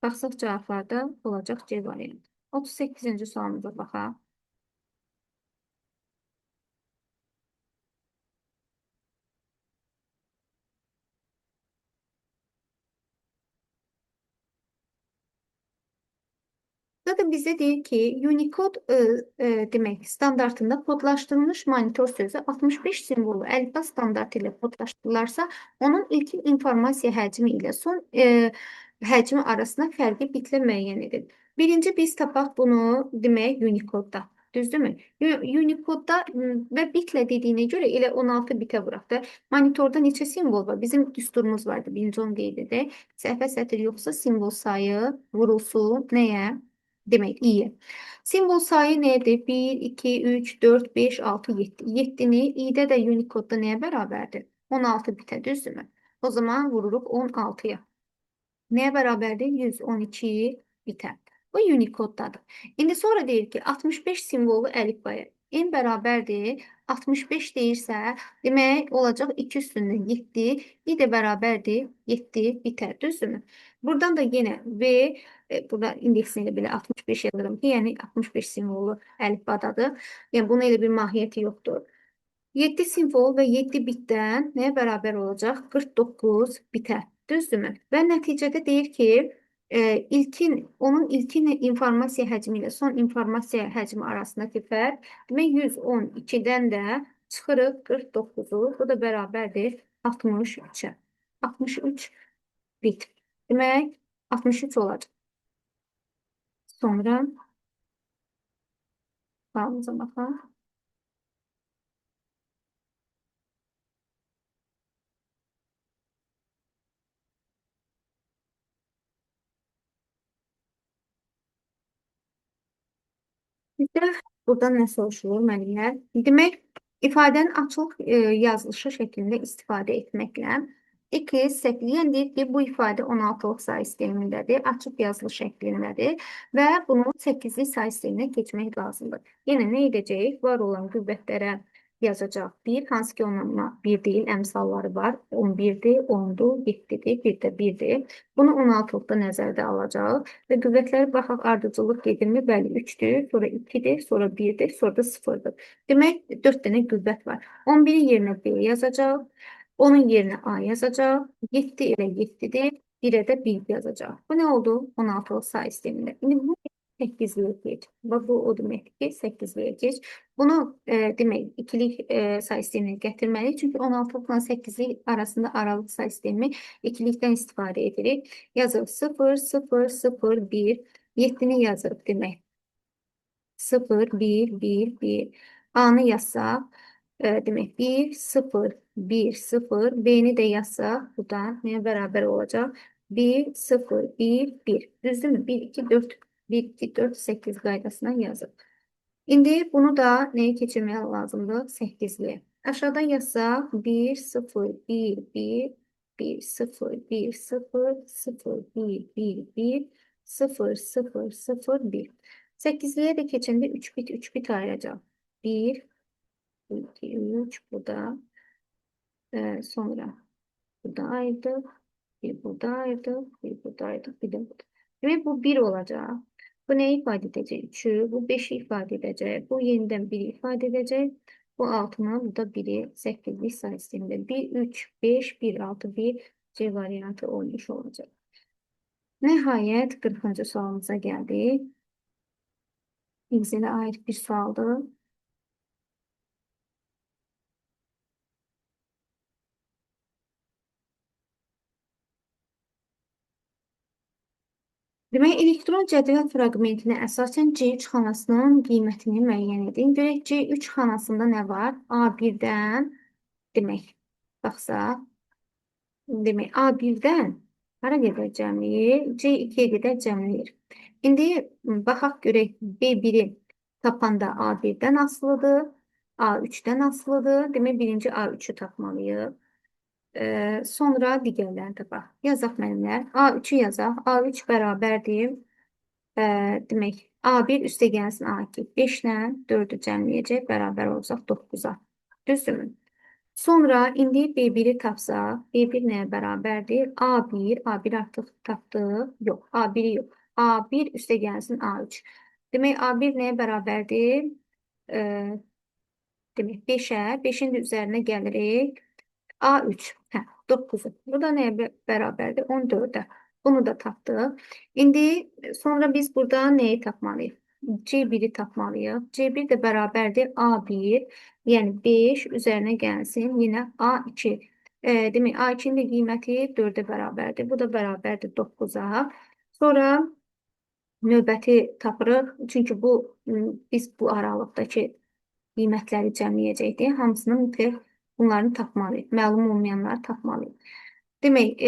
Baxsaq cavablarda olacaq C variantı. 38-ci sualımıza baxaq. Zaten bizdə deyir ki, Unicode demək standartında kodlaşdırılmış monitor sözü 65 simvolu əlifba standartı ilə kodlaşdırılarsa, onun ilkin informasiya həcmi ilə son həcmi arasında fərqi bitlə müəyyən edilir. Birinci biz tapaq bunu demək Unicode-da. Düzdürmü? Unicode-da və bitlə dediyinə görə elə 16 bitə vuraq da. Monitorda neçə simvol var? Bizim düsturumuz vardı. Birinci onu qeyd edək. Səhvə sətir yoxsa simvol sayı vurulsun nəyə? Demək, i-yə. Simvol sayı nədir? 1, 2, 3, 4, 5, 6, 7. 7-ni i-də də Unicode-da nəyə bərabərdir? 16 bitə, düzdürmü? O zaman vururuq 16-ya. Nəyə bərabərdir? 112 bitə. Bu Unicode-dadır. İndi sonra deyir ki, 65 simvollu əlifbaya n bərabərdir. 65 deyirsə, demək olacaq 2 üstündən 7, i də bərabərdir 7 bitər, düzdürmü? Buradan da yenə V, burada indeksini elə belə 65 yazıram ki, yəni 65 simvollu əlifbadadır. Yəni bunun elə bir mahiyyəti yoxdur. 7 simvol və 7 bitdən nəyə bərabər olacaq? 49 bitə. Düzdürmü? Və nəticədə deyir ki, onun ilkin informasiya həcmi ilə son informasiya həcmi arasındakı fərq, demək 112-dən də çıxırıq 49-u, bu da bərabərdir 63-ə. 63 bit. Demək 63 olacaq. Sonra bağımıza baxaq. Bizdə buradan nə soruşulur müəllimlər? Demək, ifadənin açıq yazılışı şəklində istifadə etməklə x 8, yəni deyir ki, bu ifadə 16-lıq say sistemindədir, açıq yazılı şəklindədir və bunu 8-lik say sisteminə keçmək lazımdır. Yenə nə edəcəyik? Var olan qüvvətlərə yazacaq 1, hansı ki onunla 1 deyil, əmsalları var. 11-dir, 10-dur, 7-dir, bir də 1-dir. Bunu 16-lıqda nəzərdə alacaq və qüvvətləri baxaq, ardıcıllıq gedirmi? Bəli, 3-dür, sonra 2-dir, sonra 1-dir, sonra da 0-dır. Demək, 4 dənə qüvvət var. 11-in yerinə B yazacaq, onun yerinə A yazacaq, 7 elə 7-dir, 1-ə də 1 yazacaq. Bu nə oldu? 16-lıq say sistemində. İndi bu 8-liyə geç. Bu o deməkdir ki, 8-liyə geç. Bunu demək, ikilik say sisteminə gətirməliyik. Çünki 16-lıqla 8-lik arasında aralıq say sistemi ikilikdən istifadə edirik. Yazırıq 0, 0, 0, 1. 7-ni yazırıq demək. 0, 1, 1, 1. A-nı yazsaq, demək 1, 0, 1, 0. B-ni də yazsaq, buradan nəyə bərabər olacaq? 1, 0, 1, 1. Düzdürmü? 1, 2, 4, 1, 2, 4, 8 qaydasına yazırıq. İndi bunu da nəyə keçirmək lazımdır? 8-liyə. Aşağıdan yazsaq 1, 0, 1, 1, 1, 0, 1, 0, 0, 1, 1, 1, 0, 0, 0, 1. 8-liyə də keçəndə 3 bit, 3 bit ayıracaq. 1, 2, 3, bu da sonra burada ayırdık. Bir burada ayırdık, bir burada ayırdık, bir de burada. Demek bu 1 olacak. Bu ne ifade edecek? 3'ü, bu 5'i ifade edecek. Bu yeniden 1'i ifade edecek. Bu 6'nın, bu da 1'i 8'lik say sisteminde. 1, 3, 5, 1, 6, 1 C variantı olmuş olacak. Nihayet 40. sualımıza geldik. X'e ait bir sualdı. Demək, elektron cədvəl fraqmentinə əsasən C3 xanasının qiymətini müəyyən edin. Görək, C3 xanasında nə var? A1-dən, demək, baxsaq, demək, A1-dən hara qədər cəmləyir? C2-yə qədər cəmləyir. İndi, baxaq görək, B1-i tapanda A1-dən asılıdır, A3-dən asılıdır. Demək, birinci A3-ü tapmalıyıq. Sonra digərlərini tapaq. Yazaq müəllimlər. A3-ü yazaq. A3 bərabərdir. Demək, A1 üstə gəlsin A2. 5 ilə 4-ü cəmləyəcək. Bərabər olacaq 9-a. Düzdürmü? Sonra indi B1-i tapsaq. B1 nəyə bərabərdir? A1. A1 artıq tapdıq. Yox, A1-i yox. A1 üstə gəlsin A3. Demək, A1 nəyə bərabərdir? Demək, 5-ə. 5-in də üzərinə gəlirik. A3, 9'u. Bu da nəyə bərabərdir? 14'ə. Bunu da tapdıq. İndi sonra biz burada nəyi tapmalıyıq? C1'i tapmalıyıq. C1 də bərabərdir A1, yəni 5 üzərinə gəlsin. Yenə A2. Demək, A2'nin də qiyməti 4'ə bərabərdir. Bu da bərabərdir 9'a. Sonra növbəti tapırıq. Çünki biz bu aralıqdakı qiymətləri cəmləyəcəkdik. Hamısını mütləq bunları tapmalıyıq. Məlum olmayanları tapmalıyıq. Demək,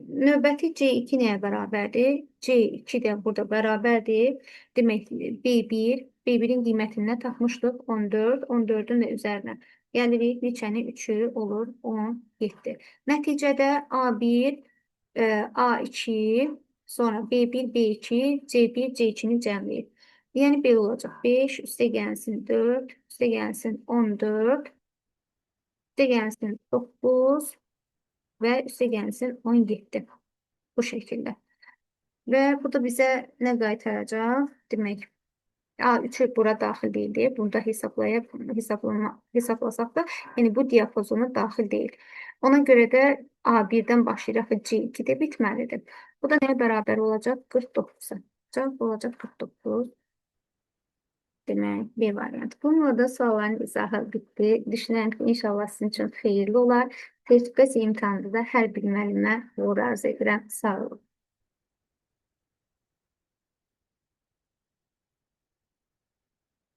növbəti C2 nəyə bərabərdir? C2 də burada bərabərdir. Demək, B1'in qiymətini tapmışdıq 14. 14'ün də üzərinə gəlirik. Neçəni? 3'ü olur 17. Nəticədə A1 A2, sonra B1, B2, C1, C2'ni cəmləyir. Yəni belə olacaq. 5 üstə gəlsin 4, üstə gəlsin 14, üstə gəlsin 9 və üstə gəlsin 17. Bu şəkildə. Və bu da bizə nə qaytaracaq? Demək, A3'ü bura daxil deyil. Burada hesablasaq da, yəni bu diapazona daxil deyil. Ona görə də A1-dən başlayıraq C2-də bitməlidir. Bu da nəyə bərabər olacaq? 49-a. Cavab olacaq 49. Demək, B variantı. Bununla da sualların izahı bitdi. Düşünürəm ki, inşallah sizin üçün xeyirli olar. Sertifikasiya imtahanında da hər bir müəllimə uğur arzu edirəm. Sağ olun.